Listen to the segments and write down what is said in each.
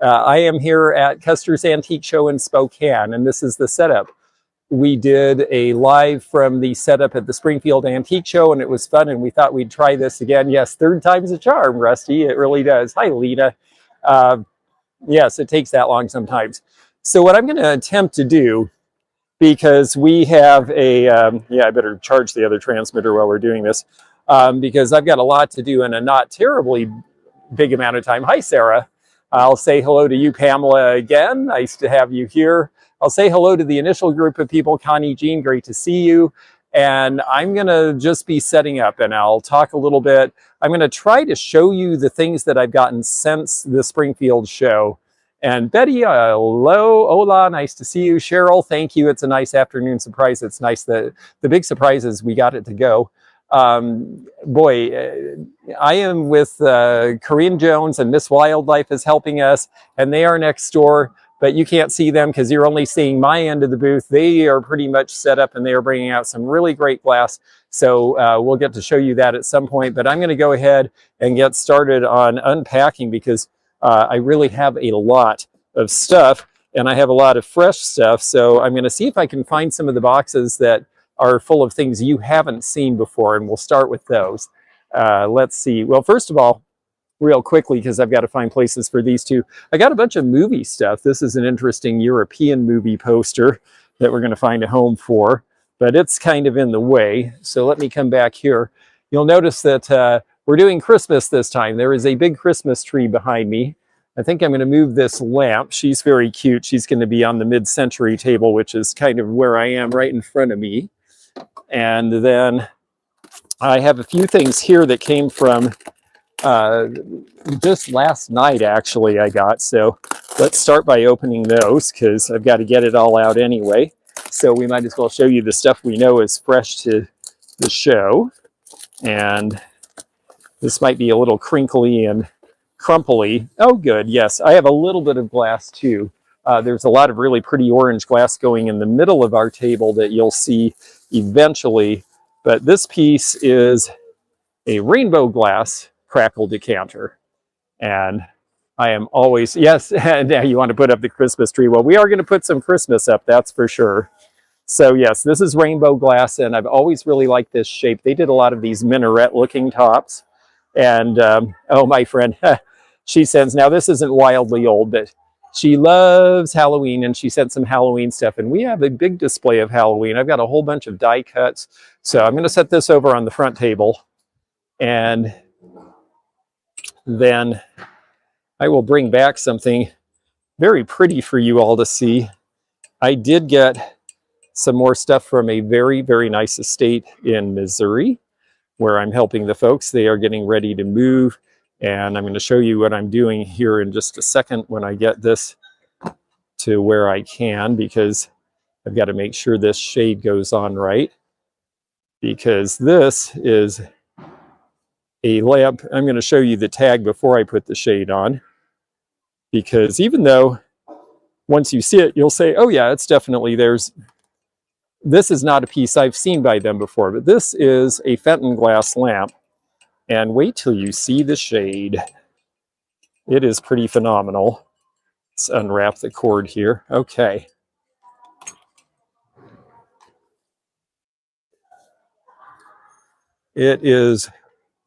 I am here at Custer's Antique Show in Spokane, and this is the setup. We did a live from the setup at the Springfield Antique Show, and it was fun, and we thought we'd try this again. Yes, third time's a charm, Rusty. It really does. Hi, Lena. Yes, it takes that long sometimes. So what I'm going to attempt to do, because we have a, yeah, I better charge the other transmitter while we're doing this, because I've got a lot to do in a not terribly big amount of time. Hi, Sarah. I'll say hello to you, Pamela, again. Nice to have you here. I'll say hello to the initial group of people. Connie, Jean, great to see you. And I'm going to just be setting up, and I'll talk a little bit. I'm going to try to show you the things that I've gotten since the Springfield show. And Betty, hello, hola, nice to see you. Cheryl, thank you. It's a nice afternoon surprise. It's nice that the big surprise is we got it to go. Boy, I am with Corinne Jones, and Miss Wildlife is helping us, and they are next door, but you can't see them because you're only seeing my end of the booth. They are pretty much set up, and they are bringing out some really great glass. So we'll get to show you that at some point, but I'm going to go ahead and get started on unpacking because I really have a lot of stuff, and I have a lot of fresh stuff. So I'm going to see if I can find some of the boxes that are full of things you haven't seen before, and we'll start with those. Let's see. Well, first of all, real quickly, because I've got to find places for these two, I got a bunch of movie stuff. This is an interesting European movie poster that we're going to find a home for, but it's kind of in the way. So let me come back here. You'll notice that we're doing Christmas this time. There is a big Christmas tree behind me. I think I'm going to move this lamp. She's very cute. She's going to be on the mid-century table, which is kind of where I am, right in front of me. And then I have a few things here that came from just last night, actually, I got. So let's start by opening those because I've got to get it all out anyway. So we might as well show you the stuff we know is fresh to the show. And this might be a little crinkly and crumply. Oh, good. Yes, I have a little bit of glass too. There's a lot of really pretty orange glass going in the middle of our table that you'll see eventually. But this piece is a rainbow glass crackle decanter. And I am always, yes, now you want to put up the Christmas tree. Well, we are going to put some Christmas up, that's for sure. So yes, this is rainbow glass, and I've always really liked this shape. They did a lot of these minaret-looking tops. And, oh, my friend, she sends, now this isn't wildly old, but she loves Halloween, and she sent some Halloween stuff. And we have a big display of Halloween. I've got a whole bunch of die cuts. So I'm going to set this over on the front table. And then I will bring back something very pretty for you all to see. I did get some more stuff from a very, very nice estate in Missouri where I'm helping the folks. They are getting ready to move. And I'm going to show you what I'm doing here in just a second when I get this to where I can, because I've got to make sure this shade goes on right. Because this is a lamp. I'm going to show you the tag before I put the shade on, because even though once you see it, you'll say, oh yeah, it's definitely theirs. This is not a piece I've seen by them before, but this is a Fenton glass lamp. And wait till you see the shade. It is pretty phenomenal. Let's unwrap the cord here. Okay. It is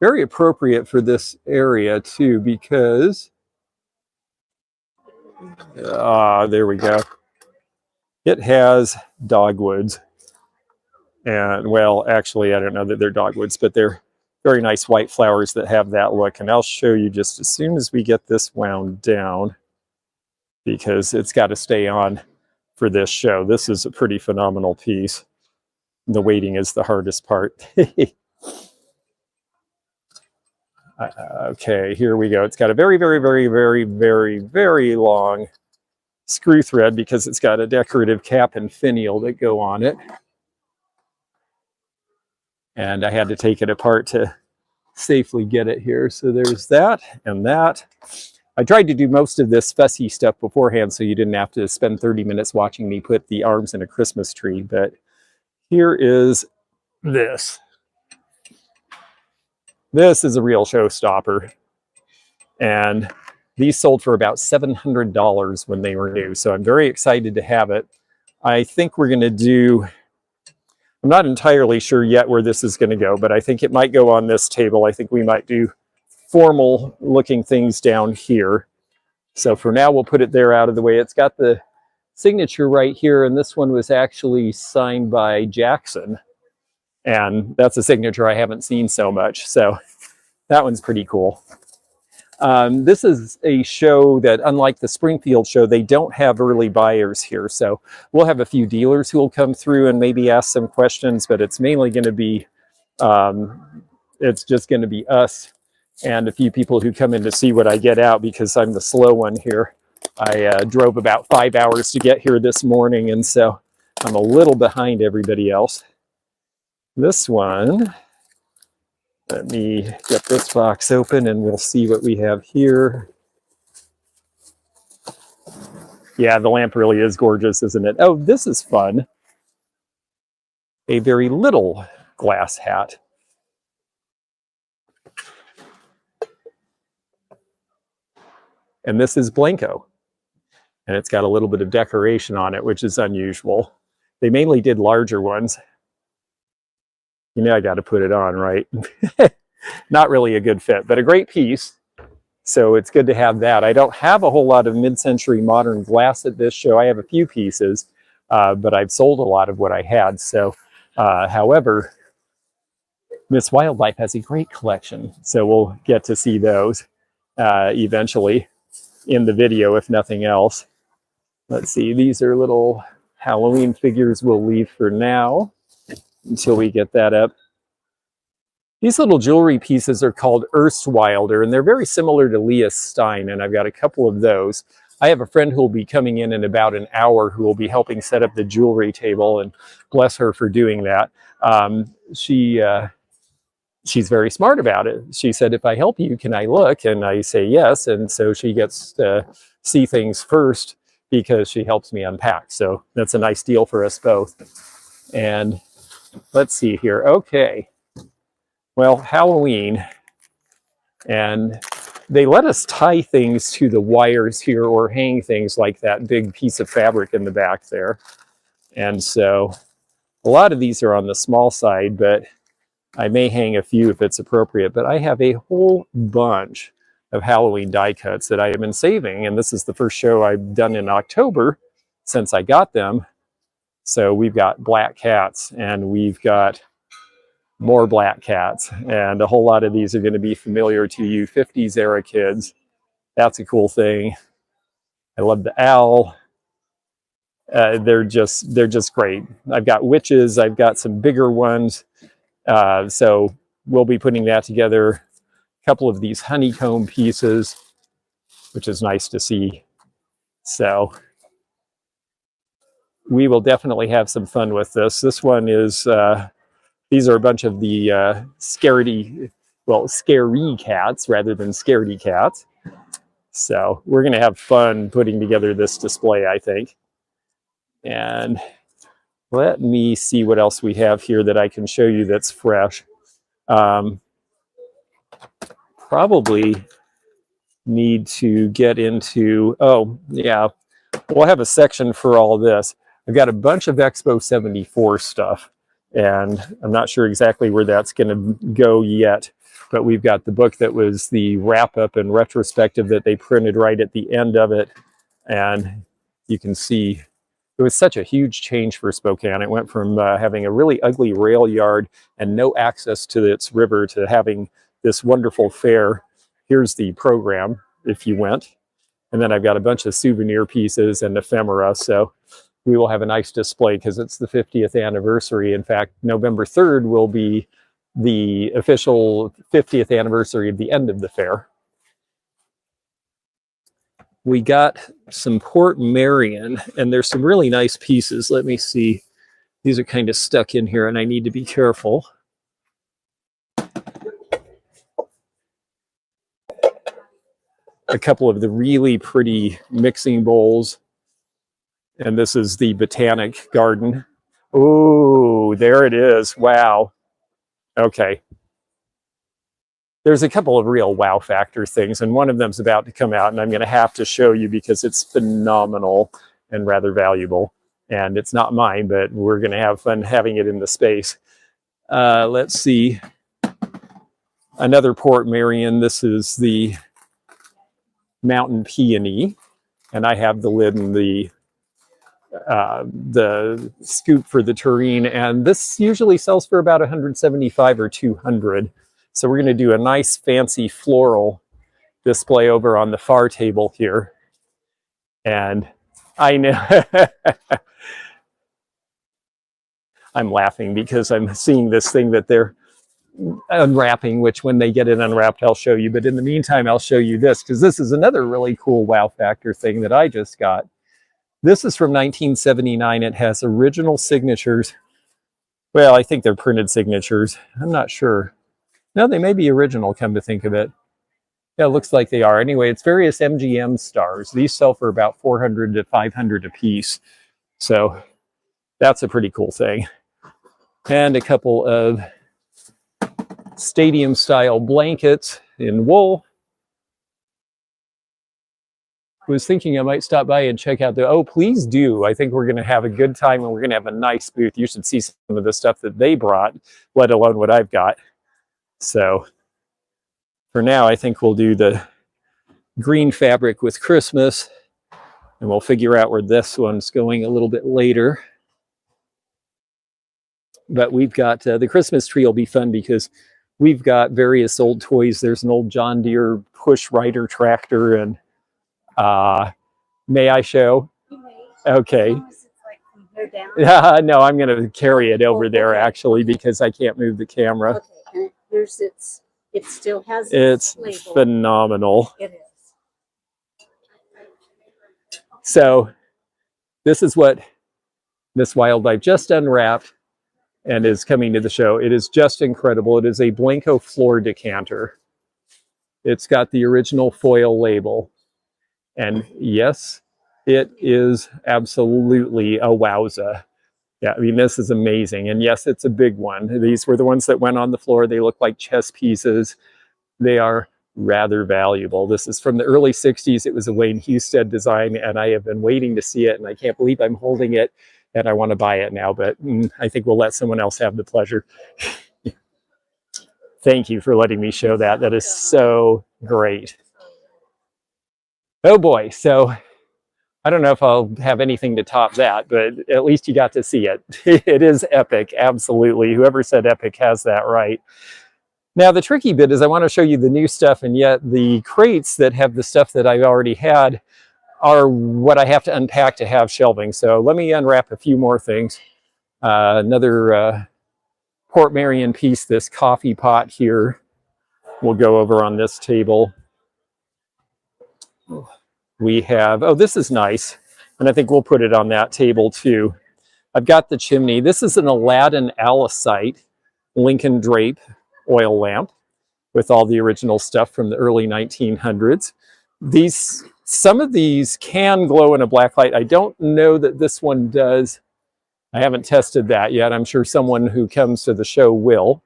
very appropriate for this area too, because there we go. It has dogwoods. And well, actually, I don't know that they're dogwoods, but they're very nice white flowers that have that look. And I'll show you just as soon as we get this wound down, because it's got to stay on for this show. This is a pretty phenomenal piece. The waiting is the hardest part. Okay, here we go. It's got a very, very, very, very, very, very long screw thread because it's got a decorative cap and finial that go on it. And I had to take it apart to safely get it here. So there's that and that. I tried to do most of this fussy stuff beforehand so you didn't have to spend 30 minutes watching me put the arms in a Christmas tree. But here is this. This is a real showstopper. And These sold for about $700 when they were new, so I'm very excited to have it. I think we're going to do, I'm not entirely sure yet where this is going to go, but I think it might go on this table. I think we might do formal looking things down here. So for now, we'll put it there out of the way. It's got the signature right here, and this one was actually signed by Jackson. And that's a signature I haven't seen so much. So that one's pretty cool. This is a show that, unlike the Springfield show, they don't have early buyers here. So we'll have a few dealers who will come through and maybe ask some questions, but it's mainly going to be, it's just going to be us and a few people who come in to see what I get out, because I'm the slow one here. I drove about 5 hours to get here this morning, and so I'm a little behind everybody else. This one, let me get this box open and we'll see what we have here. Yeah, the lamp really is gorgeous, isn't it? Oh, this is fun. A very little glass hat. And this is Blanco. And it's got a little bit of decoration on it, which is unusual. They mainly did larger ones. You know, I got to put it on, right? Not really a good fit, but a great piece. So it's good to have that. I don't have a whole lot of mid-century modern glass at this show. I have a few pieces, but I've sold a lot of what I had. So, however, Miss Wildlife has a great collection. So we'll get to see those eventually in the video, if nothing else. Let's see, these are little Halloween figures we'll leave for now until we get that up. These little jewelry pieces are called Erstwilder, and they're very similar to Leah Stein, and I've got a couple of those. I have a friend who will be coming in about an hour who will be helping set up the jewelry table, and bless her for doing that. She's very smart about it. She said, if I help you, can I look? And I say yes, and so she gets to see things first because she helps me unpack. So that's a nice deal for us both. And let's see here. Okay. Well, Halloween, and they let us tie things to the wires here or hang things like that big piece of fabric in the back there. And so a lot of these are on the small side, but I may hang a few if it's appropriate. But I have a whole bunch of Halloween die cuts that I have been saving, and this is the first show I've done in October since I got them. So we've got black cats, and we've got more black cats, and a whole lot of these are going to be familiar to you 50s era kids. That's a cool thing. I love the owl. They're just great. I've got witches. I've got some bigger ones. So we'll be putting that together. A couple of these honeycomb pieces, which is nice to see. So we will definitely have some fun with this. This one is, these are a bunch of the scary cats rather than scaredy cats. So we're going to have fun putting together this display, I think. And let me see what else we have here that I can show you that's fresh. Probably need to get into, oh yeah, we'll have a section for all this. I've got a bunch of Expo 74 stuff, and I'm not sure exactly where that's going to go yet, but we've got the book that was the wrap-up and retrospective that they printed right at the end of it, and you can see it was such a huge change for Spokane. It went from having a really ugly rail yard and no access to its river to having this wonderful fair. Here's the program if you went. And then I've got a bunch of souvenir pieces and ephemera. So we will have a nice display because it's the 50th anniversary. In fact, November 3rd will be the official 50th anniversary of the end of the fair. We got some Port Marion, and there's some really nice pieces. Let me see. These are kind of stuck in here, and I need to be careful. A couple of the really pretty mixing bowls. And this is the Botanic Garden. Oh, there it is. Wow. Okay. there's a couple of real wow factor things, and one of them's about to come out, and I'm going to have to show you because it's phenomenal and rather valuable. And it's not mine, but we're going to have fun having it in the space. Let's see. Another Port Marion. This is the Mountain Peony, and I have the lid and the scoop for the tureen, and this usually sells for about 175 or 200. So we're going to do a nice fancy floral display over on the far table here. And I know I'm laughing because I'm seeing this thing that they're unwrapping, which when they get it unwrapped, I'll show you. But in the meantime, I'll show you this, because this is another really cool wow factor thing that I just got. This is from 1979. It has original signatures. Well, I think they're printed signatures. I'm not sure. No, they may be original, come to think of it. Yeah, it looks like they are. Anyway, it's various MGM stars. These sell for about 400 to 500 a piece. So that's a pretty cool thing. And a couple of stadium style blankets in wool. I was thinking I might stop by and check out the, oh, please do. I think we're going to have a good time, and we're going to have a nice booth. You should see some of the stuff that they brought, let alone what I've got. So for now, I think we'll do the green fabric with Christmas, and we'll figure out where this one's going a little bit later. But we've got, the Christmas tree will be fun because we've got various old toys. There's an old John Deere push rider tractor, and may I show? Okay. No, I'm going to carry it over there actually because I can't move the camera. Okay, and here's it still has its label. Phenomenal. It is. So this is what Miss Wildlife just unwrapped and is coming to the show. It is just incredible. It is a Blanco floor decanter. It's got the original foil label. And yes, it is absolutely a wowza. Yeah, I mean, this is amazing. And yes, it's a big one. These were the ones that went on the floor. They look like chess pieces. They are rather valuable. This is from the early 60s. It was a Wayne Husted design, and I have been waiting to see it, and I can't believe I'm holding it, and I want to buy it now, but I think we'll let someone else have the pleasure. Thank you for letting me show that. That is so great. Oh boy, so I don't know if I'll have anything to top that, but at least you got to see it. It is epic, absolutely. Whoever said epic has that right. Now, the tricky bit is I want to show you the new stuff, and yet the crates that have the stuff that I've already had are what I have to unpack to have shelving. So let me unwrap a few more things. Another Port Marion piece, this coffee pot here, will go over on this table. We have, oh, this is nice, and I think we'll put it on that table too. I've got the chimney. This is an Aladdin Alicite Lincoln Drape oil lamp with all the original stuff from the early 1900s. Some of these can glow in a black light. I don't know that this one does. I haven't tested that yet. I'm sure someone who comes to the show will.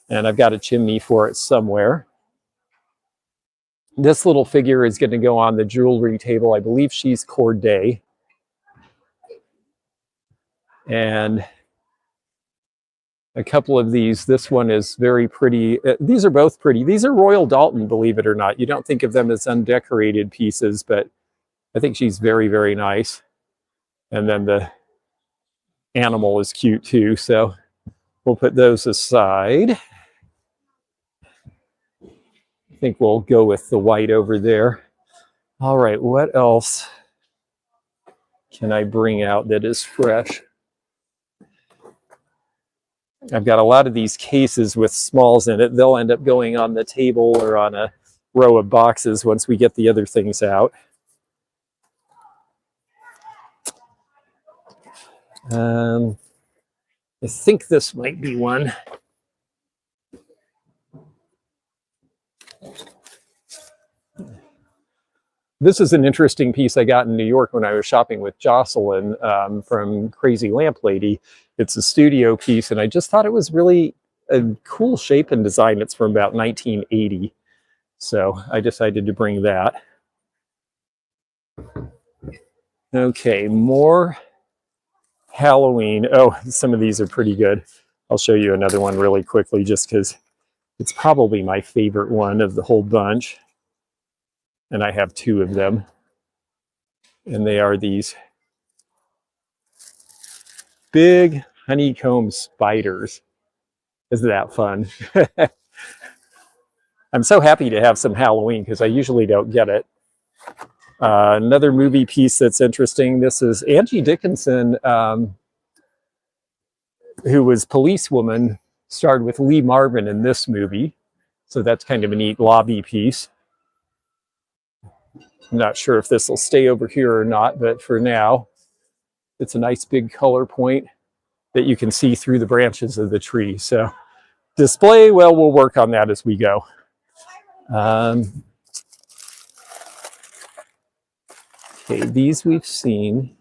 And I've got a chimney for it somewhere. This little figure is going to go on the jewelry table. I believe she's Corday. And a couple of these. This one is very pretty. These are both pretty. These are Royal Dalton, believe it or not. You don't think of them as undecorated pieces, but I think she's very, very nice. And then the animal is cute too, so we'll put those aside. I think we'll go with the white over there. All right, what else can I bring out that is fresh? I've got a lot of these cases with smalls in it. They'll end up going on the table or on a row of boxes once we get the other things out. I think this might be one. This is an interesting piece I got in New York when I was shopping with Jocelyn from Crazy Lamp Lady. It's a studio piece, and I just thought it was really a cool shape and design. It's from about 1980. So I decided to bring that. Okay, more Halloween. Oh, some of these are pretty good. I'll show you another one really quickly just because it's probably my favorite one of the whole bunch. And I have two of them. And they are these big honeycomb spiders. Isn't that fun? I'm so happy to have some Halloween because I usually don't get it. Another movie piece that's interesting. This is Angie Dickinson, who was policewoman, starred with Lee Marvin in this movie. So that's kind of a neat lobby piece. I'm not sure if this will stay over here or not, but for now, it's a nice big color point that you can see through the branches of the tree. So display, well, we'll work on that as we go. Okay, these we've seen.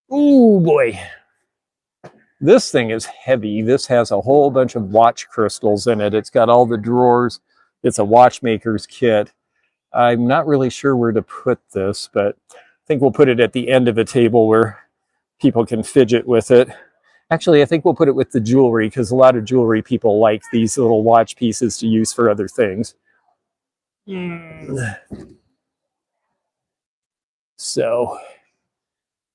Oh boy. This thing is heavy. This has a whole bunch of watch crystals in it. It's got all the drawers. It's a watchmaker's kit. I'm not really sure where to put this, but I think we'll put it at the end of a table where people can fidget with it. Actually, I think we'll put it with the jewelry because a lot of jewelry people like these little watch pieces to use for other things. So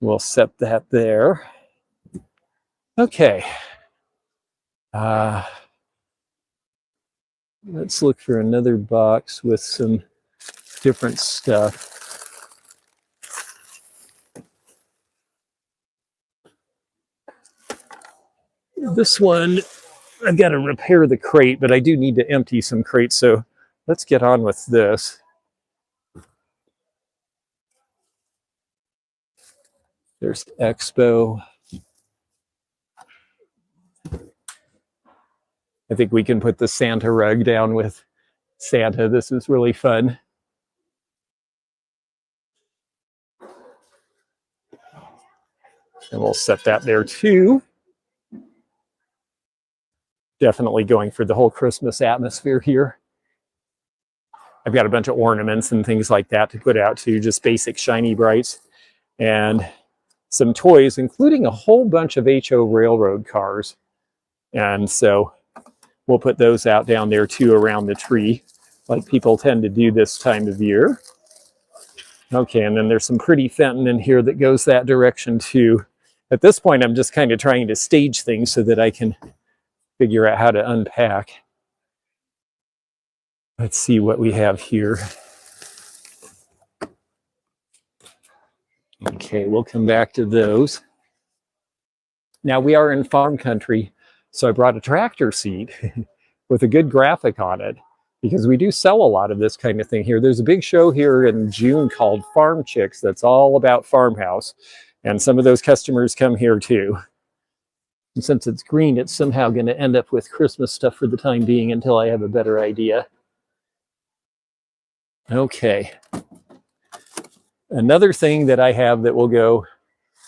we'll set that there. Okay. Let's look for another box with some different stuff. This one, I've got to repair the crate, but I do need to empty some crates, so let's get on with this. There's Expo. I think we can put the Santa rug down with Santa. This is really fun. And we'll set that there too. Definitely going for the whole Christmas atmosphere here. I've got a bunch of ornaments and things like that to put out too, just basic shiny brights. And some toys, including a whole bunch of HO railroad cars. And so we'll put those out down there too around the tree, like people tend to do this time of year. Okay, and then there's some pretty Fenton in here that goes that direction too. At this point, I'm just kind of trying to stage things so that I can figure out how to unpack. Let's see what we have here. Okay, we'll come back to those. Now we are in farm country, so I brought a tractor seat with a good graphic on it because we do sell a lot of this kind of thing here. There's a big show here in June called Farm Chicks that's all about farmhouse, and some of those customers come here too. And since it's green, it's somehow going to end up with Christmas stuff for the time being until I have a better idea. Okay. Another thing that I have that will go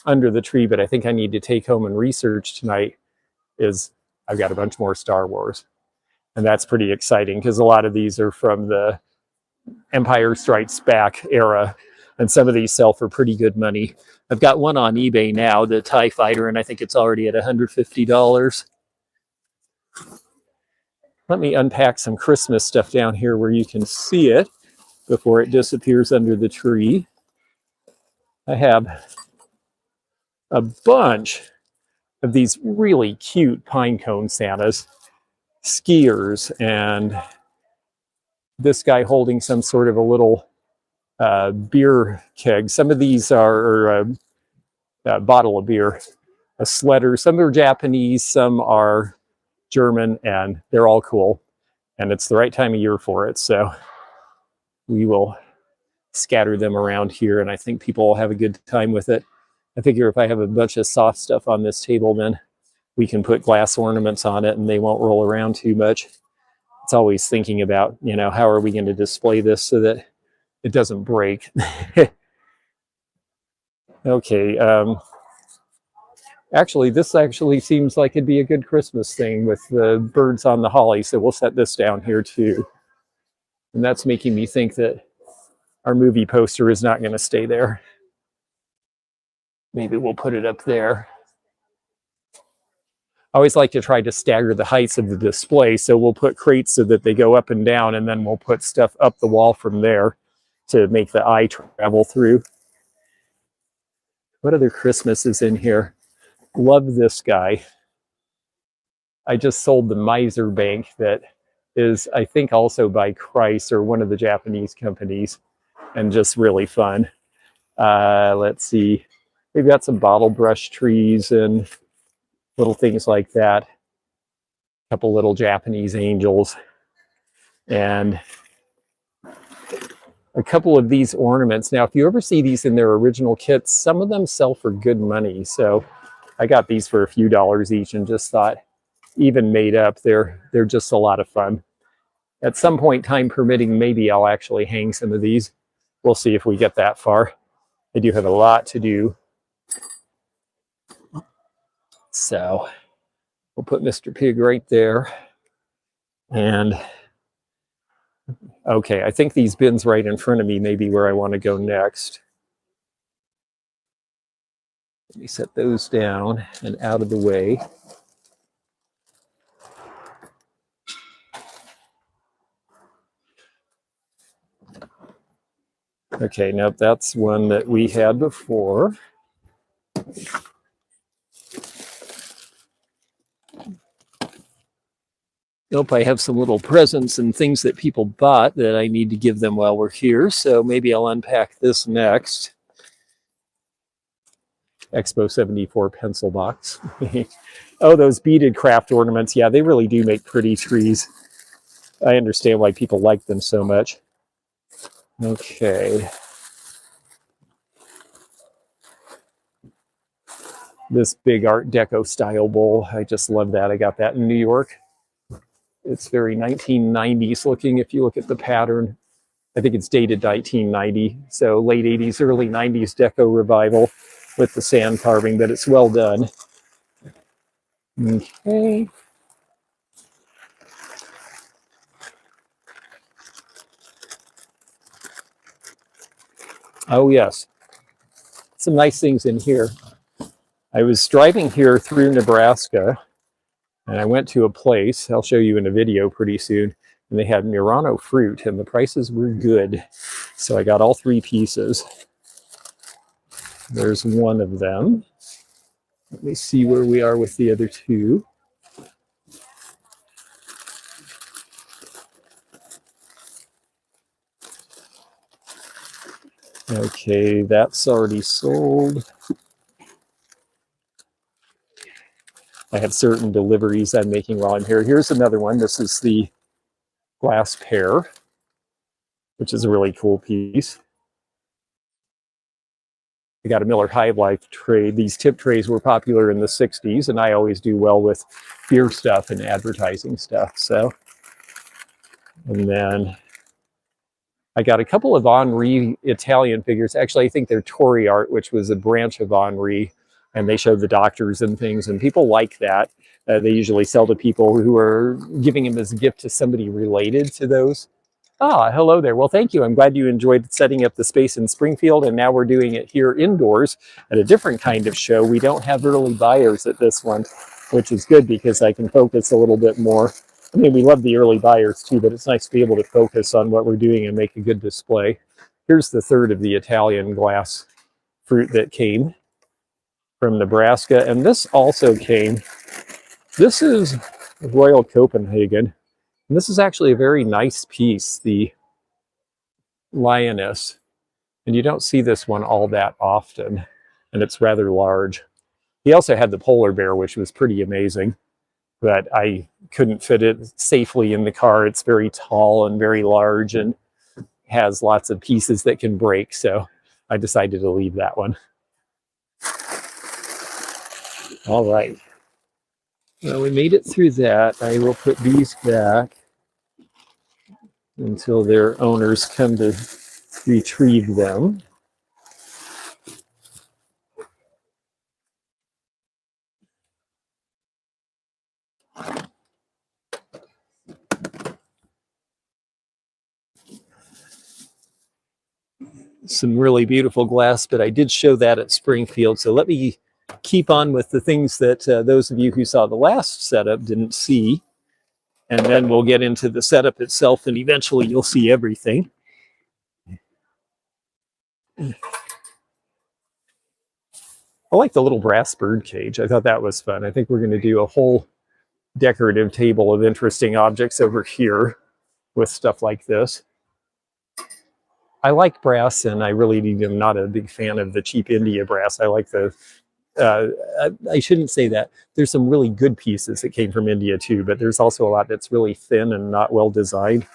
under the tree, but I think I need to take home and research tonight, is I've got a bunch more Star Wars. And that's pretty exciting because a lot of these are from the Empire Strikes Back era. And some of these sell for pretty good money. I've got one on eBay now, the TIE Fighter, and I think it's already at $150. Let me unpack some Christmas stuff down here where you can see it before it disappears under the tree. I have a bunch of these really cute pine cone Santas, skiers, and this guy holding some sort of a little beer keg. Some of these are a bottle of beer, a sledder. Some are Japanese, some are German, and they're all cool. And it's the right time of year for it, so we will scatter them around here, and I think people will have a good time with it. I figure if I have a bunch of soft stuff on this table, then we can put glass ornaments on it and they won't roll around too much. It's always thinking about, you know, how are we going to display this so that it doesn't break. Okay. Actually, this actually seems like it'd be a good Christmas thing with the birds on the holly, so we'll set this down here too. And that's making me think that our movie poster is not going to stay there. Maybe we'll put it up there. I always like to try to stagger the heights of the display, so we'll put crates so that they go up and down, and then we'll put stuff up the wall from there to make the eye travel through. What other Christmas is in here? Love this guy. I just sold the Miser Bank that is, I think, also by Christ or one of the Japanese companies, and just really fun. Let's see. We've got some bottle brush trees and little things like that. A couple little Japanese angels. And a couple of these ornaments. Now, if you ever see these in their original kits, some of them sell for good money. So I got these for a few dollars each and just thought, even made up, they're just a lot of fun. At some point, time permitting, maybe I'll actually hang some of these. We'll see if we get that far. I do have a lot to do. So we'll put Mr. Pig right there. And okay, I think these bins right in front of me may be where I want to go next. Let me set those down and out of the way. Okay, nope, that's one that we had before. Nope, I have some little presents and things that people bought that I need to give them while we're here, so maybe I'll unpack this next. Expo 74 pencil box. Oh, those beaded craft ornaments. Yeah, they really do make pretty trees. I understand why people like them so much. Okay. This big Art Deco style bowl. I just love that. I got that in New York. It's very 1990s looking if you look at the pattern. I think it's dated 1990. So late 80s, early 90s deco revival with the sand carving, but it's well done. Okay. Oh yes, some nice things in here. I was driving here through Nebraska and I went to a place, I'll show you in a video pretty soon, and they had Murano fruit and the prices were good. So I got all 3 pieces. There's one of them. Let me see where we are with the other 2. Okay, that's already sold. I have certain deliveries I'm making while I'm here. Here's another one. This is the glass pear, which is a really cool piece. I got a Miller High Life tray. These tip trays were popular in the 60s, and I always do well with beer stuff and advertising stuff. So, and then I got a couple of Henri Italian figures. Actually, I think they're Tory art, which was a branch of Henri, and they showed the doctors and things, and people like that. They usually sell to people who are giving them as a gift to somebody related to those. Ah, hello there. Well, thank you. I'm glad you enjoyed setting up the space in Springfield, and now we're doing it here indoors at a different kind of show. We don't have early buyers at this one, which is good because I can focus a little bit more. I mean, we love the early buyers too, but it's nice to be able to focus on what we're doing and make a good display. Here's the third of the Italian glass fruit that came from Nebraska, and this also came. This is Royal Copenhagen. And this is actually a very nice piece, the lioness. And you don't see this one all that often, and it's rather large. He also had the polar bear, which was pretty amazing, but I couldn't fit it safely in the car. It's very tall and very large and has lots of pieces that can break, so I decided to leave that one. All right. Well, we made it through that. I will put these back until their owners come to retrieve them. Some really beautiful glass, but I did show that at Springfield. So let me keep on with the things that those of you who saw the last setup didn't see. And then we'll get into the setup itself, and eventually you'll see everything. I like the little brass bird cage. I thought that was fun. I think we're going to do a whole decorative table of interesting objects over here with stuff like this. I like brass, and I really am not a big fan of the cheap India brass. I like the, I shouldn't say that. There's some really good pieces that came from India too, but there's also a lot that's really thin and not well designed.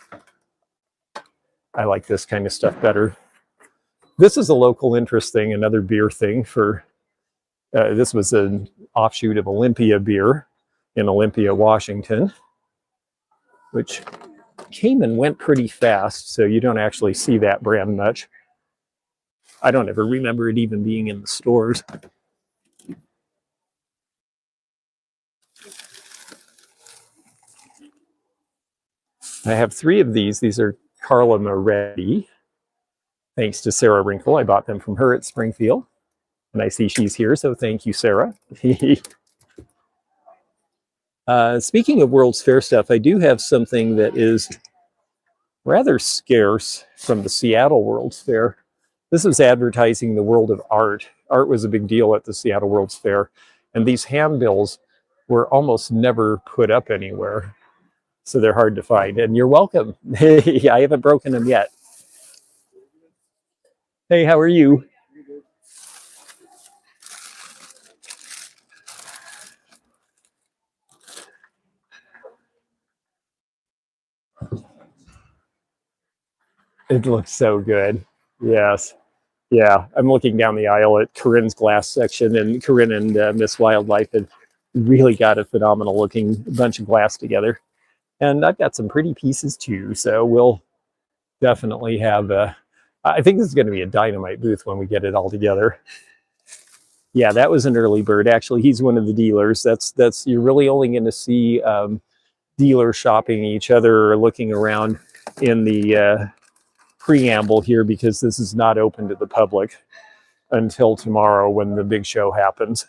I like this kind of stuff better. This is a local interest thing, another beer thing for, this was an offshoot of Olympia beer in Olympia, Washington, which came and went pretty fast, so you don't actually see that brand much. I don't ever remember it even being in the stores. I have 3 of these. These are Carla Moretti. Thanks to Sarah Wrinkle. I bought them from her at Springfield. And I see she's here, so thank you, Sarah. Speaking of World's Fair stuff, I do have something that is rather scarce from the Seattle World's Fair. This is advertising the world of art. Art was a big deal at the Seattle World's Fair, and these handbills were almost never put up anywhere, so they're hard to find. And you're welcome. I haven't broken them yet. Hey, how are you? It looks so good. Yes. Yeah, I'm looking down the aisle at Corinne's glass section, and Corinne and Miss Wildlife have really got a phenomenal looking bunch of glass together. And I've got some pretty pieces too, so we'll definitely have I think this is going to be a dynamite booth when we get it all together. Yeah, that was an early bird. Actually, he's one of the dealers. That's you're really only going to see dealers shopping each other or looking around in the preamble here, because this is not open to the public until tomorrow when the big show happens.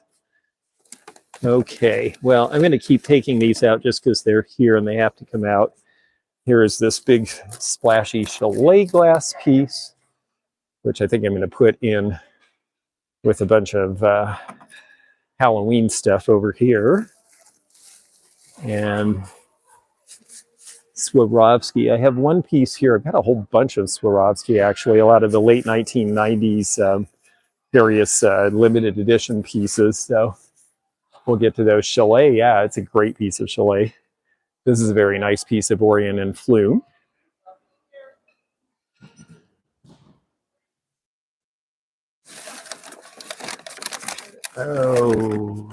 Okay, well, I'm going to keep taking these out just because they're here and they have to come out. Here is this big splashy chalet glass piece, which I think I'm going to put in with a bunch of Halloween stuff over here. And Swarovski. I have one piece here. I've got a whole bunch of Swarovski, actually, a lot of the late 1990s various limited edition pieces. So we'll get to those. Chalet, yeah, it's a great piece of chalet. This is a very nice piece of Orient and Flume. Oh,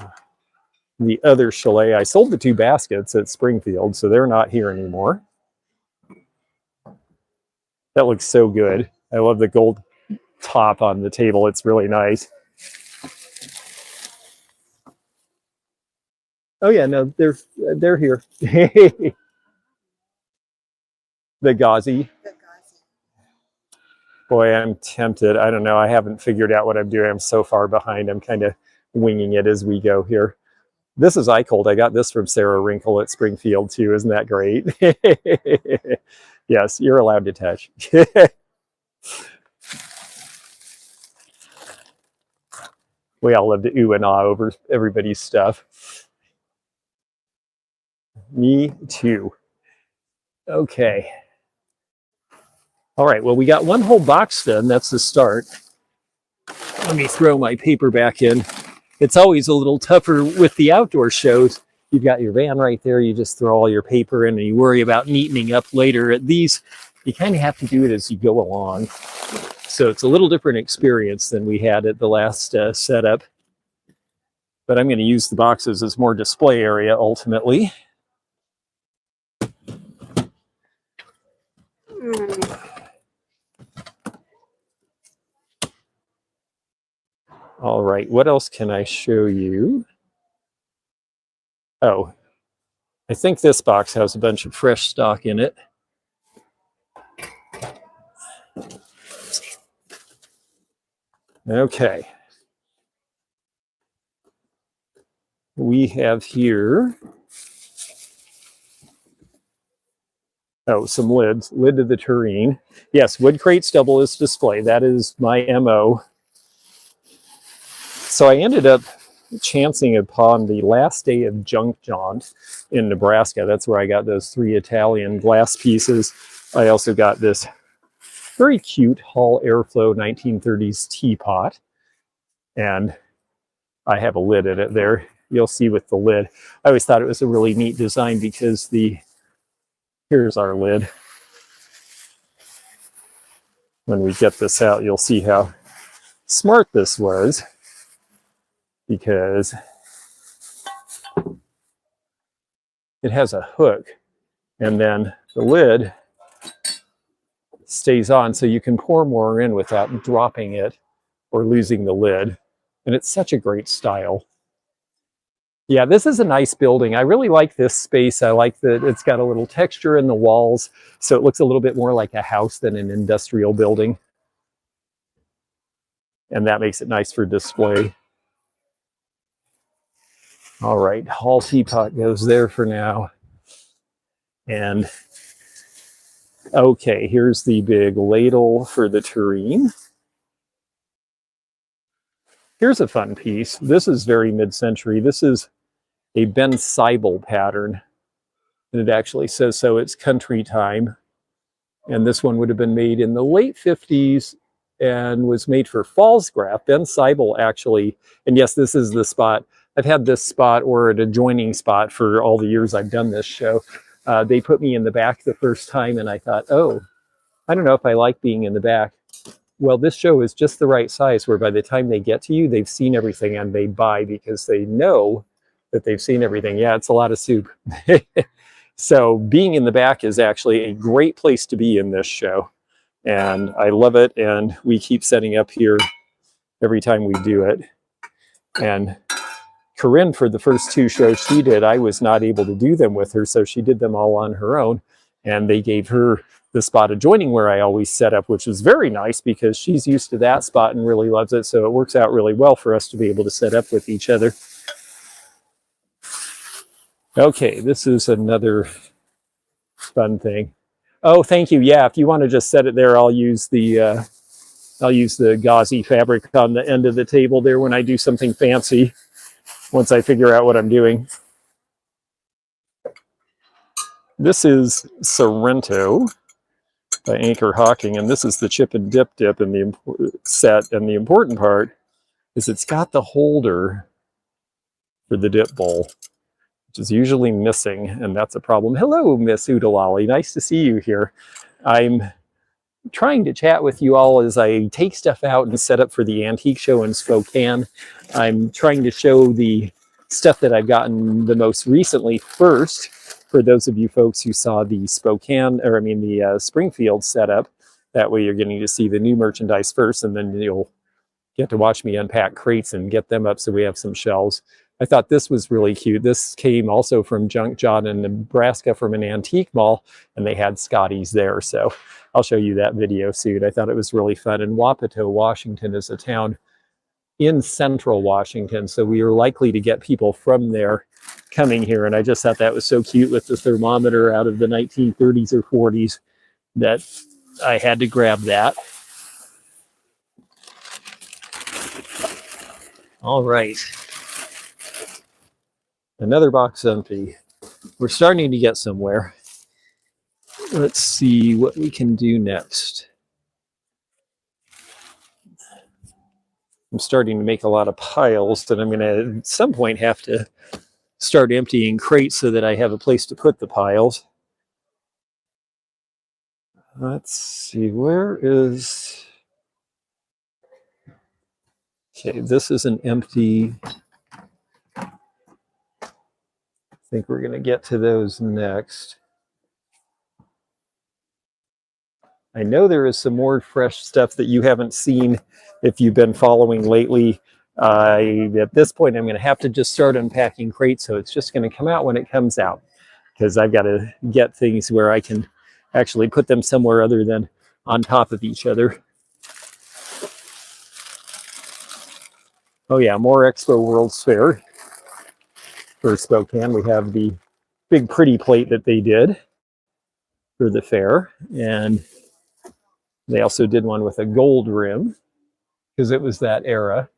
the other chalet. I sold the 2 baskets at Springfield, so they're not here anymore. That looks so good. I love the gold top on the table. It's really nice. Oh yeah, no, they're here. The Gauzy. Boy, I'm tempted. I don't know. I haven't figured out what I'm doing. I'm so far behind. I'm kind of winging it as we go here. This is Icold. I got this from Sarah Wrinkle at Springfield too. Isn't that great? Yes, you're allowed to touch. We all love to ooh and ah over everybody's stuff. Me too. Okay. All right, well, we got one whole box done. That's the start. Let me throw my paper back in. It's always a little tougher with the outdoor shows. You've got your van right there. You just throw all your paper in and you worry about neatening up later. At these, you kind of have to do it as you go along. So it's a little different experience than we had at the last setup. But I'm going to use the boxes as more display area ultimately. All right, what else can I show you? Oh, I think this box has a bunch of fresh stock in it. Okay. We have here, oh, some lids. Lid to the tureen. Yes, wood crates double as display. That is my MO. So I ended up chancing upon the last day of junk jaunt in Nebraska. That's where I got those 3 Italian glass pieces. I also got this very cute Hall Airflow 1930s teapot. And I have a lid in it there. You'll see with the lid. I always thought it was a really neat design because here's our lid. When we get this out, you'll see how smart this was, because it has a hook and then the lid stays on so you can pour more in without dropping it or losing the lid. And it's such a great style. Yeah, this is a nice building. I really like this space. I like that it's got a little texture in the walls, so it looks a little bit more like a house than an industrial building. And that makes it nice for display. All right, Hall teapot goes there for now. And okay, here's the big ladle for the tureen. Here's a fun piece. This is very mid-century. This is a Ben Seibel pattern. And it actually says so. It's country time. And this one would have been made in the late 50s and was made for Fallsgraf. Ben Seibel actually, and yes, this is the spot. I've had this spot or an adjoining spot for all the years I've done this show. They put me in the back the first time and I thought, oh, I don't know if I like being in the back. Well, this show is just the right size where by the time they get to you, they've seen everything and they buy because they know that they've seen everything. Yeah, it's a lot of soup. So being in the back is actually a great place to be in this show. And I love it. And we keep setting up here every time we do it. And Corinne, for the first 2 shows she did, I was not able to do them with her. So she did them all on her own. And they gave her the spot adjoining where I always set up, which is very nice because she's used to that spot and really loves it. So it works out really well for us to be able to set up with each other. Okay, this is another fun thing. Oh, thank you. Yeah, if you want to just set it there, I'll use the gauzy fabric on the end of the table there when I do something fancy, once I figure out what I'm doing. This is Sorrento by Anchor Hawking, and this is the chip and dip in the set. And the important part is it's got the holder for the dip bowl, which is usually missing, and that's a problem. Hello, Miss Oodalali. Nice to see you here. I'm trying to chat with you all as I take stuff out and set up for the antique show in Spokane. I'm trying to show the stuff that I've gotten the most recently first, for those of you folks who saw the Springfield setup. That way you're getting to see the new merchandise first, and then you'll get to watch me unpack crates and get them up so we have some shelves. I thought this was really cute. This came also from Junk Jaunt in Nebraska from an antique mall, and they had Scotty's there. So I'll show you that video soon. I thought it was really fun. And Wapato, Washington is a town in central Washington, so we are likely to get people from there coming here. And I just thought that was so cute with the thermometer out of the 1930s or 40s that I had to grab that. All right. Another box empty. We're starting to get somewhere. Let's see what we can do next. I'm starting to make a lot of piles that I'm going to, at some point, have to start emptying crates so that I have a place to put the piles. Let's see, where is... Okay, this is an empty... I think we're going to get to those next. I know there is some more fresh stuff that you haven't seen if you've been following lately. At this point, I'm going to have to just start unpacking crates, so it's just going to come out when it comes out, because I've got to get things where I can actually put them somewhere other than on top of each other. Oh yeah, more Expo World's Fair for Spokane. We have the big pretty plate that they did for the fair, and they also did one with a gold rim because it was that era.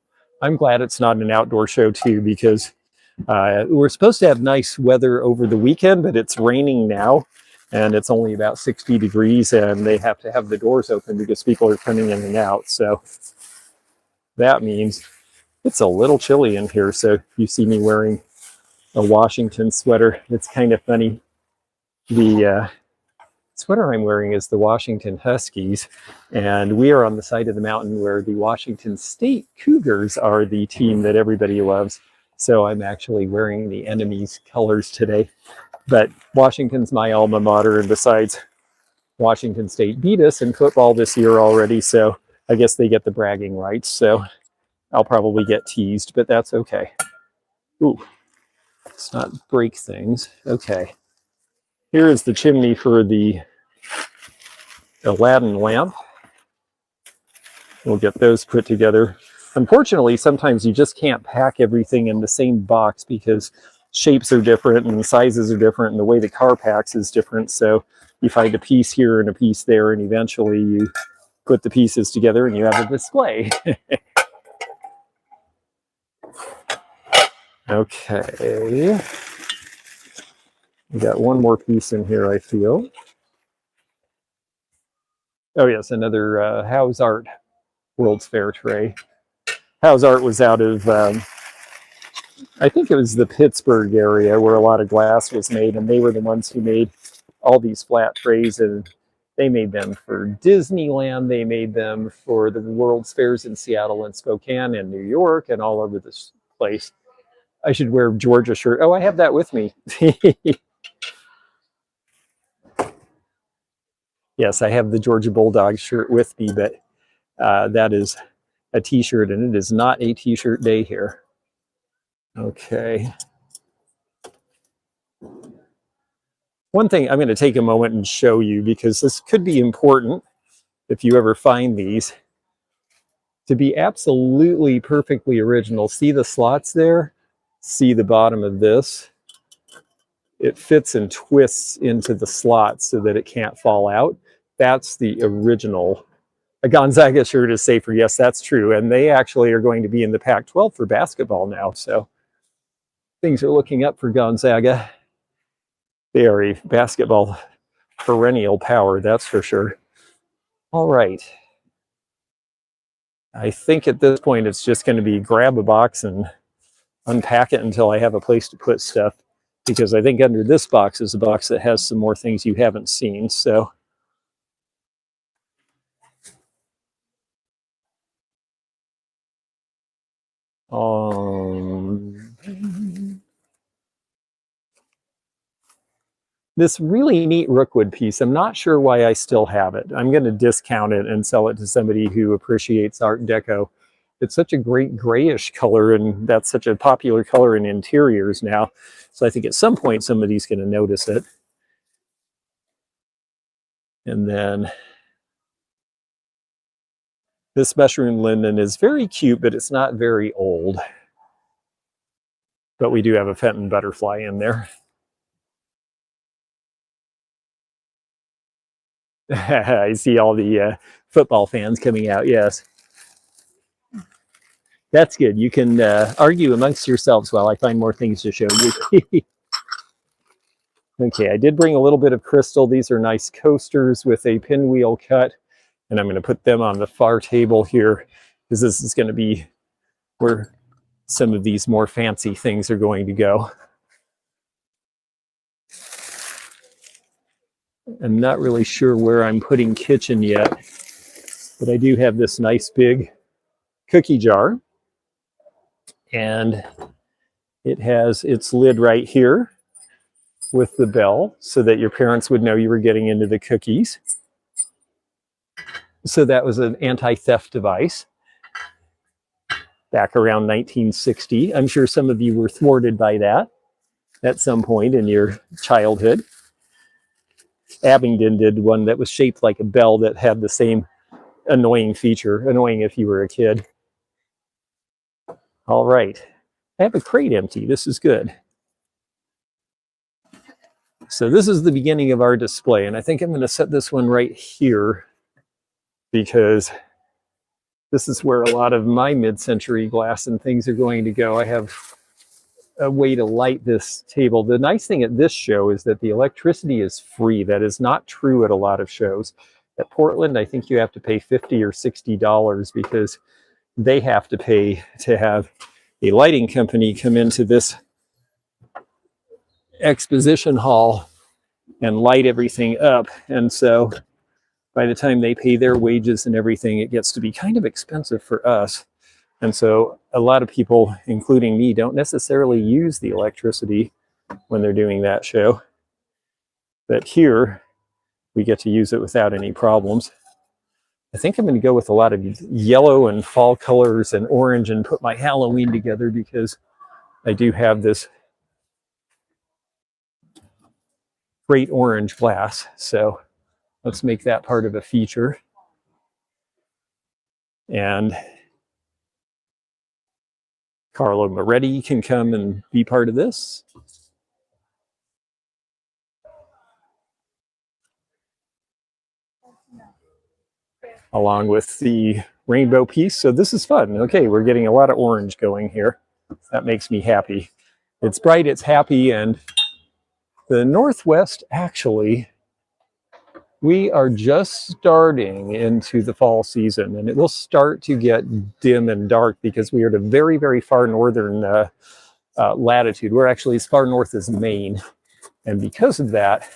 I'm glad it's not an outdoor show too, because we're supposed to have nice weather over the weekend, but it's raining now and it's only about 60 degrees and they have to have the doors open because people are coming in and out. So that means it's a little chilly in here. So you see me wearing a Washington sweater. It's kind of funny. The sweater I'm wearing is the Washington Huskies, and we are on the side of the mountain where the Washington State Cougars are the team that everybody loves. So I'm actually wearing the enemy's colors today. But Washington's my alma mater, and besides, Washington State beat us in football this year already, so I guess they get the bragging rights. So I'll probably get teased, but that's okay. Ooh, let's not break things. Okay. Here is the chimney for the Aladdin lamp. We'll get those put together. Unfortunately, sometimes you just can't pack everything in the same box because shapes are different and sizes are different and the way the car packs is different. So you find a piece here and a piece there, and eventually you put the pieces together and you have a display. Okay. We got one more piece in here, I feel. Oh yes, another Howe's Art World's Fair tray. Howe's Art was out of, I think it was the Pittsburgh area where a lot of glass was made, and they were the ones who made all these flat trays, and they made them for Disneyland. They made them for the World's Fairs in Seattle and Spokane and New York and all over this place. I should wear Georgia shirt. Oh, I have that with me. Yes, I have the Georgia Bulldog shirt with me, but that is a t-shirt, and it is not a t-shirt day here. Okay. One thing I'm going to take a moment and show you, because this could be important if you ever find these, to be absolutely perfectly original. See the slots there? See the bottom of this? It fits and twists into the slots so that it can't fall out. That's the original. A Gonzaga shirt is safer. Yes, that's true. And they actually are going to be in the Pac-12 for basketball now. So things are looking up for Gonzaga. They are a basketball perennial power, that's for sure. All right. I think at this point it's just going to be grab a box and unpack it until I have a place to put stuff, because I think under this box is a box that has some more things you haven't seen. So this really neat rookwood piece, I'm not sure why I still have it. I'm going to discount it and sell it to somebody who appreciates Art Deco. It's such a great grayish color, and that's such a popular color in interiors now. So I think at some point somebody's going to notice it. And then this mushroom linden is very cute, but it's not very old. But we do have a Fenton butterfly in there. I see all the football fans coming out, yes. That's good. You can argue amongst yourselves while I find more things to show you. Okay, I did bring a little bit of crystal. These are nice coasters with a pinwheel cut, and I'm going to put them on the far table here, because this is going to be where some of these more fancy things are going to go. I'm not really sure where I'm putting kitchen yet, but I do have this nice big cookie jar, and it has its lid right here with the bell so that your parents would know you were getting into the cookies. So that was an anti-theft device back around 1960. I'm sure some of you were thwarted by that at some point in your childhood. Abingdon did one that was shaped like a bell that had the same annoying feature, annoying if you were a kid. All right. I have a crate empty. This is good. So this is the beginning of our display, and I think I'm going to set this one right here because this is where a lot of my mid-century glass and things are going to go. I have a way to light this table. The nice thing at this show is that the electricity is free. That is not true at a lot of shows. At Portland, I think you have to pay $50 or $60 because they have to pay to have a lighting company come into this exposition hall and light everything up. And so by the time they pay their wages and everything, it gets to be kind of expensive for us. And so a lot of people, including me, don't necessarily use the electricity when they're doing that show. But here, we get to use it without any problems. I think I'm going to go with a lot of yellow and fall colors and orange and put my Halloween together because I do have this great orange glass. So let's make that part of a feature. And Carlo Moretti can come and be part of this. Along with the rainbow piece. So this is fun. Okay, we're getting a lot of orange going here. That makes me happy. It's bright, it's happy, and the Northwest, actually, we are just starting into the fall season, and it will start to get dim and dark because we are at a very, very far northern latitude. We're actually as far north as Maine, and because of that,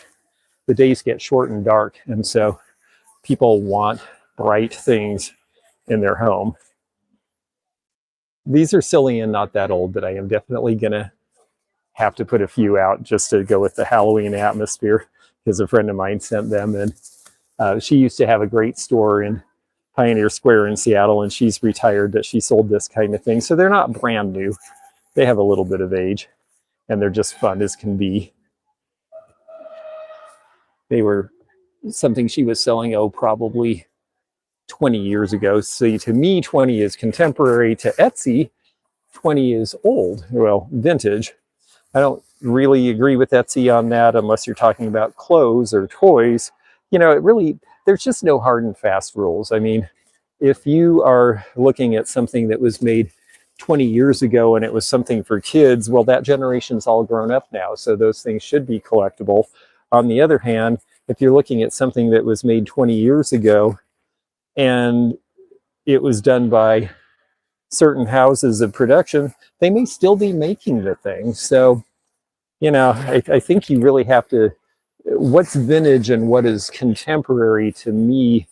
the days get short and dark, and so people want bright things in their home. These are silly and not that old, but I am definitely gonna have to put a few out just to go with the Halloween atmosphere because a friend of mine sent them, and she used to have a great store in Pioneer Square in Seattle, and she's retired, but she sold this kind of thing. So they're not brand new. They have a little bit of age, and they're just fun as can be. They were something she was selling, probably 20 years ago. So to me, 20 is contemporary. To Etsy, 20 is old, well, vintage. I don't really agree with Etsy on that unless you're talking about clothes or toys. You know, there's just no hard and fast rules. I mean, if you are looking at something that was made 20 years ago and it was something for kids, well, that generation's all grown up now, so those things should be collectible. On the other hand, if you're looking at something that was made 20 years ago and it was done by certain houses of production, they may still be making the thing. So, you know, I think you really have to, what's vintage and what is contemporary to me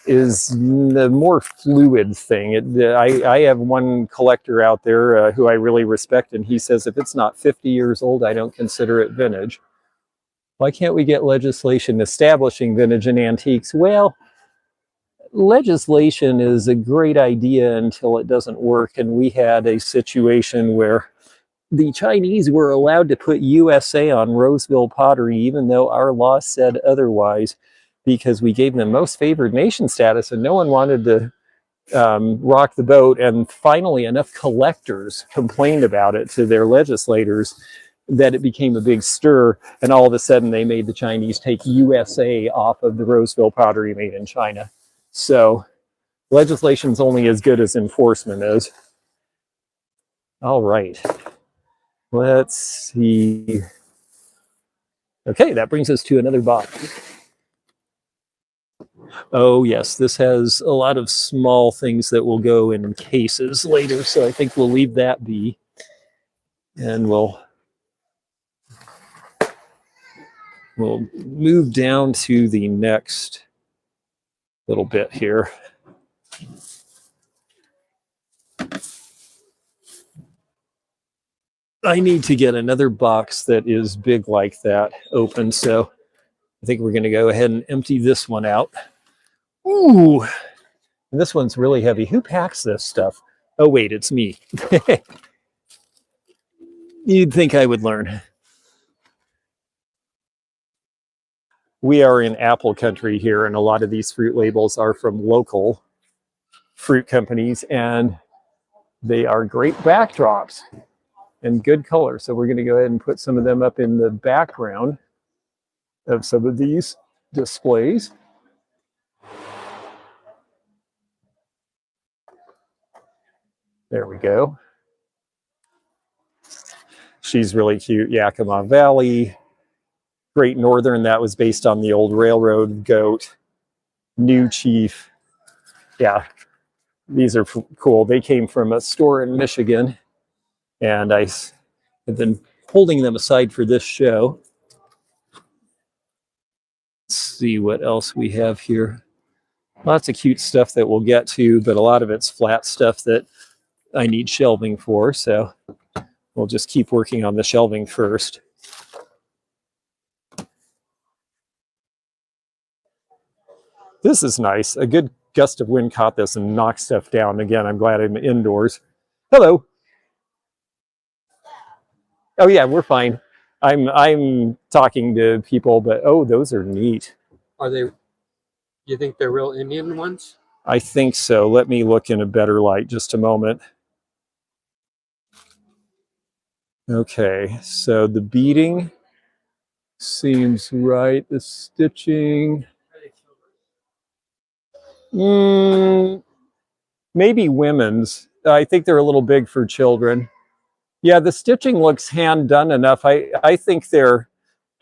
is the more fluid thing. I have one collector out there who I really respect, and he says if it's not 50 years old, I don't consider it vintage. Why can't we get legislation establishing vintage and antiques? Well, legislation is a great idea until it doesn't work, and we had a situation where the Chinese were allowed to put USA on Roseville pottery, even though our law said otherwise, because we gave them most favored nation status, and no one wanted to rock the boat. And finally, enough collectors complained about it to their legislators that it became a big stir, and all of a sudden they made the Chinese take USA off of the Roseville pottery made in China. So legislation's only as good as enforcement is. All right. Let's see. Okay, that brings us to another box. Oh yes, this has a lot of small things that will go in cases later, so I think we'll leave that be. And we'll move down to the next little bit here. I need to get another box that is big like that open, so I think we're going to go ahead and empty this one out. Ooh, this one's really heavy. Who packs this stuff? Oh wait, it's me. You'd think I would learn. We are in apple country here, and a lot of these fruit labels are from local fruit companies, and They are great backdrops and good color. So we're going to go ahead and put some of them up in the background of some of these displays. There we go. She's really cute. Yakima Valley, Great Northern. That was based on the old railroad goat. New Chief. Yeah, these are cool. They came from a store in Michigan, and I have been holding them aside for this show. Let's see what else we have here. Lots of cute stuff that we'll get to, but a lot of it's flat stuff that I need shelving for, so we'll just keep working on the shelving first. This is nice. A good gust of wind caught this and knocked stuff down. Again, I'm glad I'm indoors. Hello. Oh yeah, we're fine. I'm talking to people, but oh, those are neat. Are they, you think they're real Indian ones? I think so. Let me look in a better light just a moment. Okay, so the beading seems right. The stitching. Maybe women's. I think they're a little big for children. Yeah, the stitching looks hand done enough. I think they're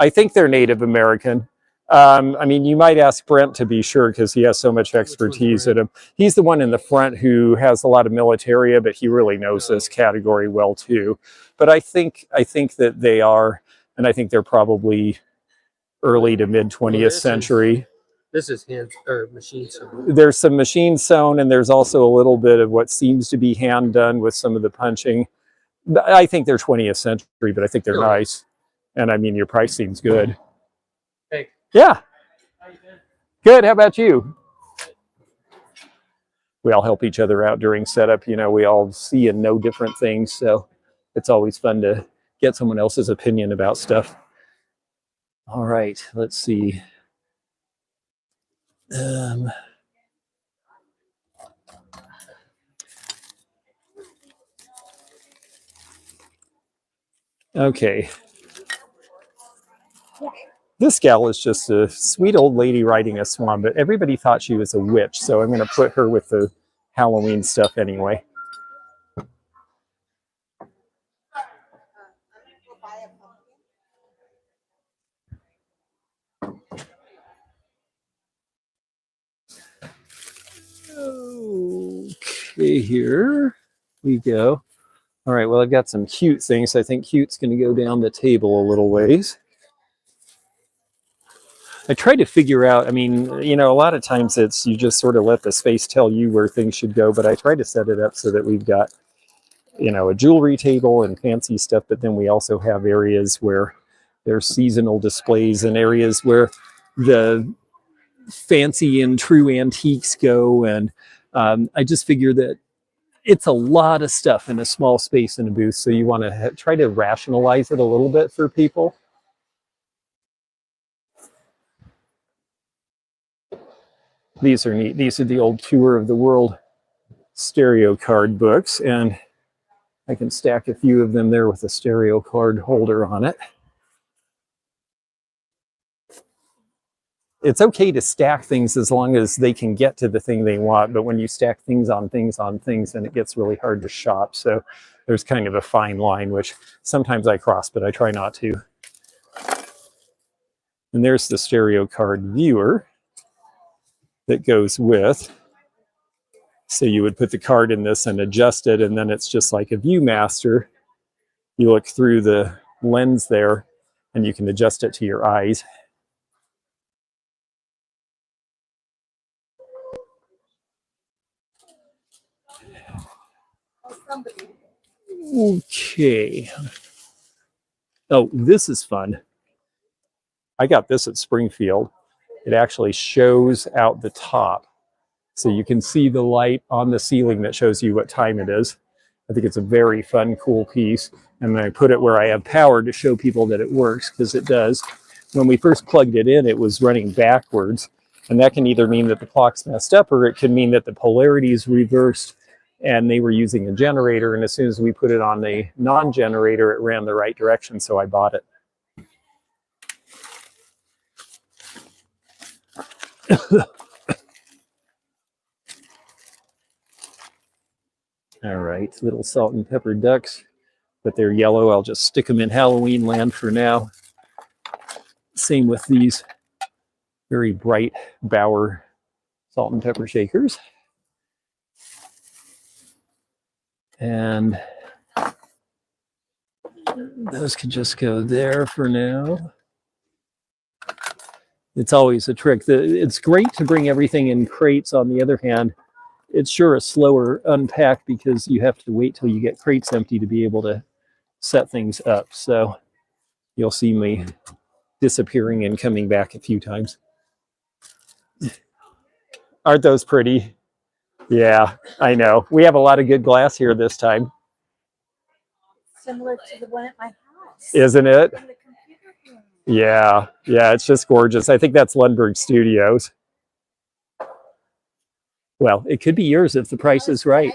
Native American. I mean, you might ask Brent to be sure because he has so much expertise in him. He's the one in the front who has a lot of militaria, but he really knows this category well too. But I think that they are, and I think they're probably early to mid 20th century. This is hand or machine sewn. There's some machine sewn, and there's also a little bit of what seems to be hand done with some of the punching. I think they're 20th century, but I think they're nice. And I mean, your price seems good. Hey. Yeah. Good. How about you? We all help each other out during setup. You know, we all see and know different things. So it's always fun to get someone else's opinion about stuff. All right. Let's see. Okay. This gal is just a sweet old lady riding a swan, but everybody thought she was a witch, so I'm going to put her with the Halloween stuff anyway. Okay, here we go. All right, well, I've got some cute things. I think cute's going to go down the table a little ways. I tried to figure out, I mean, you know, a lot of times it's you just sort of let the space tell you where things should go, but I tried to set it up so that we've got, you know, a jewelry table and fancy stuff, but then we also have areas where there's seasonal displays and areas where the fancy and true antiques go. And I just figure that it's a lot of stuff in a small space in a booth, so you want to try to rationalize it a little bit for people. These are neat. These are the old Tour of the World stereo card books, and I can stack a few of them there with a stereo card holder on it. It's okay to stack things as long as they can get to the thing they want, but when you stack things on things on things, then it gets really hard to shop. So there's kind of a fine line, which sometimes I cross, but I try not to. And there's the stereo card viewer that goes with. So you would put the card in this and adjust it, and then it's just like a ViewMaster. You look through the lens there, and you can adjust it to your eyes. Okay. Oh, this is fun. I got this at Springfield. It actually shows out the top. So you can see the light on the ceiling that shows you what time it is. I think it's a very fun, cool piece. And then I put it where I have power to show people that it works, because it does. When we first plugged it in, it was running backwards. And that can either mean that the clock's messed up, or it can mean that the polarity is reversed. and they were using a generator, and as soon as we put it on a non-generator, it ran the right direction, so I bought it. All right, little salt and pepper ducks, but they're yellow. I'll just stick them in Halloween land for now. Same with these very bright Bauer salt and pepper shakers. And those could just go there for now. It's always a trick. It's great to bring everything in crates. On the other hand, it's sure a slower unpack because you have to wait till you get crates empty to be able to set things up. So you'll see me disappearing and coming back a few times. Aren't those pretty? Yeah, I know. We have a lot of good glass here this time. Similar to the one at my house. Isn't it? In the computer room. Yeah, yeah, it's just gorgeous. I think that's Lundberg Studios. Well, it could be yours if the price is right.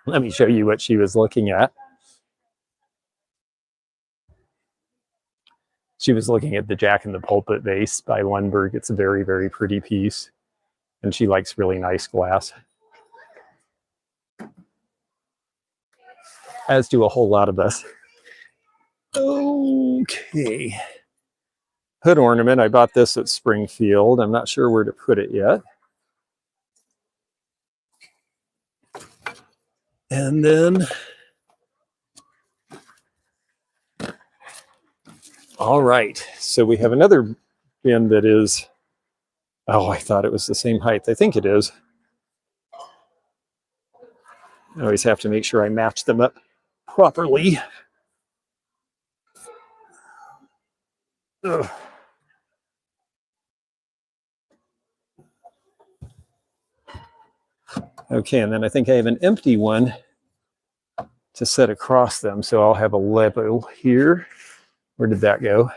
Let me show you what she was looking at. She was looking at the Jack in the Pulpit vase by Lundberg. It's a very, very pretty piece. And she likes really nice glass. As do a whole lot of us. Okay. Hood ornament. I bought this at Springfield. I'm not sure where to put it yet. And then, all right. So we have another bin that is, oh, I thought it was the same height. I think it is. I always have to make sure I match them up properly. Ugh. Okay, and then I think I have an empty one to set across them. So I'll have a level here. Where did that go?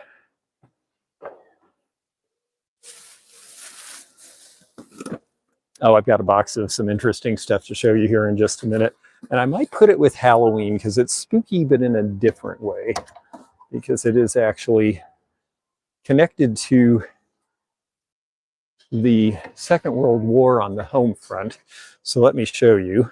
Oh, I've got a box of some interesting stuff to show you here in just a minute. And I might put it with Halloween because it's spooky, but in a different way. Because it is actually connected to the Second World War on the home front. So let me show you.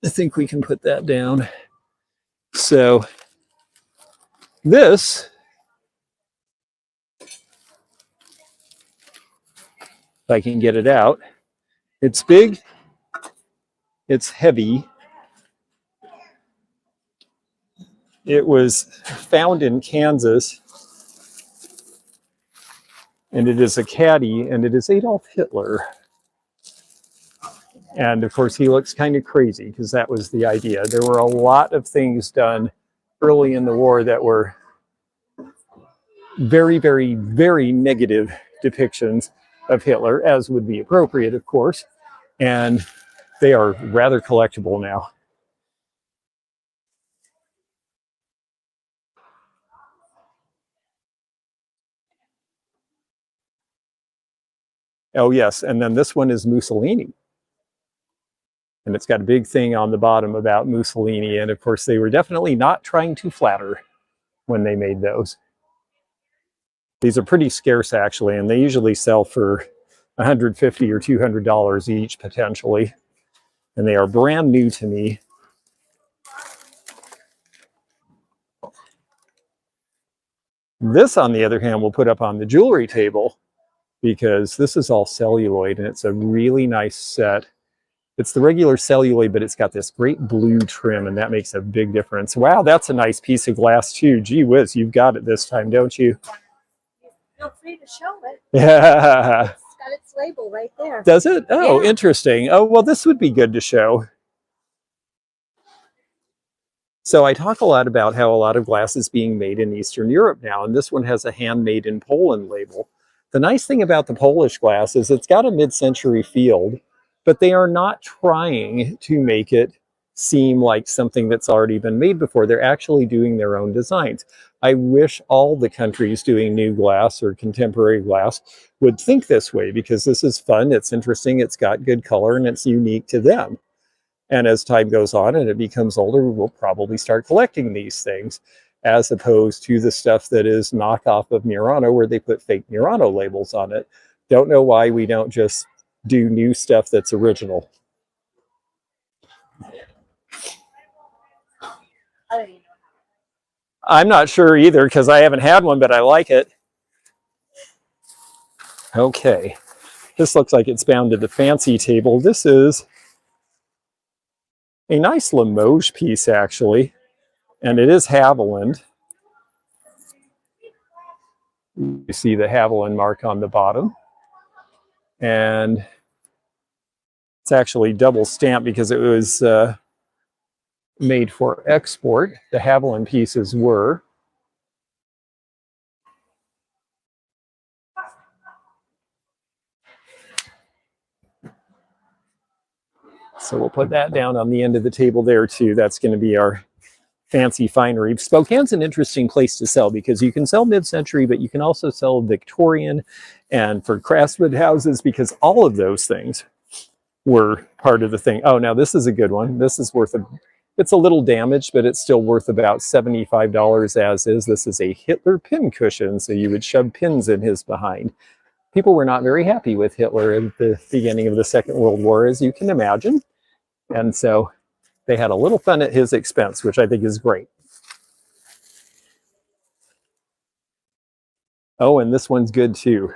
I think we can put that down. So this, if I can get it out, it's big, it's heavy. It was found in Kansas, and it is a caddy, and it is Adolf Hitler. And of course, he looks kind of crazy because that was the idea. There were a lot of things done early in the war that were very, very, very negative depictions of Hitler, as would be appropriate, of course. And they are rather collectible now. Oh, yes. And then this one is Mussolini. And it's got a big thing on the bottom about Mussolini. And of course, they were definitely not trying to flatter when they made those. These are pretty scarce, actually, and they usually sell for $150 or $200 each, potentially. And they are brand new to me. This, on the other hand, we'll put up on the jewelry table because this is all celluloid, and it's a really nice set. It's the regular celluloid, but it's got this great blue trim, and that makes a big difference. Wow, that's a nice piece of glass, too. Gee whiz, you've got it this time, don't you? Feel free to show it. Yeah. It's got its label right there. Does it? Oh, Yeah. Interesting. Oh, well, this would be good to show. So I talk a lot about how a lot of glass is being made in Eastern Europe now, and this one has a handmade in Poland label. The nice thing about the Polish glass is it's got a mid-century field, but they are not trying to make it seem like something that's already been made before. They're actually doing their own designs. I wish all the countries doing new glass or contemporary glass would think this way, because this is fun, it's interesting, it's got good color, and it's unique to them. And as time goes on and it becomes older, we'll probably start collecting these things, as opposed to the stuff that is knockoff of Murano, where they put fake Murano labels on it. Don't know why we don't just do new stuff that's original. I'm not sure either, because I haven't had one, but I like it. Okay, this looks like it's bound to the fancy table. This is a nice Limoges piece, actually, and it is Haviland. You see the Haviland mark on the bottom, and it's actually double stamped because it was made for export. The Haviland pieces were. So we'll put that down on the end of the table there too. That's going to be our fancy finery. Spokane's an interesting place to sell because you can sell mid-century, but you can also sell Victorian and for craftswood houses, because all of those things were part of the thing. Oh, now this is a good one. This is worth it's a little damaged, but it's still worth about $75 as is. This is a Hitler pin cushion, so you would shove pins in his behind. People were not very happy with Hitler at the beginning of the Second World War, as you can imagine. And so they had a little fun at his expense, which I think is great. Oh, and this one's good too.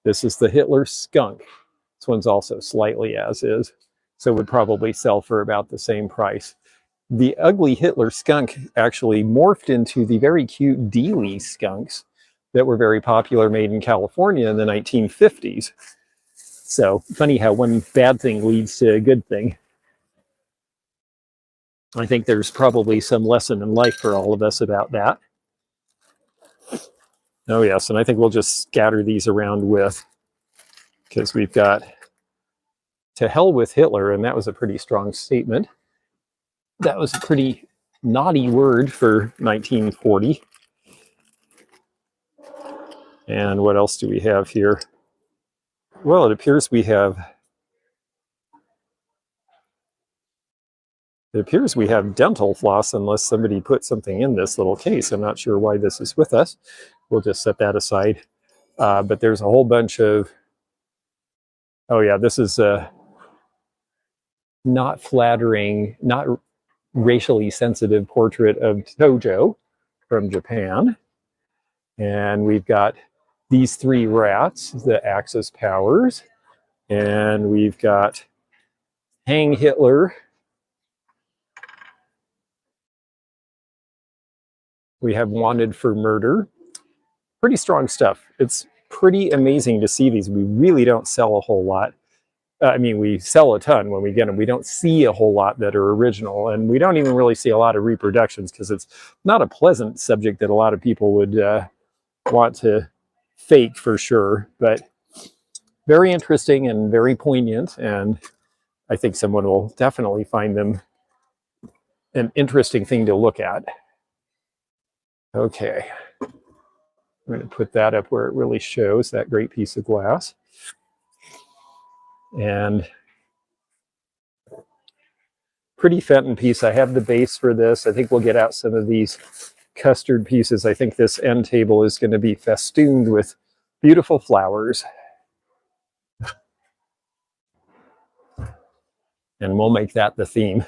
This is the Hitler skunk. This one's also slightly as is, so would probably sell for about the same price. The ugly Hitler skunk actually morphed into the very cute Dealey skunks that were very popular, made in California in the 1950s. So funny how one bad thing leads to a good thing. I think there's probably some lesson in life for all of us about that. Oh yes, and I think we'll just scatter these around with, because we've got to hell with Hitler, and that was a pretty strong statement. That was a pretty naughty word for 1940. And what else do we have here? Well, it appears we have dental floss, unless somebody put something in this little case. I'm not sure why this is with us. We'll just set that aside. But there's a whole bunch of, oh yeah, this is not flattering, not racially sensitive portrait of Tojo from Japan. And we've got these three rats, the Axis powers. And we've got Hang Hitler. We have Wanted for Murder. Pretty strong stuff. It's pretty amazing to see these. We really don't sell a whole lot. I mean, we sell a ton when we get them. We don't see a whole lot that are original, and we don't even really see a lot of reproductions because it's not a pleasant subject that a lot of people would want to fake for sure, but very interesting and very poignant, and I think someone will definitely find them an interesting thing to look at. Okay, I'm going to put that up where it really shows that great piece of glass. And pretty Fenton piece. I have the base for this. I think we'll get out some of these custard pieces. I think this end table is going to be festooned with beautiful flowers. And we'll make that the theme.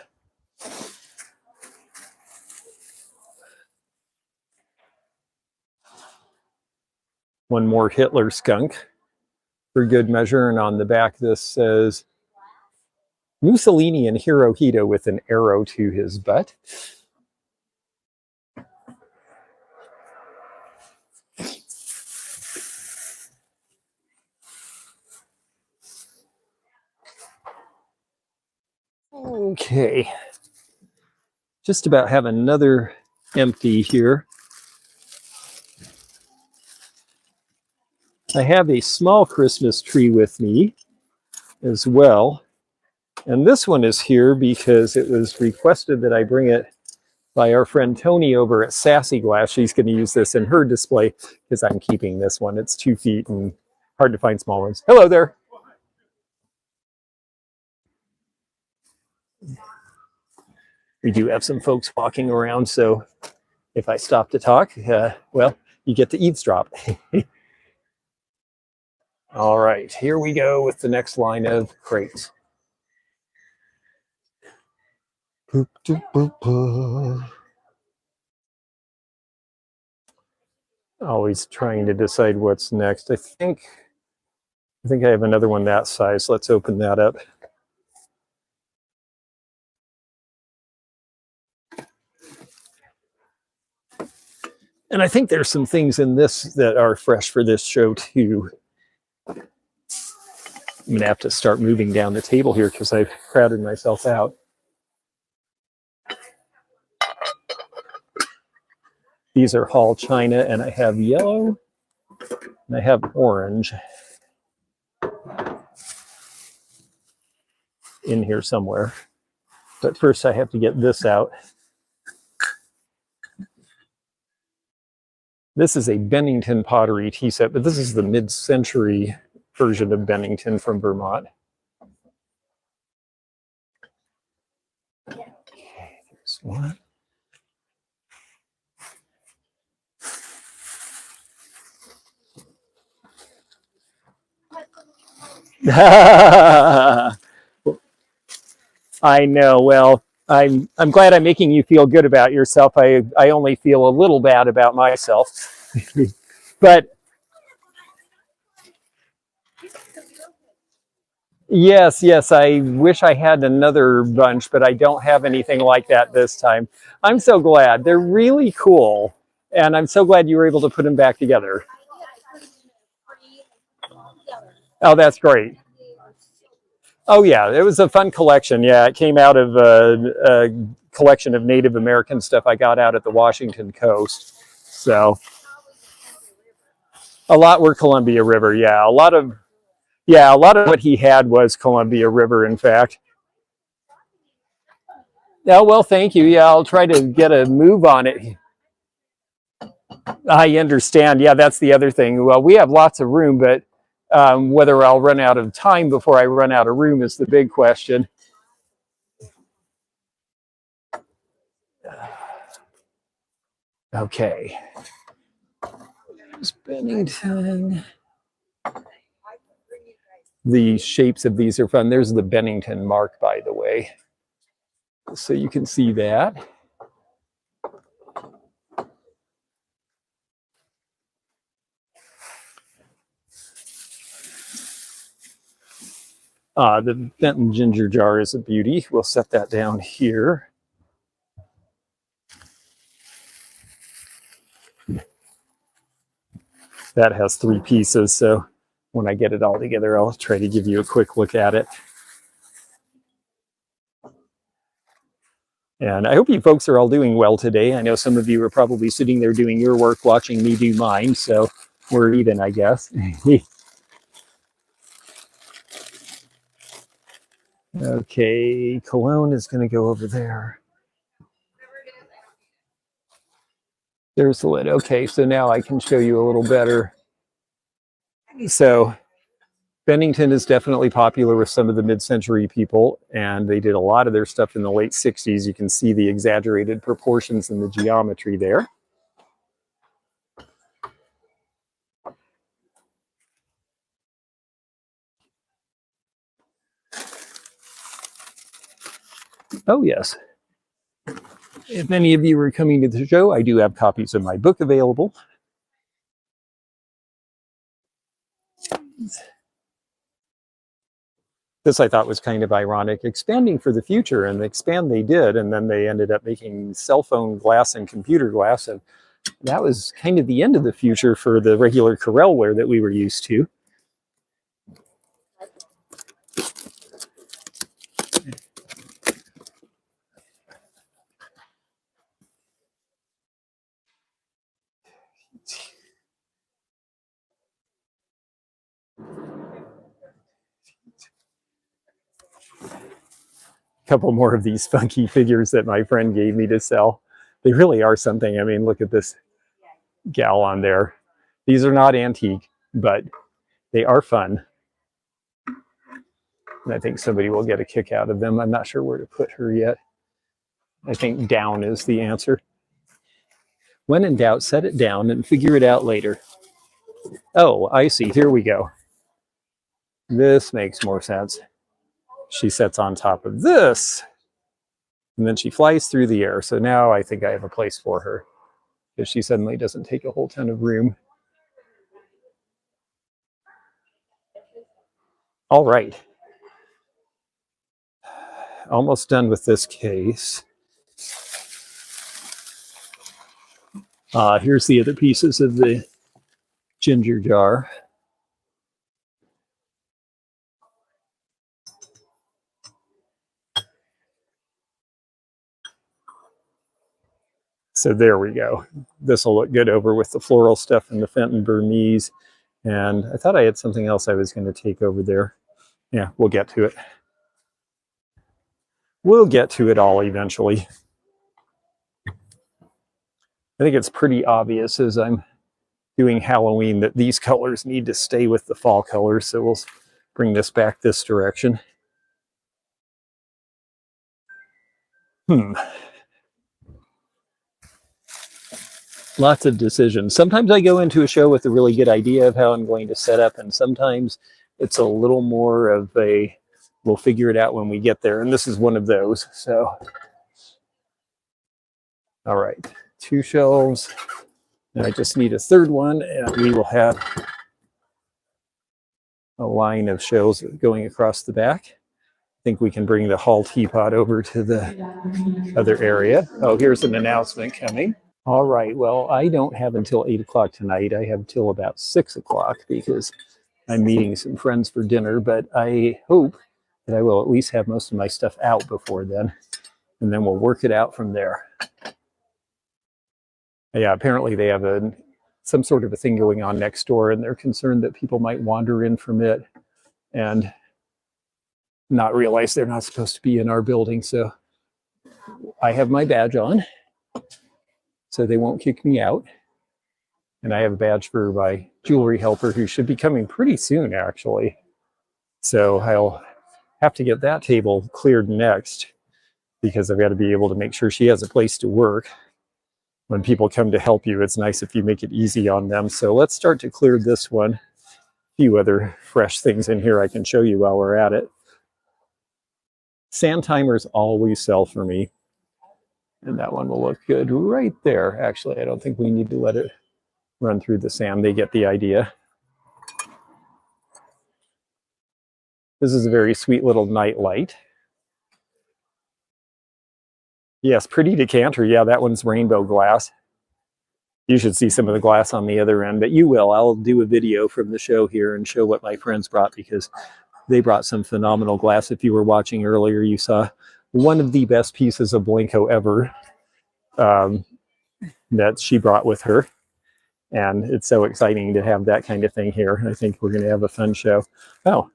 One more Hitler skunk for good measure. And on the back, this says Mussolini and Hirohito with an arrow to his butt. Okay. just about have another empty here. I have a small Christmas tree with me as well. And this one is here because it was requested that I bring it by our friend Tony over at Sassy Glass. She's going to use this in her display because I'm keeping this one. It's 2 feet and hard to find small ones. Hello there. We do have some folks walking around, so if I stop to talk, well, you get to eavesdrop. All right, here we go with the next line of crates. Boop, doop, boop, boop. Always trying to decide what's next. I think I have another one that size. Let's open that up. And I think there's some things in this that are fresh for this show too. I'm gonna have to start moving down the table here because I've crowded myself out. These are Hall China, and I have yellow and I have orange in here somewhere. But first I have to get this out. This is a Bennington pottery tea set, but this is the mid-century version of Bennington from Vermont. Okay, there's one. I know. Well, I'm glad I'm making you feel good about yourself. I only feel a little bad about myself. But yes, I wish I had another bunch, but I don't have anything like that this time. I'm so glad. They're really cool. And I'm so glad you were able to put them back together. Oh, that's great. Oh, yeah, it was a fun collection. Yeah, it came out of a collection of Native American stuff I got out at the Washington coast. So a lot were Columbia River. Yeah, a lot of what he had was Columbia River, in fact. Yeah, well, thank you. Yeah, I'll try to get a move on it. I understand. Yeah, that's the other thing. Well, we have lots of room, but whether I'll run out of time before I run out of room is the big question. Okay. There's Bennington. The shapes of these are fun. There's the Bennington mark, by the way. So you can see that. The Fenton ginger jar is a beauty. We'll set that down here. That has 3 pieces, so when I get it all together, I'll try to give you a quick look at it. And I hope you folks are all doing well today. I know some of you are probably sitting there doing your work, watching me do mine, so we're even, I guess. Okay, cologne is going to go over there. There's the lid. Okay, so now I can show you a little better. So Bennington is definitely popular with some of the mid-century people, and they did a lot of their stuff in the late 60s. You can see the exaggerated proportions and the geometry there. Oh, yes. If any of you are coming to the show, I do have copies of my book available. This I thought was kind of ironic, expanding for the future, and expand they did, and then they ended up making cell phone glass and computer glass, and that was kind of the end of the future for the regular Corelware that we were used to. couple more of these funky figures that my friend gave me to sell. They really are something. I mean, look at this gal on there. These are not antique, but they are fun. And I think somebody will get a kick out of them. I'm not sure where to put her yet. I think down is the answer. When in doubt, set it down and figure it out later. Oh, I see. Here we go. This makes more sense. She sits on top of this, and then she flies through the air. So now I think I have a place for her, because she suddenly doesn't take a whole ton of room. All right. Almost done with this case. Here's the other pieces of the ginger jar. So there we go. This will look good over with the floral stuff and the Fenton Burmese. And I thought I had something else I was going to take over there. Yeah, we'll get to it. We'll get to it all eventually. I think it's pretty obvious as I'm doing Halloween that these colors need to stay with the fall colors. So we'll bring this back this direction. Lots of decisions. Sometimes I go into a show with a really good idea of how I'm going to set up, and sometimes it's a little more of a, we'll figure it out when we get there. And this is one of those. So, all right, 2 shelves. And I just need a third one, and we will have a line of shelves going across the back. I think we can bring the hall teapot over to the other area. Oh, here's an announcement coming. All right, well, I don't have until 8 o'clock tonight. I have till about 6 o'clock because I'm meeting some friends for dinner, but I hope that I will at least have most of my stuff out before then, and then we'll work it out from there. Yeah, apparently they have some sort of a thing going on next door, and they're concerned that people might wander in from it and not realize they're not supposed to be in our building. So I have my badge on, so they won't kick me out. And I have a badge for my jewelry helper, who should be coming pretty soon, actually. So I'll have to get that table cleared next, because I've got to be able to make sure she has a place to work. When people come to help you, it's nice if you make it easy on them. So let's start to clear this one. A few other fresh things in here I can show you while we're at it. Sand timers always sell for me. And that one will look good right there. Actually, I don't think we need to let it run through the sand. They get the idea. This is a very sweet little night light. Yes, pretty decanter. Yeah, that one's rainbow glass. You should see some of the glass on the other end, but you will. I'll do a video from the show here and show what my friends brought, because they brought some phenomenal glass. If you were watching earlier, you saw one of the best pieces of Blanco ever that she brought with her. And it's so exciting to have that kind of thing here. I think we're going to have a fun show. Oh,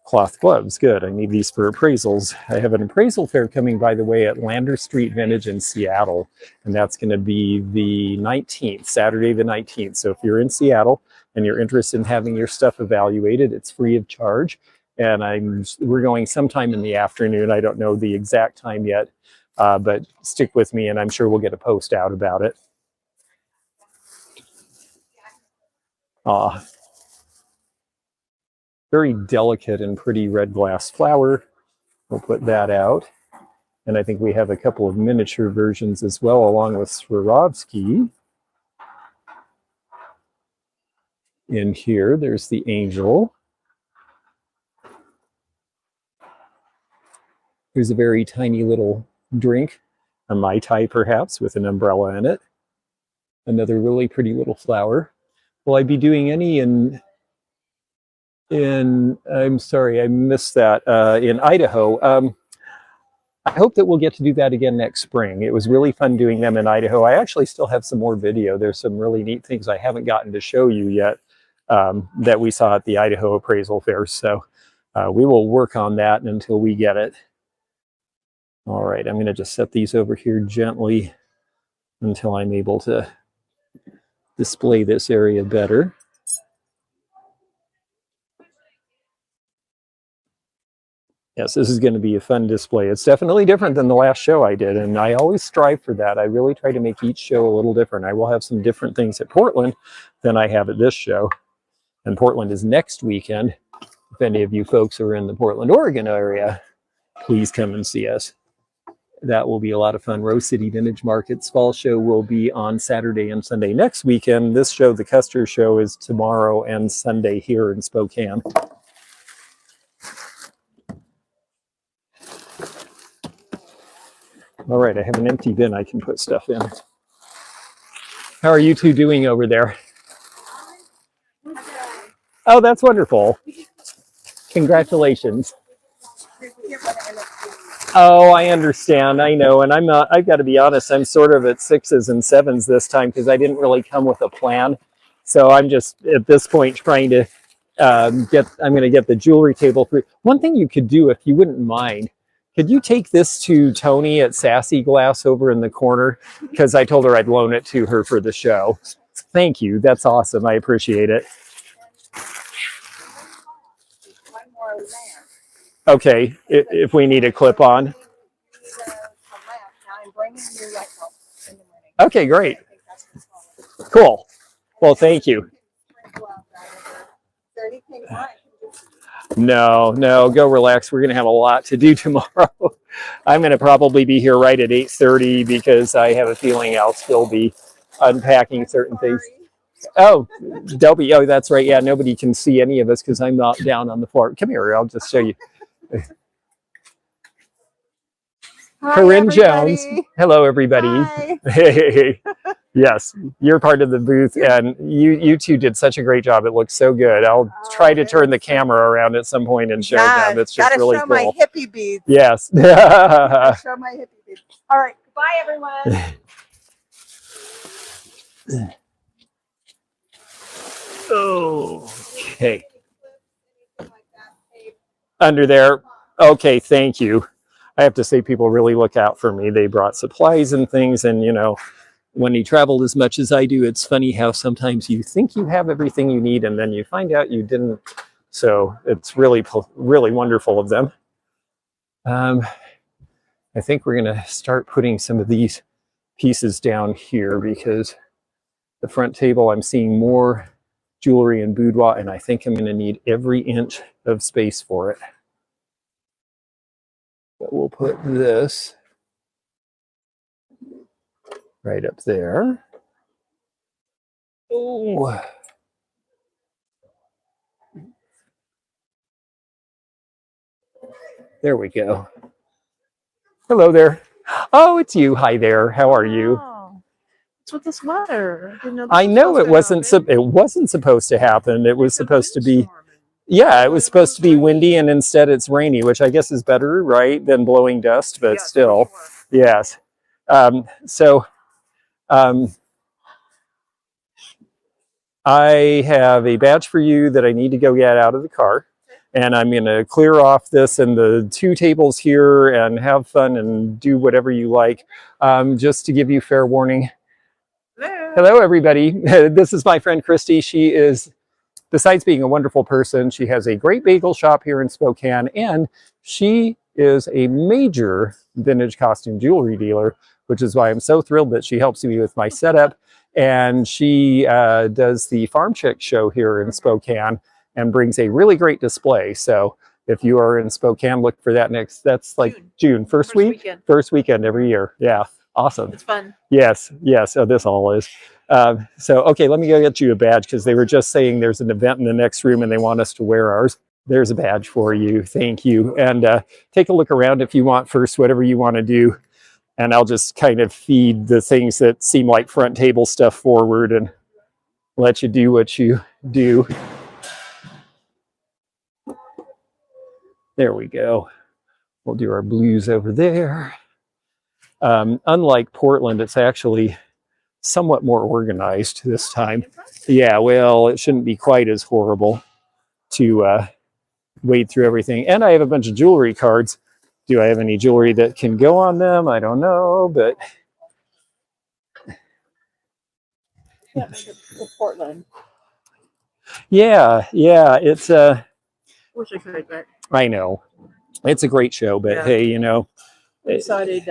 cloth gloves. Good. I need these for appraisals. I have an appraisal fair coming, by the way, at Lander Street Vintage in Seattle. And that's going to be the 19th, Saturday the 19th. So if you're in Seattle and you're interested in having your stuff evaluated, it's free of charge. And we're going sometime in the afternoon. I don't know the exact time yet, but stick with me and I'm sure we'll get a post out about it. Very delicate and pretty red glass flower. We'll put that out. And I think we have a couple of miniature versions as well, along with Swarovski. In here, there's the angel. Here's a very tiny little drink, a Mai Tai perhaps, with an umbrella in it. Another really pretty little flower. Will I be doing any in I'm sorry, I missed that, in Idaho? I hope that we'll get to do that again next spring. It was really fun doing them in Idaho. I actually still have some more video. There's some really neat things I haven't gotten to show you yet that we saw at the Idaho Appraisal Fair. So we will work on that until we get it. All right, I'm going to just set these over here gently until I'm able to display this area better. Yes, this is going to be a fun display. It's definitely different than the last show I did, and I always strive for that. I really try to make each show a little different. I will have some different things at Portland than I have at this show. And Portland is next weekend. If any of you folks are in the Portland, Oregon area, please come and see us. That will be a lot of fun. Rose City Vintage Market's fall show will be on Saturday and Sunday next weekend. This show, the Custer show, is tomorrow and Sunday here in Spokane. All right, I have an empty bin I can put stuff in. How are you two doing over there? Oh, that's wonderful. Congratulations. Oh, I understand. I know. And I've got to be honest, I'm sort of at 6s and 7s this time because I didn't really come with a plan. So I'm just at this point trying to I'm going to get the jewelry table through. One thing you could do, if you wouldn't mind, could you take this to Tony at Sassy Glass over in the corner? Because I told her I'd loan it to her for the show. Thank you. That's awesome. I appreciate it. Okay, if we need a clip on. Okay, great. Cool. Well, thank you. No, go relax. We're going to have a lot to do tomorrow. I'm going to probably be here right at 8:30 because I have a feeling I'll still be unpacking certain things. Oh, Delby. Oh, that's right. Yeah, nobody can see any of us because I'm not down on the floor. Come here. I'll just show you. Corinne Jones. Hello, everybody. Hi. Hey. Yes, you're part of the booth, and you two did such a great job. It looks so good. I'll try to turn the camera around at some point and show them. It's just really cool. Gotta show my hippie beads. Yes. Gotta show my hippie beads. All right. Goodbye, everyone. Okay. Under there. Okay, thank you. I have to say, people really look out for me. They brought supplies and things, and you know, when you traveled as much as I do, it's funny how sometimes you think you have everything you need and then you find out you didn't. So it's really, really wonderful of them. I think we're going to start putting some of these pieces down here because the front table, I'm seeing more jewelry and boudoir, and I think I'm going to need every inch of space for it. But we'll put this right up there. Oh. There we go. Hello there. Oh, it's you. Hi there. How are you? Oh, what's with the sweater? I know it wasn't supposed to happen. It was supposed to be, yeah, it was supposed to be windy, and instead it's rainy, which I guess is better, right, than blowing dust, but yes, still, sure. Yes. I have a badge for you that I need to go get out of the car, and I'm going to clear off this and the 2 tables here and have fun and do whatever you like. Just to give you fair warning. Hello, everybody. This is my friend Christy. She is, besides being a wonderful person, she has a great bagel shop here in Spokane, and she is a major vintage costume jewelry dealer, which is why I'm so thrilled that she helps me with my setup. And she does the Farm Chick show here in Spokane and brings a really great display. So if you are in Spokane, look for that next, that's like June, first weekend. First weekend every year. Yeah, awesome. It's fun. Yes, so this all is. So, okay, let me go get you a badge because they were just saying there's an event in the next room and they want us to wear ours. There's a badge for you. Thank you. And take a look around if you want first, whatever you want to do. And I'll just kind of feed the things that seem like front table stuff forward and let you do what you do. There we go. We'll do our blues over there. Unlike Portland, it's actually somewhat more organized this time. Yeah, well, it shouldn't be quite as horrible to wade through everything. And I have a bunch of jewelry cards. Do I have any jewelry that can go on them? I don't know, but Yeah, the Portland. yeah, it's Wish I could, but I know it's a great show, but Yeah. hey, you know, I decided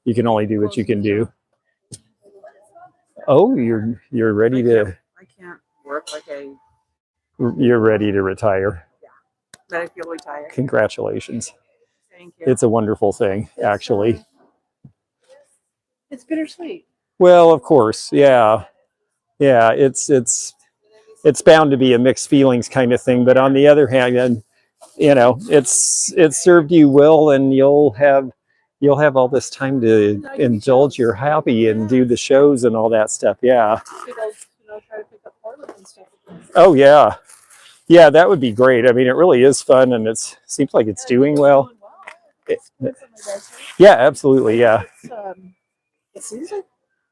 you can only do what you can do. Oh, you're ready to I can't work like you're ready to retire. but I feel really tired. Congratulations. Thank you. It's a wonderful thing, actually. It's bittersweet. Well, of course, yeah. It's bound to be a mixed feelings kind of thing, but on the other hand, you know, it's served you well, and you'll have all this time to indulge your hobby and do the shows and all that stuff. Yeah. Try to pick up Portland and stuff. Oh yeah. Yeah, that would be great. I mean, it really is fun, and it seems like it's doing well. Yeah, absolutely. Yeah. It seems like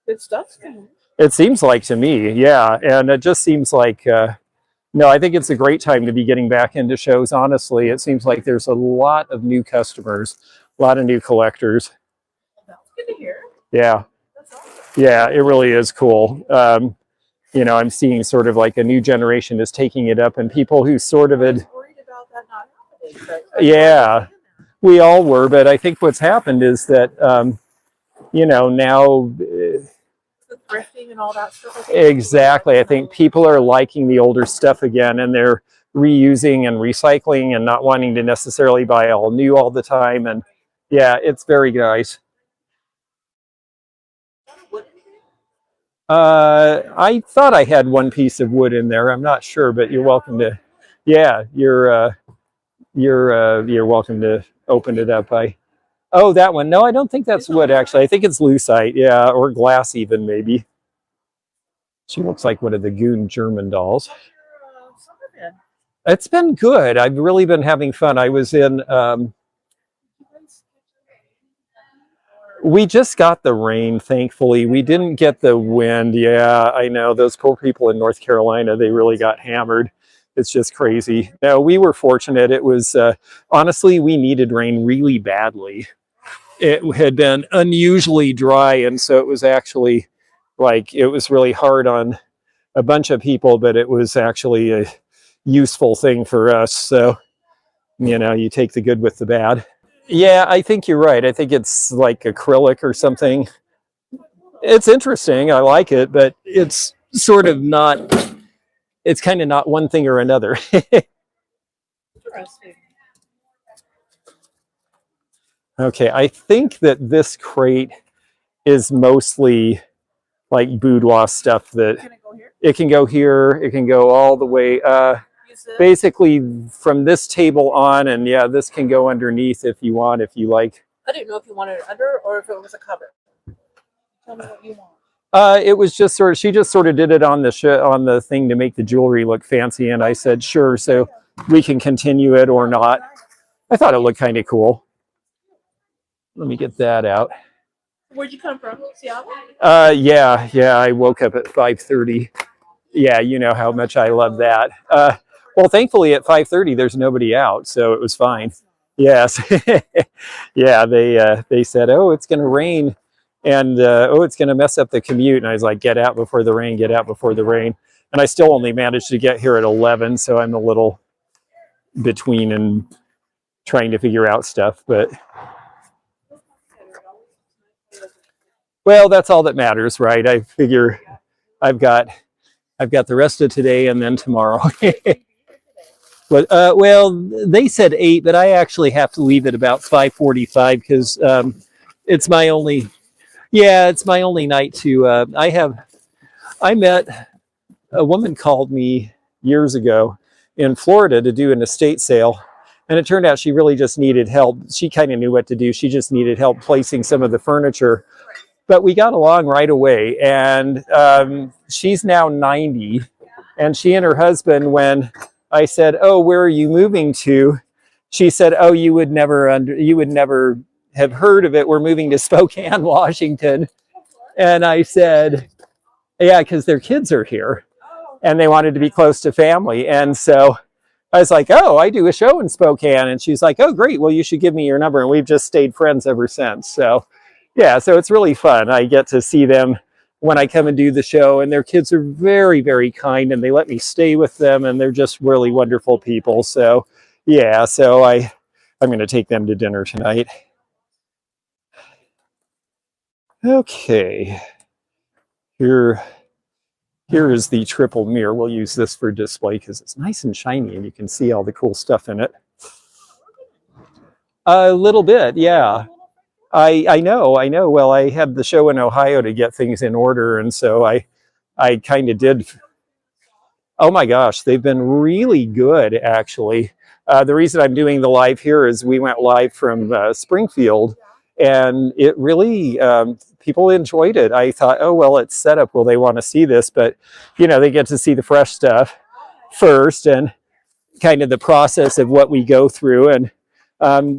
good stuff's coming. It seems like to me, yeah, and it just seems like no, I think it's a great time to be getting back into shows. Honestly, it seems like there's a lot of new customers, a lot of new collectors. That's good to hear. Yeah, That's awesome. yeah, it really is cool. You know, I'm seeing sort of like a new generation is taking it up, and people who sort of had, Worried about that not happening, but yeah, we all were, but I think what's happened is that you know, now the thrifting and all that stuff. exactly, I think people are liking the older stuff again, and they're reusing and recycling and not wanting to necessarily buy all new all the time. And yeah, it's very nice. I thought I had one piece of wood in there. I'm not sure, but you're welcome to. Yeah, you're welcome to open it up. Oh, that one. No, I don't think that's wood, actually. I think it's lucite, yeah, or glass even, maybe. She looks like one of the Goon German dolls. It's been good. I've really been having fun. I was in, we just got the rain, thankfully. We didn't get the wind. Yeah, I know. Those poor people in North Carolina, they really got hammered. It's just crazy. No, we were fortunate. It was, honestly, we needed rain really badly. It had been unusually dry, and so it was actually like, it was really hard on a bunch of people, but it was actually a useful thing for us. So, you know, you take the good with the bad. Yeah, I think you're right. I think it's like acrylic or something. It's interesting. I like it, but it's sort of not, it's kind of not one thing or another. Interesting. Okay, I think that this crate is mostly like boudoir stuff that Can it go here? it can go here, it can go all the way, Use this? basically from this table on, and yeah, this can go underneath if you want, if you like. I didn't know if you wanted it under or if it was a cover. Tell me what you want. It was just sort of, she just sort of did it on the thing to make the jewelry look fancy, and I said, sure, so we can continue it or not. I thought it looked kind of cool. Let me get that out. Where'd you come from? Seattle? Yeah, I woke up at 5:30. Yeah, you know how much I love that. Well, thankfully at 5:30 there's nobody out, so it was fine. Yes. Yeah, they said, oh, it's going to rain, and oh, it's going to mess up the commute. And I was like, get out before the rain, get out before the rain. And I still only managed to get here at 11, so I'm a little between and trying to figure out stuff, but well, that's all that matters, right? I figure I've got the rest of today and then tomorrow. But well, they said 8, but I actually have to leave at about 5:45 because it's my only night to. I met a woman called me years ago in Florida to do an estate sale, and it turned out she really just needed help. She kind of knew what to do. She just needed help placing some of the furniture. But we got along right away, and she's now 90, and she and her husband, when I said, oh, where are you moving to? She said, oh, you would never have heard of it. We're moving to Spokane, Washington. And I said, yeah, because their kids are here, and they wanted to be close to family. And so I was like, oh, I do a show in Spokane. And she's like, oh, great. Well, you should give me your number. And we've just stayed friends ever since. So yeah, so it's really fun. I get to see them when I come and do the show, and their kids are very, very kind, and they let me stay with them, and they're just really wonderful people. So yeah, so I'm going to take them to dinner tonight. Okay, here is the triple mirror. We'll use this for display because it's nice and shiny, and you can see all the cool stuff in it. A little bit, yeah. I know. Well, I had the show in Ohio to get things in order, and so I kind of did. Oh my gosh, they've been really good, actually. The reason I'm doing the live here is we went live from Springfield, and it really, people enjoyed it. I thought, oh, well, it's set up. Will they want to see this? But, you know, they get to see the fresh stuff first and kind of the process of what we go through. And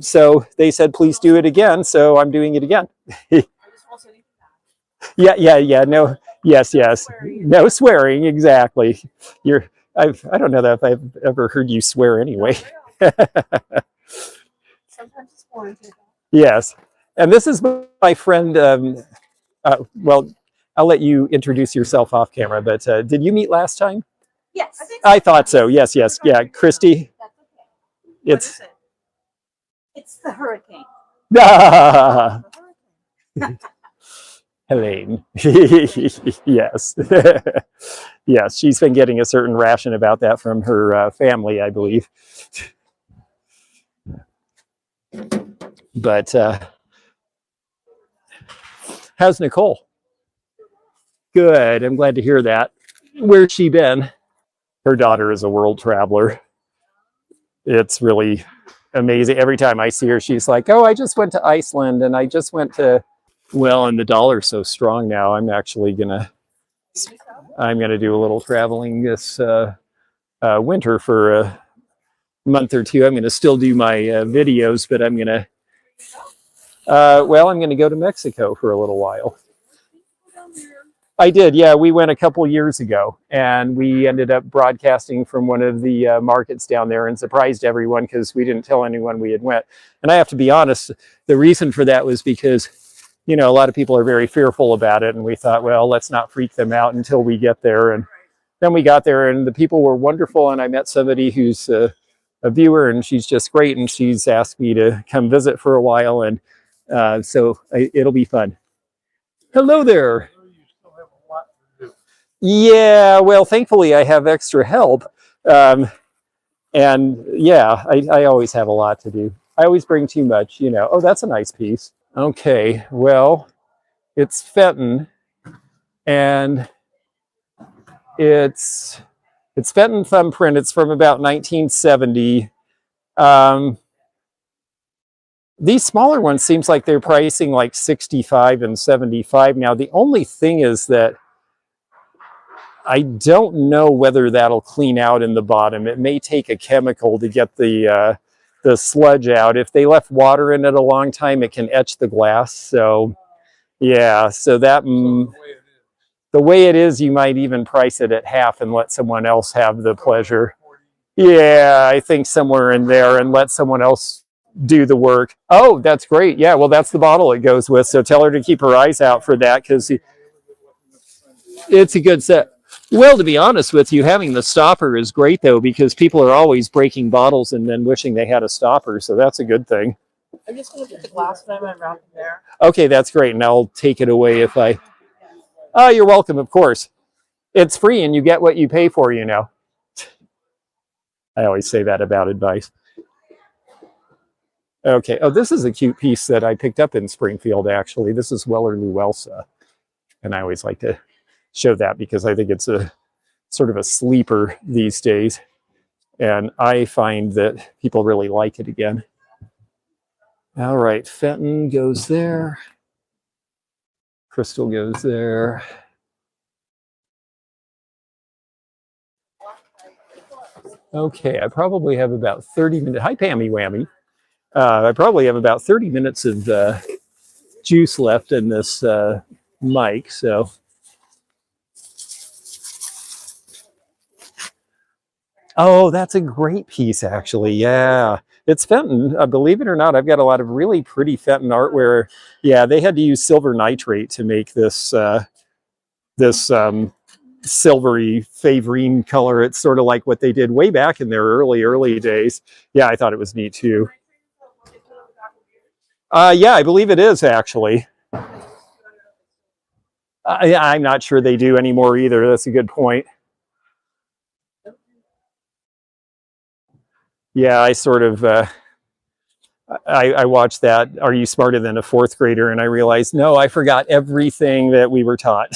so they said, please do it again. So I'm doing it again. Yeah. No, yes. No swearing. Exactly. I don't know that if I've ever heard you swear anyway. Sometimes it's warranted. Yes. And this is my friend. Well, I'll let you introduce yourself off camera, but did you meet last time? Yes. I thought so. Yes. Yeah. Christy. That's okay. It's the hurricane. Ah, Helene. Yes. Yes, she's been getting a certain ration about that from her family, I believe. But how's Nicole? Good. I'm glad to hear that. Where's she been? Her daughter is a world traveler. It's really amazing. Every time I see her, she's like, oh, I just went to Iceland and I just went to, well, and the dollar's so strong now, I'm actually gonna do a little traveling this winter for a month or two. I'm gonna still do my videos, but I'm gonna go to Mexico for a little while. I did, yeah. We went a couple years ago, and we ended up broadcasting from one of the markets down there and surprised everyone because we didn't tell anyone we had went. And I have to be honest, the reason for that was because, you know, a lot of people are very fearful about it, and we thought, well, let's not freak them out until we get there. And then we got there, and the people were wonderful, and I met somebody who's a viewer, and she's just great, and she's asked me to come visit for a while, and so it'll be fun. Hello there. Yeah, well, thankfully I have extra help. And yeah, I always have a lot to do. I always bring too much, you know. Oh, that's a nice piece. Okay, well, it's Fenton, and it's Fenton thumbprint. It's from about 1970. These smaller ones seems like they're pricing like 65 and 75 now. The only thing is that I don't know whether that'll clean out in the bottom. It may take a chemical to get the sludge out. If they left water in it a long time, it can etch the glass. So yeah, so that the way it is, you might even price it at half and let someone else have the pleasure. Yeah, I think somewhere in there, and let someone else do the work. Oh, that's great. Yeah, well, that's the bottle it goes with. So tell her to keep her eyes out for that because it's a good set. Well, to be honest with you, having the stopper is great, though, because people are always breaking bottles and then wishing they had a stopper. So that's a good thing. I'm just going to put the glass that I'm unwrapping there. Okay, that's great. And I'll take it away if I... Oh, you're welcome, of course. It's free and you get what you pay for, you know. I always say that about advice. Okay. Oh, this is a cute piece that I picked up in Springfield, actually. This is Wellerloo Welsa. And I always like to show that because I think it's a sort of a sleeper these days. And I find that people really like it again. All right, Fenton goes there. Crystal goes there. Okay, I probably have about 30 minutes. Hi, Pammy Whammy. I probably have about 30 minutes of juice left in this mic, so. Oh, that's a great piece, actually. Yeah, it's Fenton. Believe it or not, I've got a lot of really pretty Fenton artware. Yeah, they had to use silver nitrate to make this silvery favorine color. It's sort of like what they did way back in their early days. Yeah, I thought it was neat too. Yeah, I believe it is actually. Yeah, I'm not sure they do anymore either. That's a good point. Yeah, I sort of I watched that. Are You Smarter Than a Fourth Grader? And I realized, no, I forgot everything that we were taught.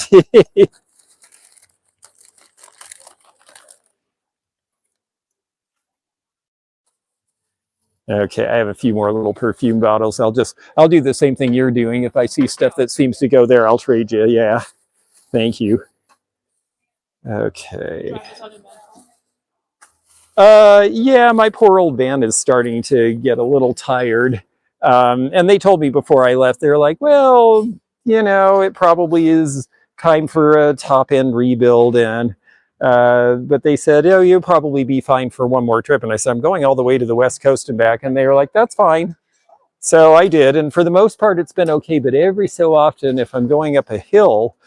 Okay, I have a few more little perfume bottles. I'll do the same thing you're doing. If I see stuff that seems to go there, I'll trade you. Yeah, thank you. Okay. Yeah, my poor old band is starting to get a little tired. And they told me before I left, they're like, well, it probably is time for a top end rebuild. And but they said, oh, you'll probably be fine for one more trip. And I said, I'm going all the way to the West Coast and back. And they were like, that's fine. So I did. And for the most part, it's been okay. But every so often, if I'm going up a hill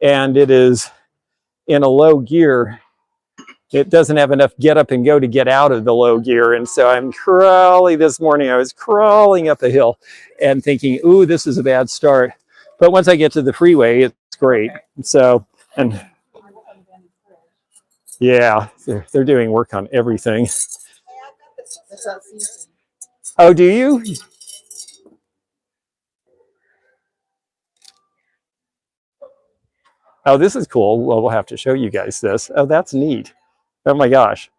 and it is in a low gear, it doesn't have enough get up and go to get out of the low gear. And so I'm crawling this morning. I was crawling up a hill and thinking, ooh, this is a bad start. But once I get to the freeway, it's great. So, and yeah, they're doing work on everything. Oh, do you? Oh, this is cool. Well, we'll have to show you guys this. Oh, that's neat. Oh my gosh.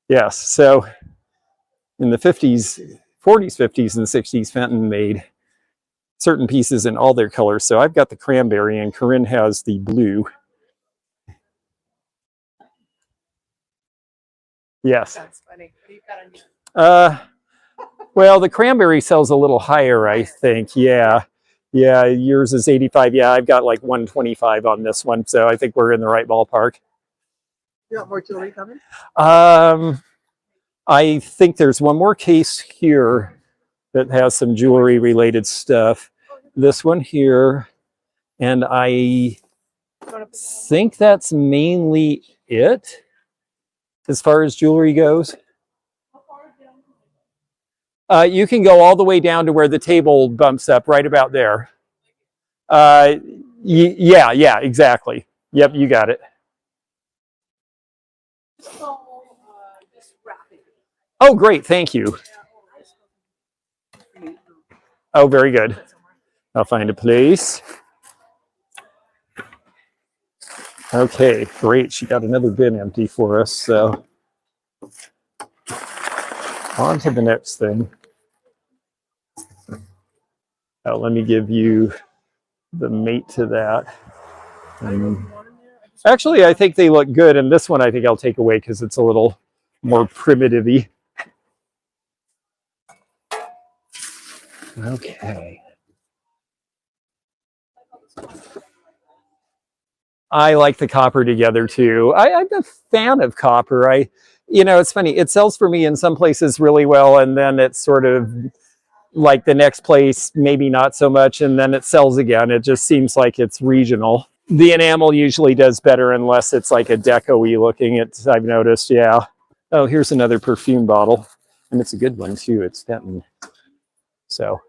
Yes. So in the 50s, 40s, 50s, and 60s, Fenton made certain pieces in all their colors. So I've got the cranberry and Corinne has the blue. Yes. That's funny. What do you got on you? Well, the cranberry sells a little higher, I think. Yeah. Yeah, yours is 85. Yeah, I've got like 125 on this one. So I think we're in the right ballpark. You want more jewelry coming? I think there's one more case here that has some jewelry related stuff. This one here, and I think that's mainly it as far as jewelry goes. You can go all the way down to where the table bumps up, right about there. Yeah, exactly. Yep, you got it. Oh, great, thank you. Oh, very good. I'll find a place. Okay, great. She got another bin empty for us, so on to the next thing. Oh, let me give you the mate to that. Actually, I think they look good, and this one I think I'll take away because it's a little more primitive-y. Okay. I like the copper together too. I'm a fan of copper. It's funny. It sells for me in some places really well, and then it's sort of like the next place, maybe not so much, and then it sells again. It just seems like it's regional. The enamel usually does better unless it's like a deco-y looking. I've noticed, yeah. Oh, here's another perfume bottle, and it's a good one too. It's Fenton. So,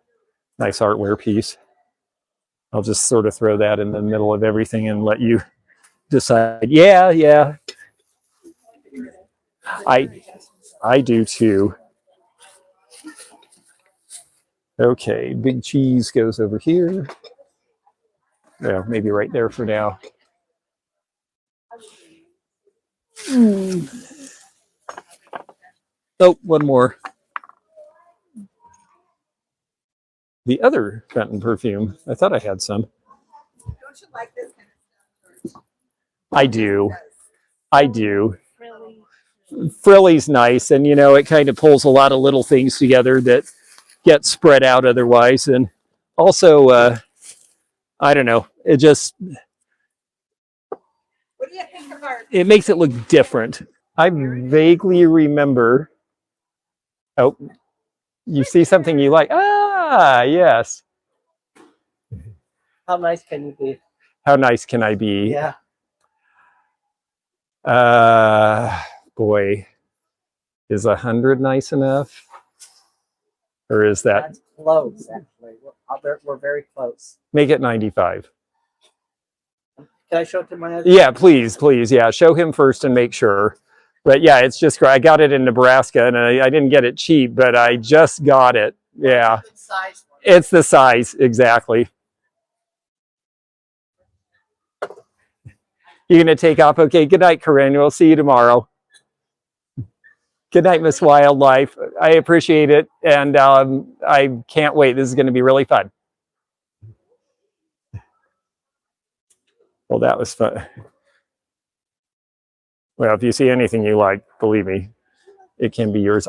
nice artware piece. I'll just sort of throw that in the middle of everything and let you decide. Yeah. I do too. Okay, big cheese goes over here. Yeah, maybe right there for now. Oh, one more. The other Fenton perfume. I thought I had some. Don't you like this kind of stuff? I do. Frilly's nice, and it kind of pulls a lot of little things together that get spread out otherwise. And also, I don't know, it just What do you think of our? it makes it look different. I vaguely remember. Oh, you see something you like. Ah, yes. How nice can you be? How nice can I be? Yeah. Boy, is 100 nice enough? Or is that? That's close, actually. We're very close. Make it 95. Can I show it to my husband? Yeah, please, please. Yeah, show him first and make sure. But yeah, it's just great. I got it in Nebraska, and I didn't get it cheap, but I just got it. Yeah. Good size one. It's the size, exactly. You're going to take off? Okay, good night, Corinne. We'll see you tomorrow. Good night, Miss Wildlife. I appreciate it, and I can't wait. This is going to be really fun. Well, that was fun. Well, if you see anything you like, believe me, it can be yours.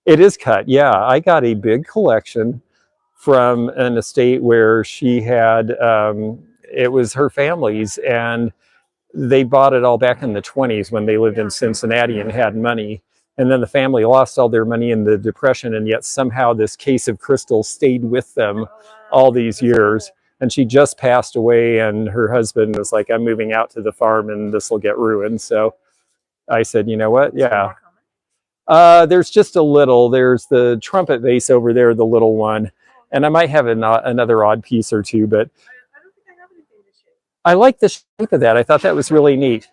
It is cut, yeah. I got a big collection from an estate where she had, it was her family's, and they bought it all back in the 20s when they lived in Cincinnati and had money. And then the family lost all their money in the Depression, and yet somehow this case of crystals stayed with them all these years. And she just passed away, and her husband was like, I'm moving out to the farm and this will get ruined. So I said, you know what? Yeah. There's just a little. There's the trumpet vase over there, the little one. And I might have another odd piece or two, but I don't think I have anything to shape. I like the shape of that. I thought that was really neat.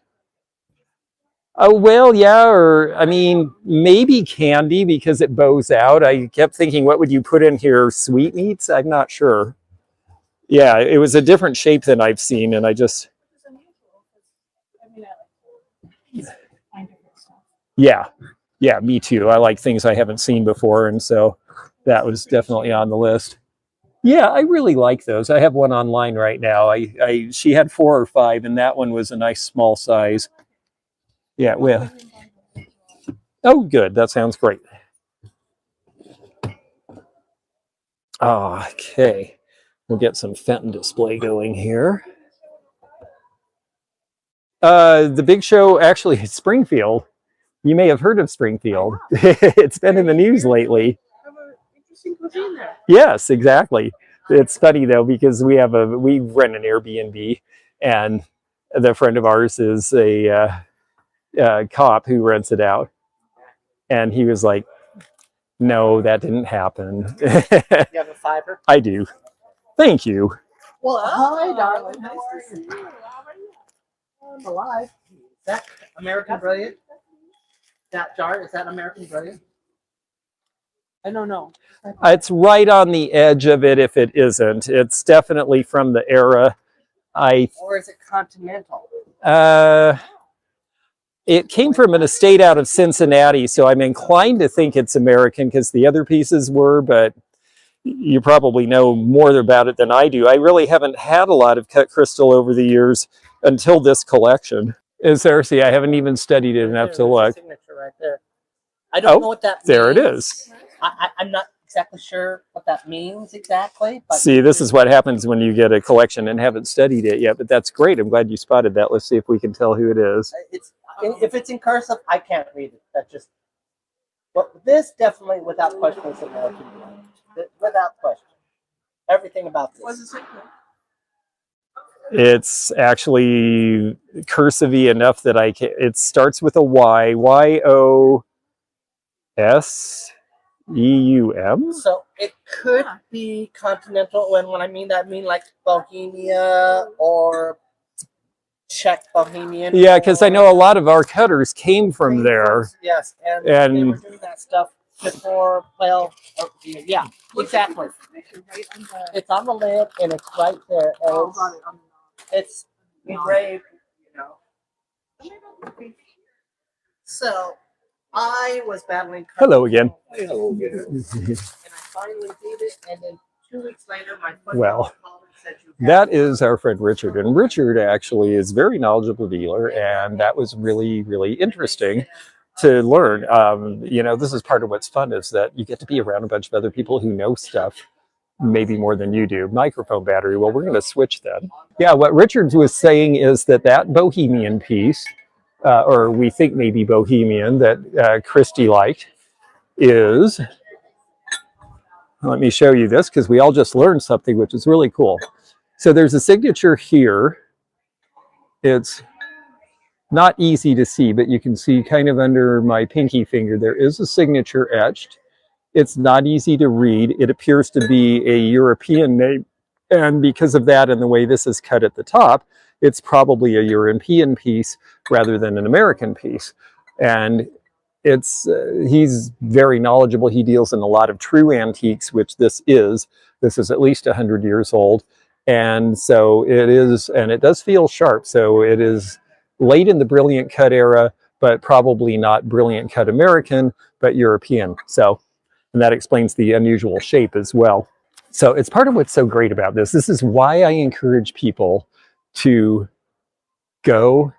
Oh, well, yeah, or I mean, maybe candy because it bows out. I kept thinking, what would you put in here? Sweetmeats? I'm not sure. Yeah, it was a different shape than I've seen, and I just, It's unusual. I mean, I like find different stuff. yeah, me too. I like things I haven't seen before, and so that was definitely on the list. Yeah, I really like those. I have one online right now. She had 4 or 5, and that one was a nice small size. Yeah, well, oh, good. That sounds great. Okay, we'll get some Fenton display going here. The big show, actually, is Springfield. You may have heard of Springfield. It's been in the news lately. Have an interesting cuisine there. Yes, exactly. It's funny though, because we rent an Airbnb, and the friend of ours is a cop who rents it out, and he was like, no, that didn't happen. You have a fiver? I do. Thank you. Well, hi, Oh, darling. nice How are to see you? you. How are you? I'm alive. Is that American Brilliant? That jar, is that American Brilliant? I don't know. It's right on the edge of it if it isn't. It's definitely from the era. Or is it Continental? It came from an estate out of Cincinnati, so I'm inclined to think it's American because the other pieces were, but you probably know more about it than I do. I really haven't had a lot of cut crystal over the years until this collection. Is there? See, I haven't even studied it enough to There's a look. signature right there. I don't know what that means. There it is. I'm not exactly sure what that means exactly. But See, this is what happens when you get a collection and haven't studied it yet, but that's great. I'm glad you spotted that. Let's see if we can tell who it is. If it's in cursive, I can't read it. That just. But this definitely, without question, is American Brilliant. Without question, everything about this. What's the secret? It's actually cursive-y enough that I can. It starts with a Y. Y-O-S-E-U-M. So it could be continental. When I mean that, I mean like Bohemia or Czech Bohemian. Yeah, because I know a lot of our cutters came from there. Yes, and they were doing that stuff before. Well, yeah, exactly. Right on the. It's on the lid and it's right there. And Oh, got it. On it's engraved, you know. So I was battling. Hello again. Hello again. And I finally beat it, and then 2 weeks later, my foot Well, called and said you that is our friend Richard, and Richard actually is a very knowledgeable dealer, and that was really, really interesting to learn. You know, this is part of what's fun, is that you get to be around a bunch of other people who know stuff maybe more than you do. Microphone battery. Well, we're going to switch then. Yeah, what Richard was saying is that Bohemian piece or we think maybe bohemian, that Christy liked is, let me show you this because we all just learned something, which is really cool. So there's a signature here. It's not easy to see, but you can see kind of under my pinky finger, there is a signature etched. It's not easy to read. It appears to be a European name. And because of that and the way this is cut at the top, it's probably a European piece rather than an American piece. And it's he's very knowledgeable. He deals in a lot of true antiques, which this is. This is at least 100 years old. And so it is, and it does feel sharp. So it is late in the brilliant cut era, but probably not brilliant cut American, but European. So, and that explains the unusual shape as well. So it's part of what's so great about this. This is why I encourage people to go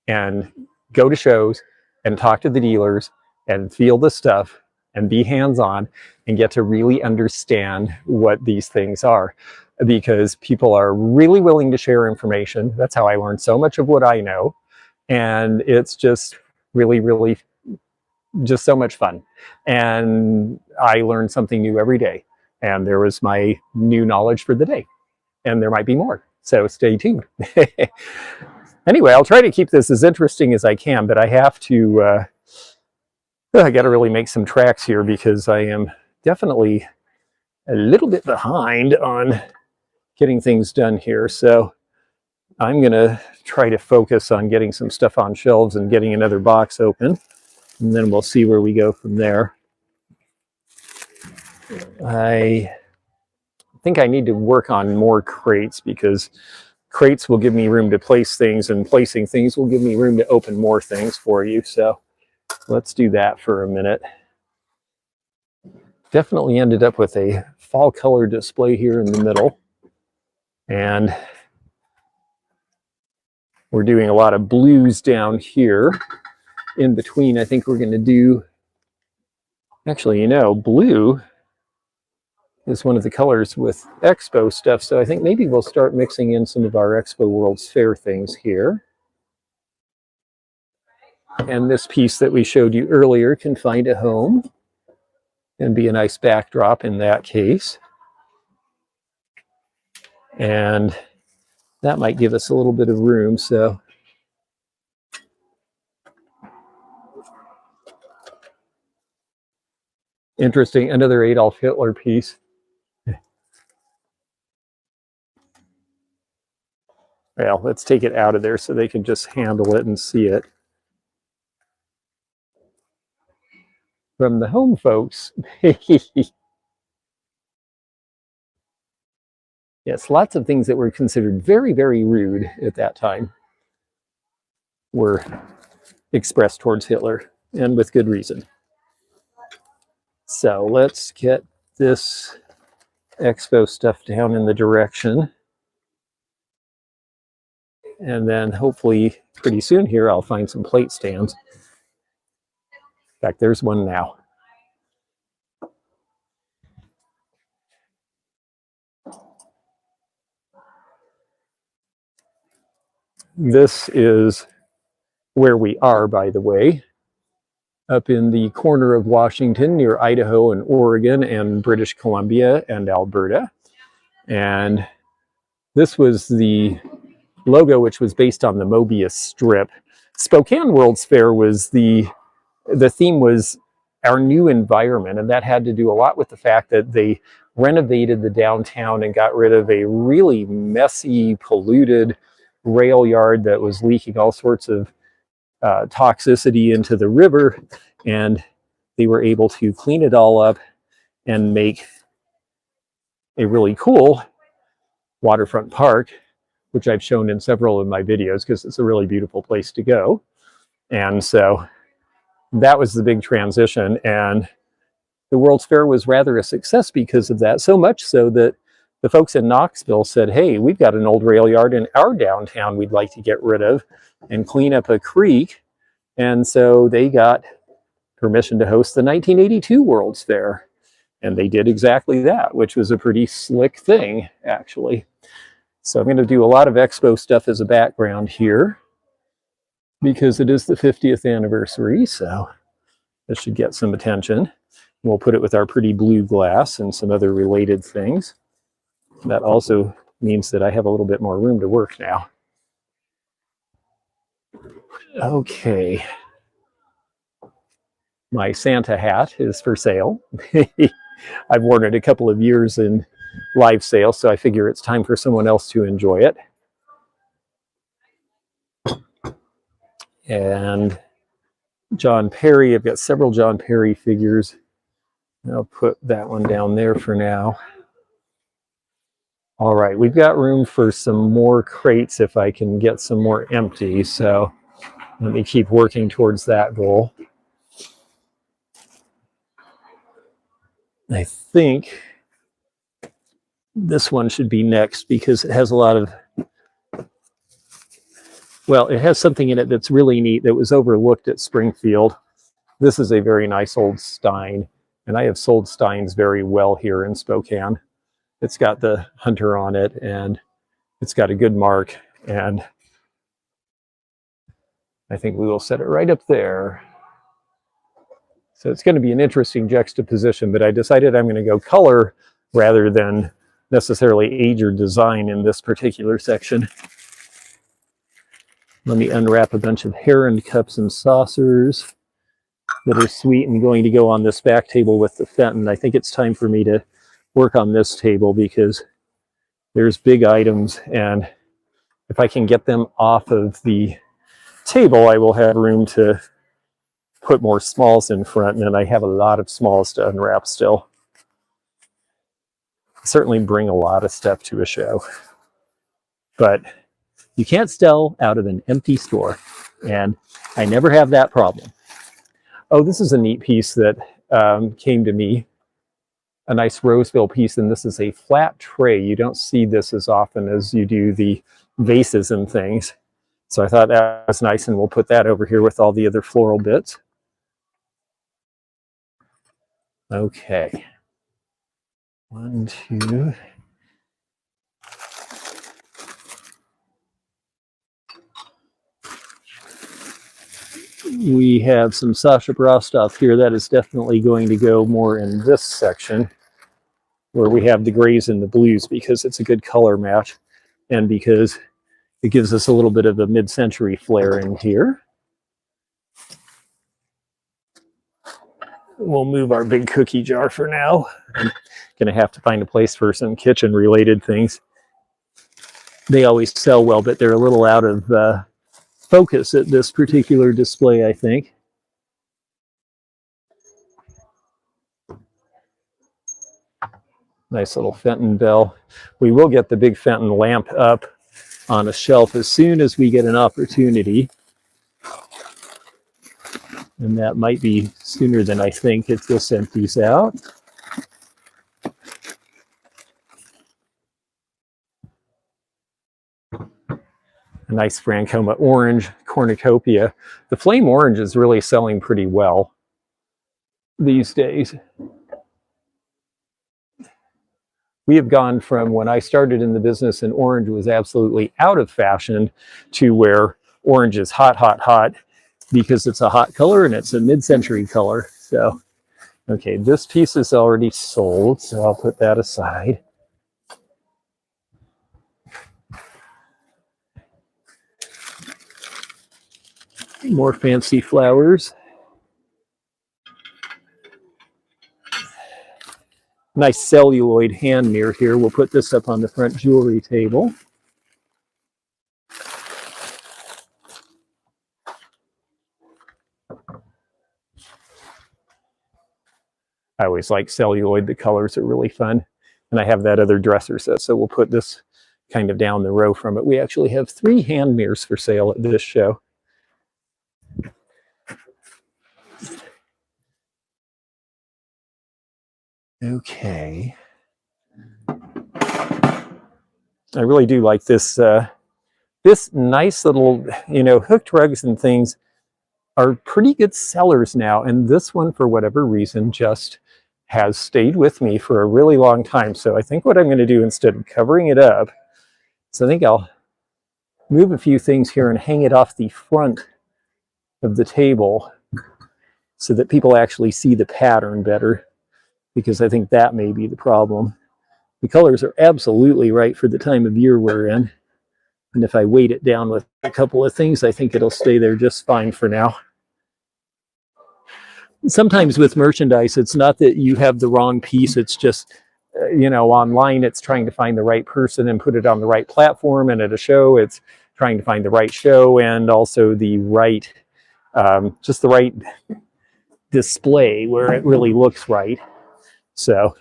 to shows and talk to the dealers and feel the stuff and be hands-on and get to really understand what these things are, because people are really willing to share information. That's how I learned so much of what I know. And it's just really, really just so much fun. And I learn something new every day. And there was my new knowledge for the day. And there might be more. So stay tuned. Anyway, I'll try to keep this as interesting as I can, but I have to, I got to really make some tracks here because I am definitely a little bit behind on getting things done here. So I'm going to try to focus on getting some stuff on shelves and getting another box open. And then we'll see where we go from there. I think I need to work on more crates because crates will give me room to place things, and placing things will give me room to open more things for you. So let's do that for a minute. Definitely ended up with a fall color display here in the middle. And we're doing a lot of blues down here. In between, I think we're going to do, actually, you know, blue is one of the colors with Expo stuff. So I think maybe we'll start mixing in some of our Expo World's Fair things here. And this piece that we showed you earlier can find a home and be a nice backdrop in that case. And that might give us a little bit of room. So interesting, another Adolf Hitler piece. Well, let's take it out of there so they can just handle it and see it. From the home folks. Yes, lots of things that were considered very, very rude at that time were expressed towards Hitler, and with good reason. So let's get this Expo stuff down in the direction. And then hopefully pretty soon here I'll find some plate stands. In fact, there's one now. This is where we are, by the way, up in the corner of Washington near Idaho and Oregon and British Columbia and Alberta. And this was the logo, which was based on the Mobius strip. Spokane World's Fair was the theme was our new environment, and that had to do a lot with the fact that they renovated the downtown and got rid of a really messy, polluted rail yard that was leaking all sorts of toxicity into the river, and they were able to clean it all up and make a really cool waterfront park, which I've shown in several of my videos because it's a really beautiful place to go. And so that was the big transition, and the World's Fair was rather a success because of that, so much so that the folks in Knoxville said, hey, we've got an old rail yard in our downtown we'd like to get rid of and clean up a creek. And so they got permission to host the 1982 World's Fair. And they did exactly that, which was a pretty slick thing, actually. So I'm going to do a lot of Expo stuff as a background here. because it is the 50th anniversary, so this should get some attention. We'll put it with our pretty blue glass and some other related things. That also means that I have a little bit more room to work now. Okay. My Santa hat is for sale. I've worn it a couple of years in live sale, so I figure it's time for someone else to enjoy it. And John Perry, I've got several John Perry figures. I'll put that one down there for now. All right, we've got room for some more crates if I can get some more empty, so let me keep working towards that goal. I think this one should be next because it has a lot of, well, it has something in it that's really neat that was overlooked at Springfield. This is a very nice old Stein, and I have sold Steins very well here in Spokane. It's got the hunter on it, and it's got a good mark, and I think we will set it right up there. So it's going to be an interesting juxtaposition, but I decided I'm going to go color rather than necessarily age or design in this particular section. Let me unwrap a bunch of heron cups and saucers that are sweet and going to go on this back table with the Fenton. I think it's time for me to work on this table because there's big items, and if I can get them off of the table, I will have room to put more smalls in front, and I have a lot of smalls to unwrap still. Certainly bring a lot of stuff to a show, but you can't sell out of an empty store, and I never have that problem. Oh, this is a neat piece that came to me, a nice Roseville piece, and this is a flat tray. You don't see this as often as you do the vases and things, so I thought that was nice, and we'll put that over here with all the other floral bits. Okay, 1, 2. We have some Sasha Brostoff here. That is definitely going to go more in this section where we have the grays and the blues because it's a good color match and because it gives us a little bit of a mid-century flair in here. We'll move our big cookie jar for now. I'm going to have to find a place for some kitchen-related things. They always sell well, but they're a little out of focus at this particular display, I think. Nice little Fenton bell. We will get the big Fenton lamp up on a shelf as soon as we get an opportunity. And that might be sooner than I think if this empties out. A nice Francoma orange cornucopia. The flame orange is really selling pretty well these days. We have gone from when I started in the business and orange was absolutely out of fashion to where orange is hot, hot, hot because it's a hot color and it's a mid-century color. So, okay, this piece is already sold, so I'll put that aside. More fancy flowers. Nice celluloid hand mirror here. We'll put this up on the front jewelry table. I always like celluloid. The colors are really fun. And I have that other dresser set, so we'll put this kind of down the row from it. We actually have 3 hand mirrors for sale at this show. Okay. I really do like this this nice little, hooked rugs and things are pretty good sellers now, and this one for whatever reason just has stayed with me for a really long time. So I think what I'm going to do instead of covering it up, so I think I'll move a few things here and hang it off the front of the table so that people actually see the pattern better, because I think that may be the problem. The colors are absolutely right for the time of year we're in. And if I weight it down with a couple of things, I think it'll stay there just fine for now. Sometimes with merchandise, it's not that you have the wrong piece. It's just, you know, online, it's trying to find the right person and put it on the right platform. And at a show, it's trying to find the right show and also the right, just the right display where it really looks right. So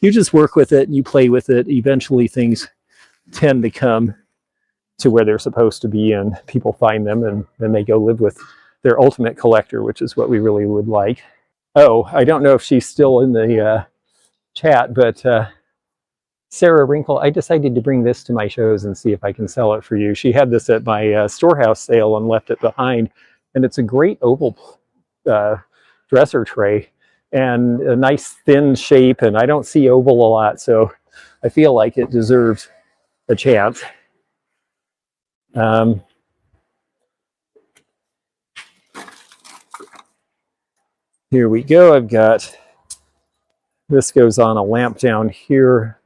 you just work with it and you play with it. Eventually things tend to come to where they're supposed to be and people find them, and then they go live with their ultimate collector, which is what we really would like. Oh, I don't know if she's still in the chat, but Sarah Wrinkle, I decided to bring this to my shows and see if I can sell it for you. She had this at my storehouse sale and left it behind, and it's a great oval dresser tray and a nice thin shape, and I don't see oval a lot, so I feel like it deserves a chance. Here we go. I've got, this goes on a lamp down here,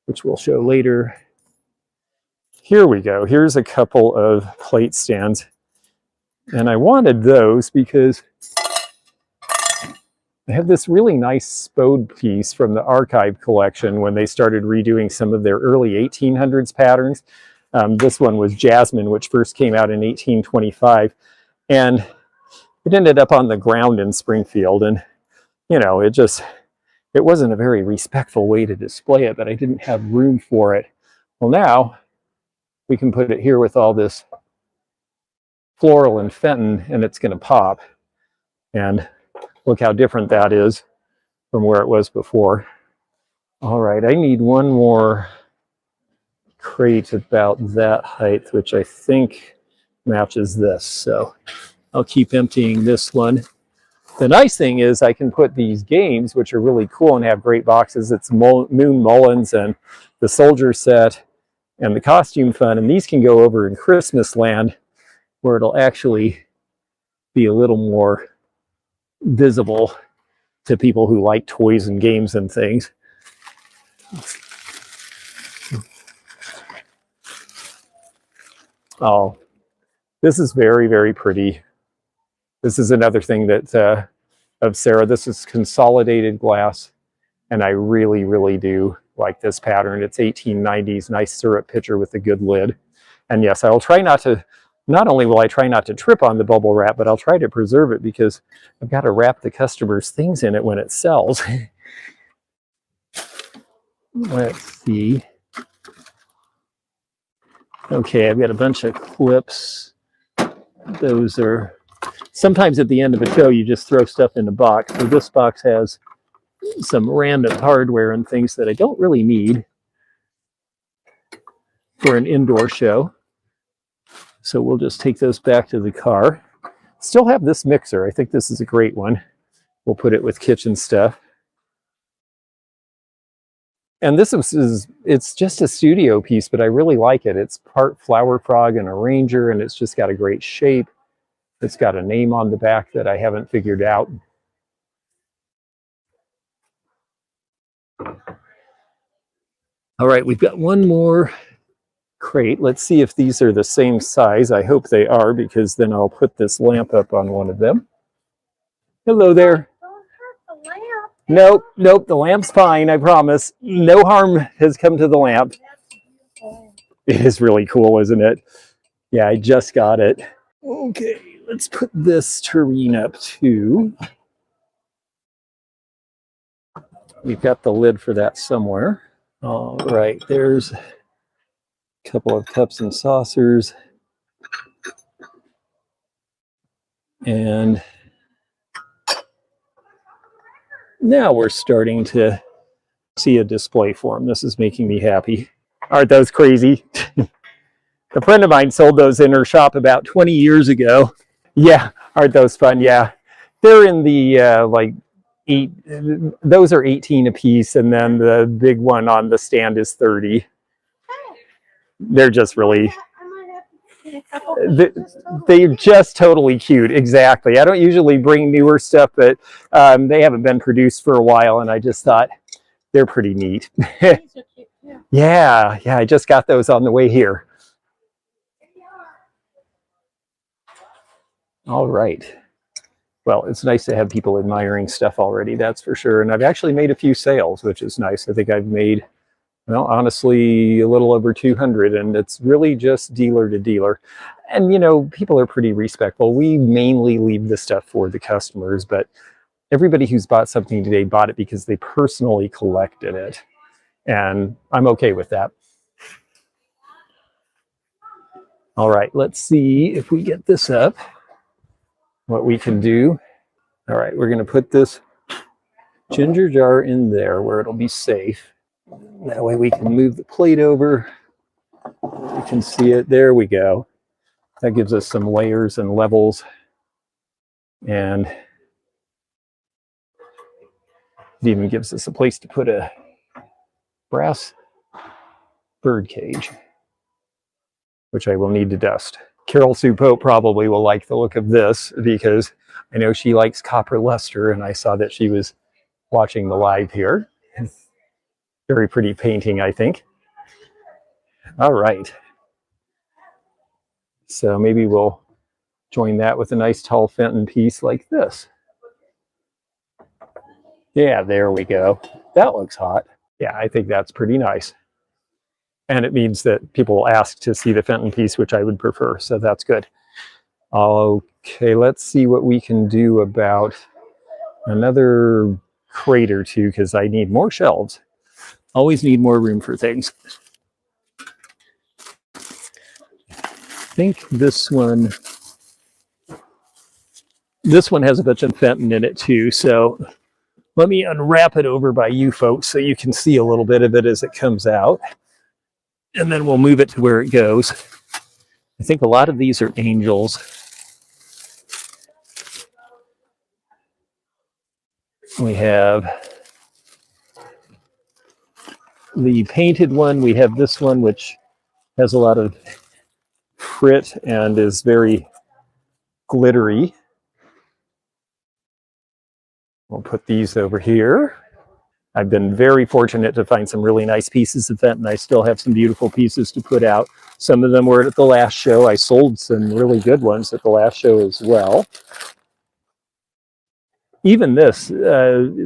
which we'll show later. Here we go. Here's a couple of plate stands. And I wanted those because I have this really nice Spode piece from the archive collection when they started redoing some of their early 1800s patterns. This one was Jasmine, which first came out in 1825. And it ended up on the ground in Springfield. And, you know, it wasn't a very respectful way to display it, but I didn't have room for it. Well, now we can put it here with all this floral and Fenton, and it's going to pop. And look how different that is from where it was before. All right, I need one more crate about that height, which I think matches this. So I'll keep emptying this one. The nice thing is I can put these games, which are really cool and have great boxes. It's Moon Mullins and the Soldier set and the Costume Fun. And these can go over in Christmas land where it'll actually be a little more visible to people who like toys and games and things. Oh, this is very, very pretty. This is another thing that of Sarah. This is consolidated glass, and I really, really do like this pattern. It's 1890s, nice syrup pitcher with a good lid. And yes, I will try not to, not only will I try not to trip on the bubble wrap, but I'll try to preserve it because I've got to wrap the customer's things in it when it sells. Let's see. Okay, I've got a bunch of clips. Those are, sometimes at the end of a show, you just throw stuff in a box. So this box has some random hardware and things that I don't really need for an indoor show. So we'll just take those back to the car. Still have this mixer. I think this is a great one. We'll put it with kitchen stuff. And this is, it's just a studio piece, but I really like it. It's part flower frog and arranger, and it's just got a great shape. It's got a name on the back that I haven't figured out. All right, we've got one more crate. Let's see if these are the same size. I hope they are, because then I'll put this lamp up on one of them. Hello there. Don't hurt the lamp. Nope, nope, the lamp's fine, I promise. No harm has come to the lamp. That's beautiful. It is really cool, isn't it? Yeah, I just got it. Okay, let's put this tureen up too. We've got the lid for that somewhere. All right, there's a couple of cups and saucers. And now we're starting to see a display form. This is making me happy. Aren't those crazy? A friend of mine sold those in her shop about 20 years ago. Yeah, aren't those fun? Yeah. They're in the like 8, those are 18 a piece, and then the big one on the stand is 30. They're just really, They're just totally cute. Exactly. I don't usually bring newer stuff, but they haven't been produced for a while, and I just thought they're pretty neat. Yeah, I just got those on the way here. All right. Well, it's nice to have people admiring stuff already, that's for sure. And I've actually made a few sales, which is nice. I think I've made, well, honestly, a little over 200, and it's really just dealer to dealer. And, you know, people are pretty respectful. We mainly leave the stuff for the customers, but everybody who's bought something today bought it because they personally collected it. And I'm okay with that. All right, let's see if we get this up, what we can do. All right, we're going to put this ginger jar in there where it'll be safe. That way we can move the plate over. You can see it. There we go. That gives us some layers and levels. And it even gives us a place to put a brass bird cage, which I will need to dust. Carol Sue Pope probably will like the look of this because I know she likes copper luster, and I saw that she was watching the live here. Very pretty painting, I think. All right. So maybe we'll join that with a nice tall Fenton piece like this. Yeah, there we go. That looks hot. Yeah, I think that's pretty nice. And it means that people will ask to see the Fenton piece, which I would prefer, so that's good. Okay, let's see what we can do about another crate or two, because I need more shelves. Always need more room for things. I think this one has a bunch of Fenton in it too, so let me unwrap it over by you folks so you can see a little bit of it as it comes out. And then we'll move it to where it goes. I think a lot of these are angels. We have the painted one. We have this one, which has a lot of frit and is very glittery. We'll put these over here. I've been very fortunate to find some really nice pieces of Fenton. I still have some beautiful pieces to put out. Some of them were at the last show. I sold some really good ones at the last show as well. Even this,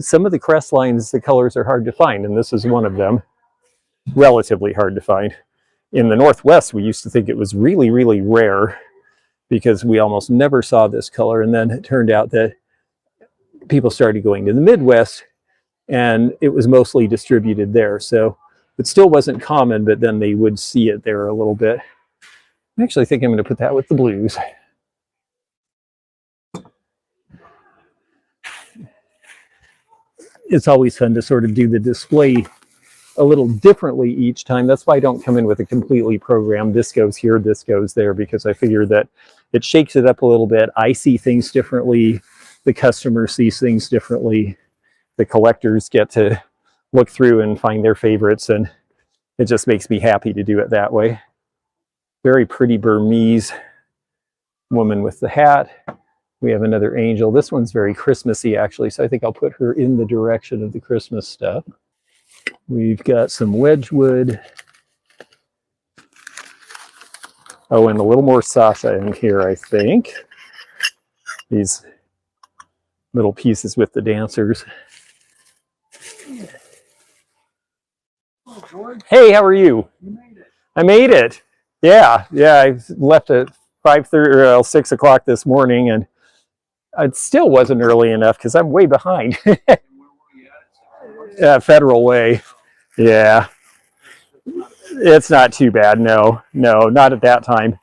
some of the crest lines, the colors are hard to find, and this is one of them. Relatively hard to find. In the Northwest, we used to think it was really, really rare because we almost never saw this color, and then it turned out that people started going to the Midwest, and it was mostly distributed there. So it still wasn't common, but then they would see it there a little bit. I actually think I'm going to put that with the blues. It's always fun to sort of do the display a little differently each time. That's why I don't come in with a completely programmed, this goes here, this goes there, because I figure that it shakes it up a little bit. I see things differently. The customer sees things differently. The collectors get to look through and find their favorites, and it just makes me happy to do it that way. Very pretty Burmese woman with the hat. We have another angel. This one's very Christmassy, actually, so I think I'll put her in the direction of the Christmas stuff. We've got some Wedgwood. Oh, and a little more Sasha in here, I think. These little pieces with the dancers. Hey, how are you? You made it. I made it. Yeah, I left at 5:30 or 6 o'clock this morning, and it still wasn't early enough because I'm way behind. Federal Way. Yeah. It's not too bad. No, not at that time.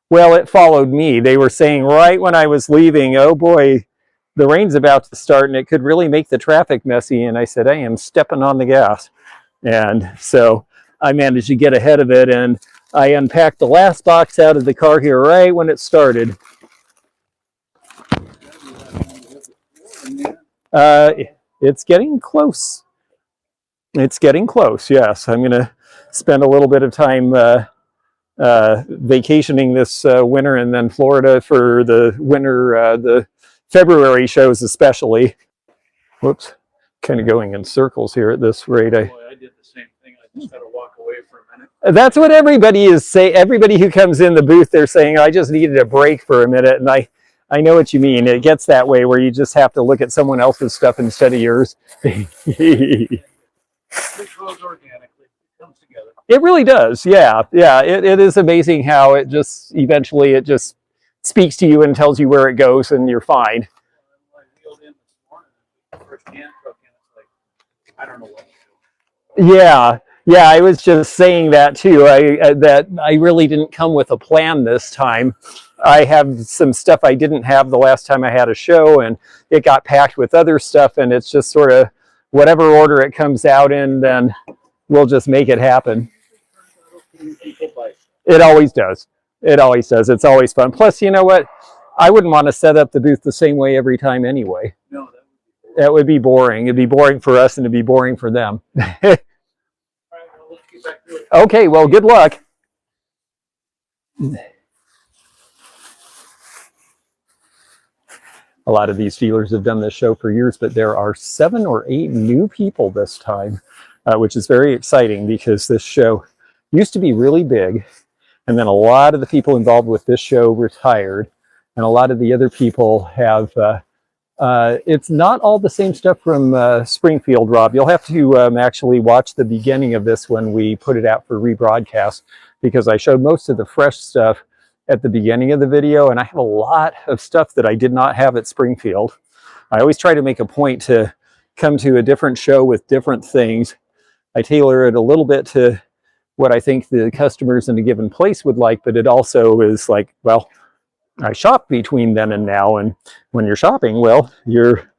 Well, it followed me. They were saying right when I was leaving, oh boy, the rain's about to start and it could really make the traffic messy. And I said, I am stepping on the gas. And so I managed to get ahead of it, and I unpacked the last box out of the car here right when it started. It's getting close. It's getting close, yes. I'm going to spent a little bit of time vacationing this winter, and then Florida for the winter, the February shows especially. Whoops, kind of going in circles here at this rate. Boy, I did the same thing. I just had to walk away for a minute. That's what everybody is saying. Everybody who comes in the booth, they're saying, I just needed a break for a minute. And I know what you mean. It gets that way where you just have to look at someone else's stuff instead of yours. It grows organically. It comes together. It really does. Yeah. Yeah. It is amazing how it just eventually it just speaks to you and tells you where it goes, and you're fine. I wheeled in this morning, first hand truck in, it's like, I don't know what to do. Yeah. Yeah, I was just saying that too. That I really didn't come with a plan this time. I have some stuff I didn't have the last time I had a show, and it got packed with other stuff, and it's just sort of whatever order it comes out in, then we'll just make it happen. It always does. It always does. It's always fun. Plus, you know what? I wouldn't want to set up the booth the same way every time anyway. No, That would be boring. It'd be boring for us, and it'd be boring for them. all right, well, let's get back to it. Okay, well, good luck. A lot of these dealers have done this show for years, but there are 7 or 8 new people this time, which is very exciting because this show used to be really big, and then a lot of the people involved with this show retired, and a lot of the other people have it's not all the same stuff from Springfield, Rob. You'll have to actually watch the beginning of this when we put it out for rebroadcast, because I showed most of the fresh stuff at the beginning of the video, and I have a lot of stuff that I did not have at Springfield. I always try to make a point to come to a different show with different things. I tailor it a little bit to what I think the customers in a given place would like, but it also is like, well, I shop between then and now, and when you're shopping, well, you're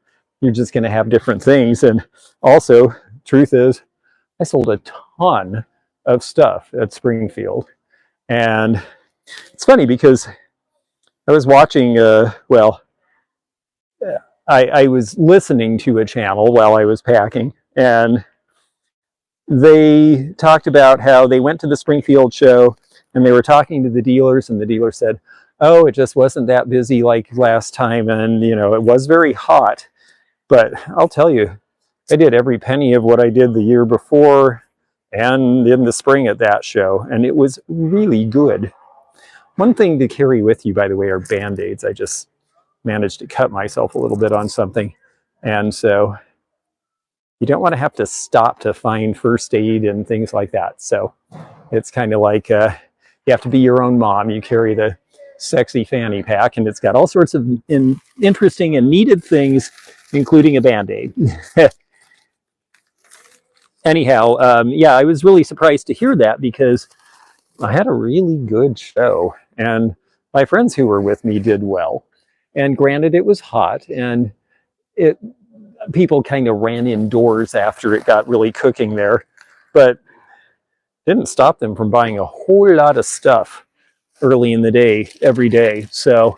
just going to have different things. And also, truth is, I sold a ton of stuff at Springfield, and it's funny because I was watching, I was listening to a channel while I was packing, and they talked about how they went to the Springfield show, and they were talking to the dealers, and the dealer said, oh, it just wasn't that busy like last time, and you know, it was very hot. But I'll tell you, I did every penny of what I did the year before and in the spring at that show, and it was really good. One thing to carry with you, by the way, are Band-Aids. I just managed to cut myself a little bit on something, and so you don't want to have to stop to find first aid and things like that. So it's kind of like you have to be your own mom. You carry the sexy fanny pack, and it's got all sorts of interesting and needed things, including a Band-Aid. Anyhow, yeah, I was really surprised to hear that because I had a really good show, and my friends who were with me did well. And granted, it was hot, and people kind of ran indoors after it got really cooking there, but didn't stop them from buying a whole lot of stuff early in the day, every day. So,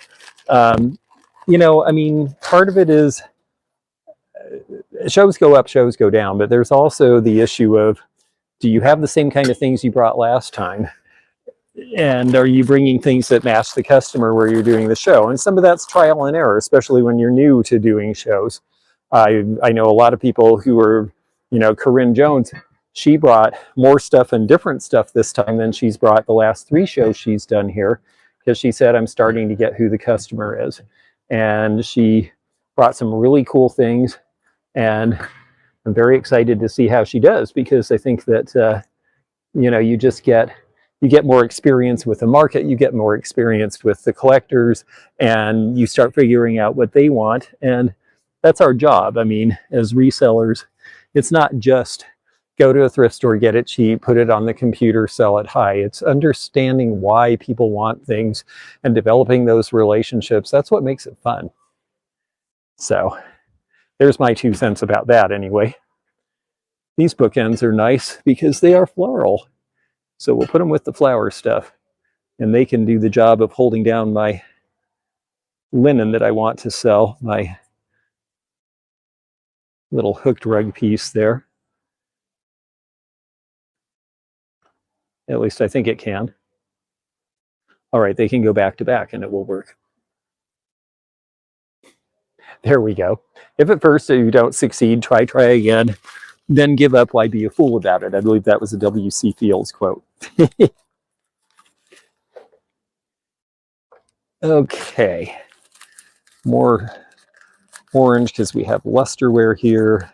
you know, I mean, part of it is shows go up, shows go down, but there's also the issue of, do you have the same kind of things you brought last time? And are you bringing things that match the customer where you're doing the show? And some of that's trial and error, especially when you're new to doing shows. I know a lot of people who are, you know, Corinne Jones, she brought more stuff and different stuff this time than she's brought the last 3 shows she's done here, because she said, I'm starting to get who the customer is. And she brought some really cool things, and I'm very excited to see how she does, because I think that, you know, you get more experience with the market, you get more experience with the collectors, and you start figuring out what they want. And that's our job. I mean, as resellers, it's not just go to a thrift store, get it cheap, put it on the computer, sell it high. It's understanding why people want things and developing those relationships. That's what makes it fun. So there's my 2 cents about that anyway. These bookends are nice because they are floral. So we'll put them with the flower stuff, and they can do the job of holding down my linen that I want to sell, my little hooked rug piece there. At least I think it can. All right, they can go back to back and it will work. There we go. If at first you don't succeed, try again. Then give up, why be a fool about it? I believe that was a W.C. Fields quote. Okay. More orange because we have lusterware here.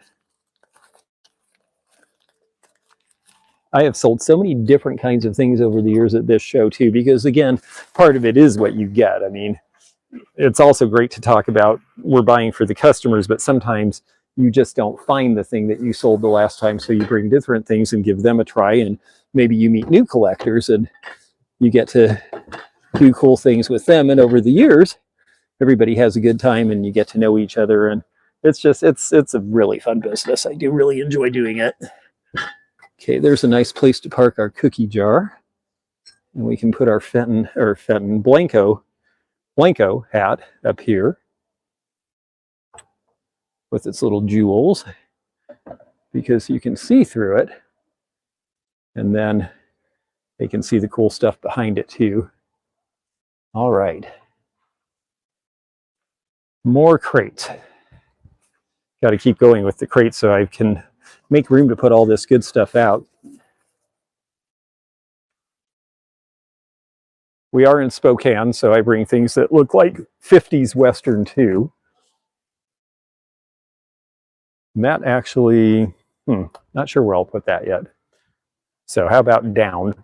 I have sold so many different kinds of things over the years at this show too, because again, part of it is what you get. I mean, it's also great to talk about we're buying for the customers, but sometimes you just don't find the thing that you sold the last time, so you bring different things and give them a try, and maybe you meet new collectors and you get to do cool things with them, and over the years everybody has a good time and you get to know each other, and it's a really fun business. I do really enjoy doing it. Okay, there's a nice place to park our cookie jar, and we can put our Fenton Blanco hat up here with its little jewels, because you can see through it, and then they can see the cool stuff behind it too. All right, more crates. Got to keep going with the crates so I can make room to put all this good stuff out. We are in Spokane, so I bring things that look like 50s Western too. And that actually, not sure where I'll put that yet. So how about down?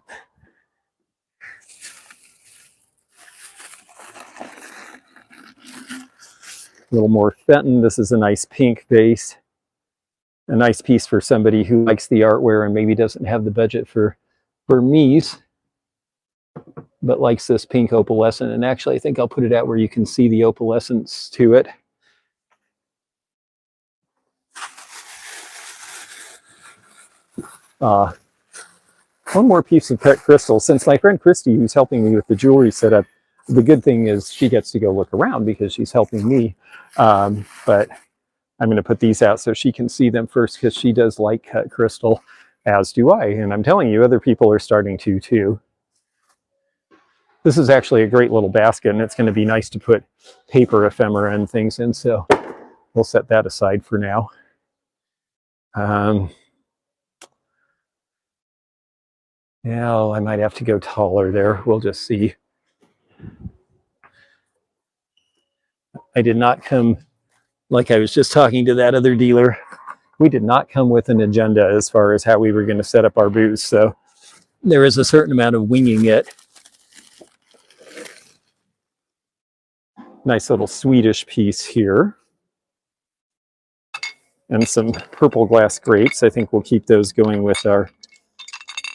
A little more Fenton. This is a nice pink base. A nice piece for somebody who likes the artware and maybe doesn't have the budget for Burmese, but likes this pink opalescent. And actually, I think I'll put it out where you can see the opalescence to it. One more piece of cut crystal. Since my friend Christy, who's helping me with the jewelry setup, the good thing is she gets to go look around because she's helping me. But I'm going to put these out so she can see them first, because she does like cut crystal, as do I. And I'm telling you, other people are starting to too. This is actually a great little basket, and it's going to be nice to put paper ephemera and things in. So we'll set that aside for now. Yeah, I might have to go taller there. We'll just see. I did not come, like I was just talking to that other dealer, we did not come with an agenda as far as how we were going to set up our booth. So there is a certain amount of winging it. Nice little Swedish piece here. And some purple glass grates. I think we'll keep those going with our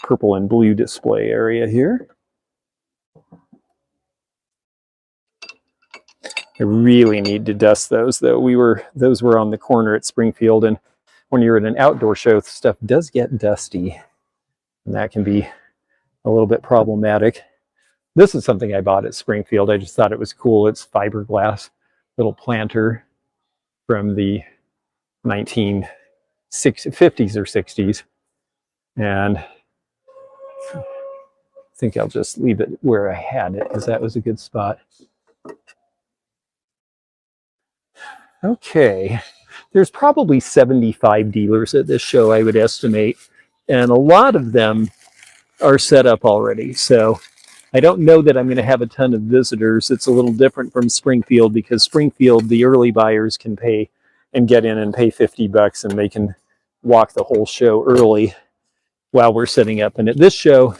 purple and blue display area here. I really need to dust those though. Those were on the corner at Springfield, and when you're at an outdoor show, stuff does get dusty, and that can be a little bit problematic. This is something I bought at Springfield. I just thought it was cool. It's fiberglass little planter from the 1950s or 60s, and I think I'll just leave it where I had it because that was a good spot. Okay, there's probably 75 dealers at this show, I would estimate, and a lot of them are set up already. So I don't know that I'm going to have a ton of visitors. It's a little different from Springfield, because Springfield, the early buyers can pay and get in and pay $50, and they can walk the whole show early while we're setting up. And at this show,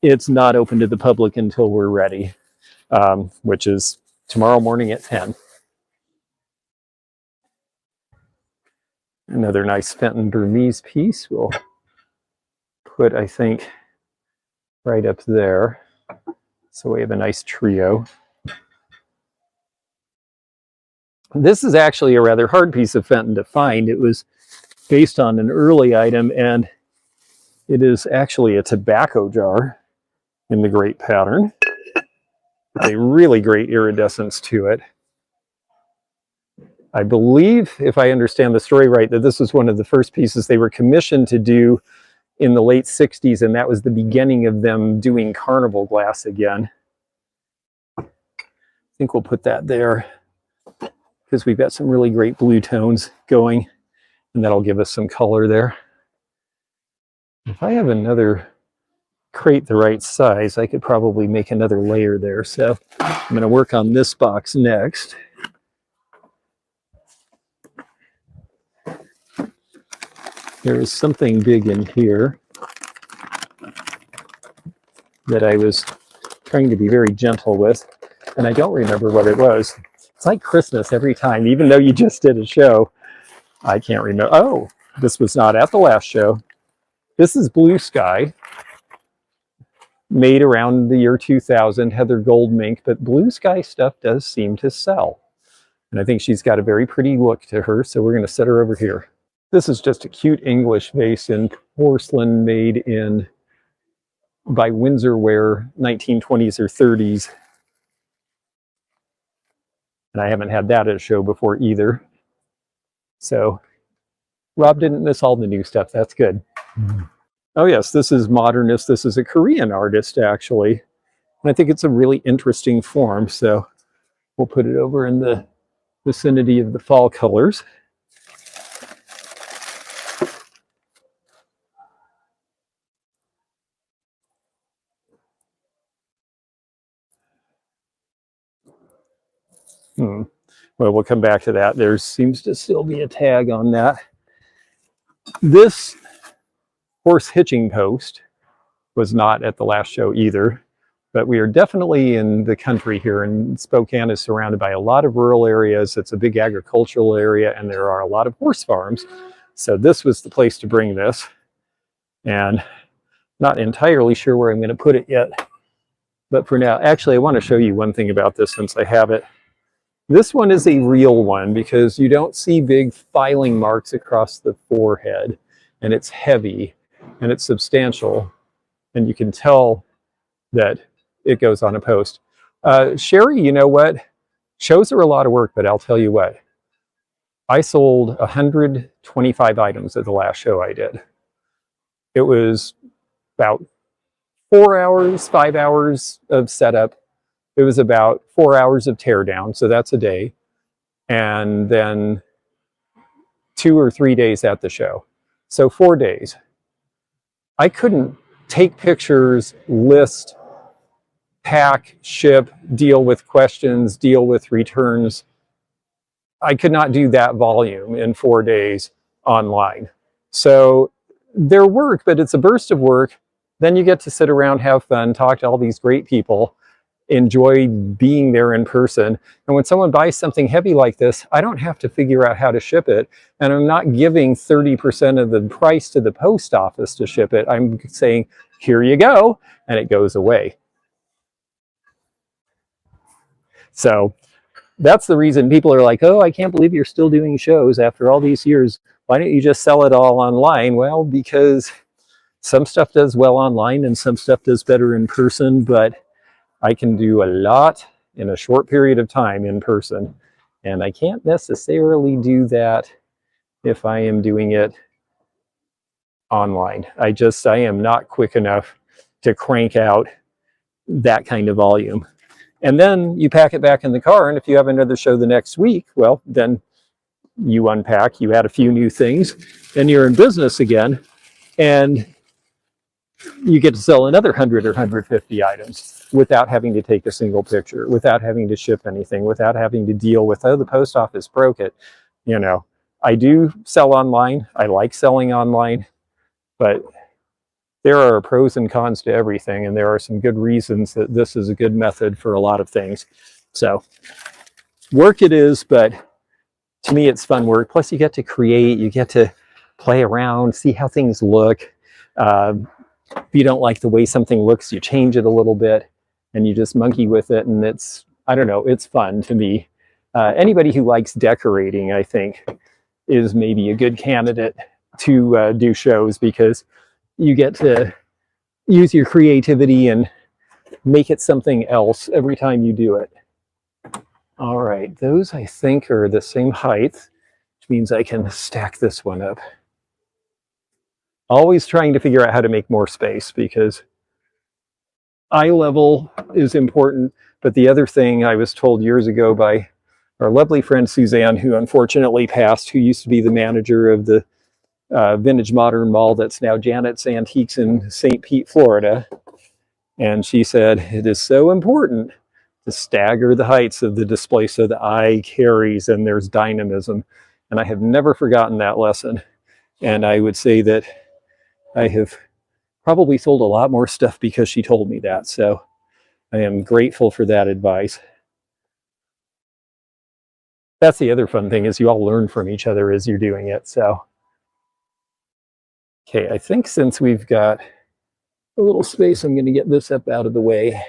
it's not open to the public until we're ready, which is tomorrow morning at 10. Another nice Fenton Burmese piece we'll put, I think, right up there. So we have a nice trio. This is actually a rather hard piece of Fenton to find. It was based on an early item, and it is actually a tobacco jar in the grape pattern. A really great iridescence to it. I believe, if I understand the story right, that this was one of the first pieces they were commissioned to do in the late 60s, and that was the beginning of them doing carnival glass again. I think we'll put that there because we've got some really great blue tones going, and that'll give us some color there. If I have another crate the right size, I could probably make another layer there. So I'm going to work on this box next. There is something big in here that I was trying to be very gentle with, and I don't remember what it was. It's like Christmas every time, even though you just did a show. I can't remember. Oh, this was not at the last show. This is Blue Sky, made around the year 2000, Heather Gold Mink, but Blue Sky stuff does seem to sell. And I think she's got a very pretty look to her, so we're going to set her over here. This is just a cute English vase in porcelain made by Windsor Ware, 1920s or 30s. And I haven't had that at a show before either. So Rob didn't miss all the new stuff. That's good. Oh yes, this is modernist. This is a Korean artist, actually. And I think it's a really interesting form. So we'll put it over in the vicinity of the fall colors. Well, we'll come back to that. There seems to still be a tag on that. This horse hitching post was not at the last show either, but we are definitely in the country here, and Spokane is surrounded by a lot of rural areas. It's a big agricultural area, and there are a lot of horse farms. So this was the place to bring this, and not entirely sure where I'm going to put it yet. But for now, actually, I want to show you one thing about this since I have it. This one is a real one because you don't see big filing marks across the forehead, and it's heavy and it's substantial, and you can tell that it goes on a post. Sherry, you know what? Shows are a lot of work, but I'll tell you what. I sold 125 items at the last show I did. It was about 4 hours, 5 hours of setup. It was about 4 hours of teardown, so that's a day. And then 2 or 3 days at the show. So 4 days. I couldn't take pictures, list, pack, ship, deal with questions, deal with returns. I could not do that volume in 4 days online. So they're work, but it's a burst of work. Then you get to sit around, have fun, talk to all these great people, enjoy being there in person. And when someone buys something heavy like this, I don't have to figure out how to ship it. And I'm not giving 30% of the price to the post office to ship it. I'm saying, here you go, and it goes away. So that's the reason people are like, oh, I can't believe you're still doing shows after all these years. Why don't you just sell it all online? Well, because some stuff does well online and some stuff does better in person, but I can do a lot in a short period of time in person. And I can't necessarily do that if I am doing it online. I am not quick enough to crank out that kind of volume. And then you pack it back in the car, and if you have another show the next week, well, then you unpack, you add a few new things, and you're in business again, and you get to sell another 100 or 150 items without having to take a single picture, without having to ship anything, without having to deal with, oh, the post office broke it. You know, I do sell online. I like selling online, but there are pros and cons to everything, and there are some good reasons that this is a good method for a lot of things. So work it is, but to me it's fun work. Plus you get to create, you get to play around, see how things look. If you don't like the way something looks, you change it a little bit and you just monkey with it, and it's, I don't know, it's fun to me. Anybody who likes decorating, I think, is maybe a good candidate to do shows, because you get to use your creativity and make it something else every time you do it. All right, those I think are the same height, which means I can stack this one up. always trying to figure out how to make more space, because eye level is important. But the other thing I was told years ago by our lovely friend Suzanne, who unfortunately passed, who used to be the manager of the Vintage Modern Mall that's now Janet's Antiques in St. Pete, Florida. And she said, it is so important to stagger the heights of the display so the eye carries and there's dynamism. And I have never forgotten that lesson. And I would say that I have probably sold a lot more stuff because she told me that. So I am grateful for that advice. That's the other fun thing, is you all learn from each other as you're doing it. So, okay, I think since we've got a little space, I'm going to get this up out of the way.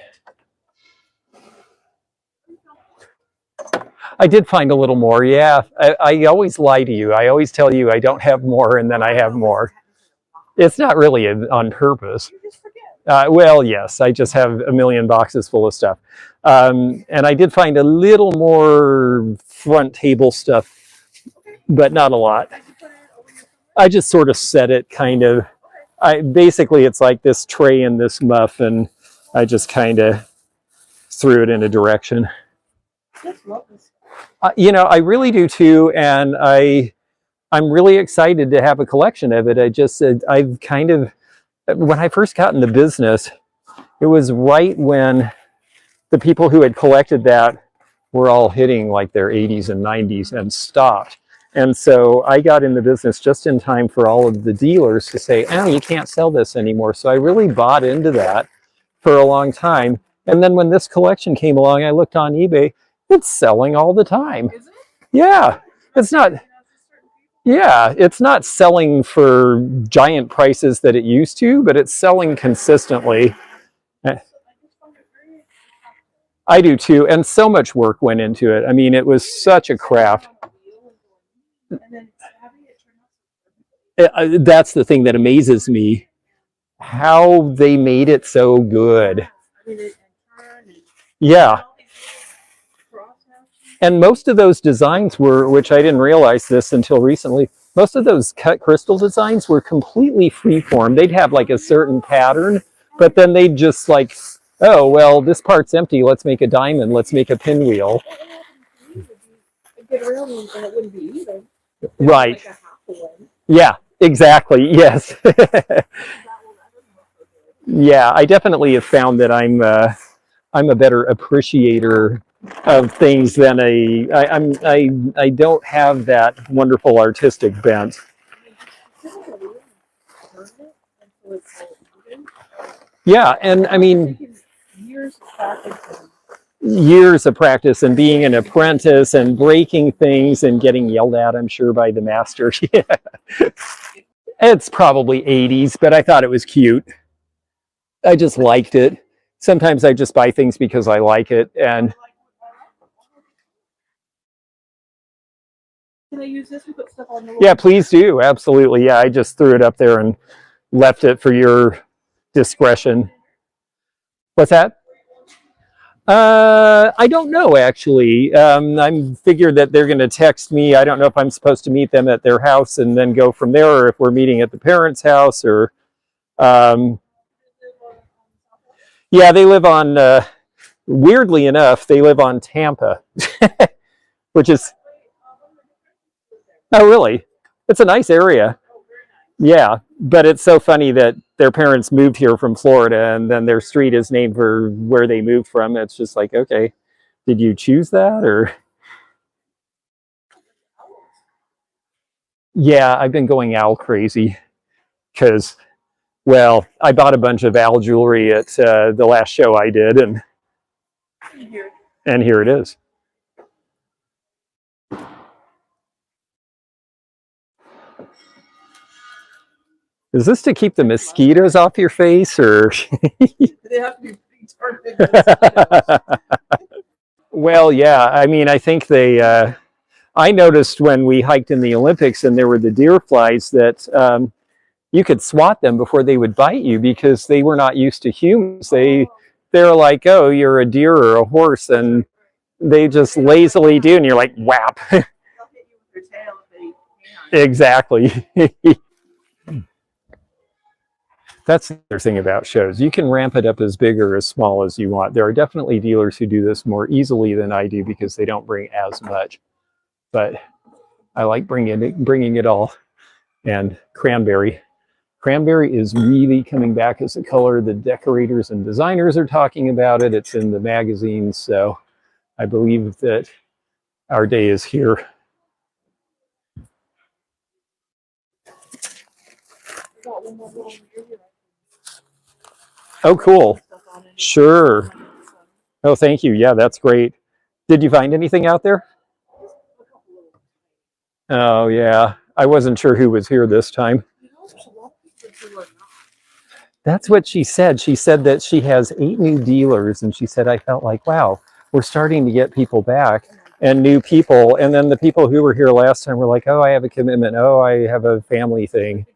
I did find a little more, yeah. I always lie to you. I always tell you I don't have more, and then I have more. It's not really on purpose. Well, yes, I just have a million boxes full of stuff. And I did find a little more front table stuff, but not a lot. I just sort of set it kind of, basically it's like this tray and this muff, and I just kind of threw it in a direction. You know, I really do too, and I'm really excited to have a collection of it. I've kind of, when I first got in the business, it was right when the people who had collected that were all hitting like their 80s and 90s and stopped. And so I got in the business just in time for all of the dealers to say, oh, you can't sell this anymore. So I really bought into that for a long time. And then when this collection came along, I looked on eBay, it's selling all the time. Is it? Yeah, it's not. Yeah, it's not selling for giant prices that it used to, but it's selling consistently. I do too, and so much work went into it. I mean, it was such a craft. That's the thing that amazes me, how they made it so good. Yeah. And most of those designs were, which I didn't realize this until recently, most of those cut crystal designs were completely freeform. They'd have like a certain pattern, but then they'd just like, oh, well, this part's empty. Let's make a diamond. Let's make a pinwheel. Right. Yeah, exactly. Yes. Yeah, I definitely have found that I'm a better appreciator of things than I don't have that wonderful artistic bent. Yeah, and I mean, years of practice and being an apprentice and breaking things and getting yelled at, I'm sure, by the master. Yeah. It's probably 80s, but I thought it was cute. I just liked it. Sometimes I just buy things because I like it. And can I use this and put stuff on the wall? yeah, please do. Absolutely. Yeah, I just threw it up there and left it for your discretion. What's that? I don't know, actually. I figured that they're going to text me. I don't know if I'm supposed to meet them at their house and then go from there, or if we're meeting at the parents' house, or yeah, they live on, weirdly enough, they live on Tampa, which is, oh, really? It's a nice area. Yeah, but it's so funny that their parents moved here from Florida, and then their street is named for where they moved from. It's just like, okay, did you choose that, or? Yeah, I've been going owl crazy because, well, I bought a bunch of owl jewelry at the last show I did, and here it is. Is this to keep the mosquitoes off your face, or? They have to be pretty darn big. Well, yeah, I mean, I think they, I noticed when we hiked in the Olympics and there were the deer flies that you could swat them before they would bite you because they were not used to humans. They're like, oh, you're a deer or a horse, and they just lazily do, and you're like, whap. They'll hit you with their tail if they can. Exactly. That's the other thing about shows. You can ramp it up as big or as small as you want. There are definitely dealers who do this more easily than I do because they don't bring as much. But I like bringing it all. And cranberry. Cranberry is really coming back as a color. The decorators and designers are talking about it. It's in the magazines. So I believe that our day is here. Oh, cool. Sure. Oh, thank you. Yeah, that's great. Did you find anything out there? Oh, yeah. I wasn't sure who was here this time. That's what she said. She said that she has 8 new dealers, and she said, I felt like, wow, we're starting to get people back and new people. And then the people who were here last time were like, oh, I have a commitment. Oh, I have a family thing.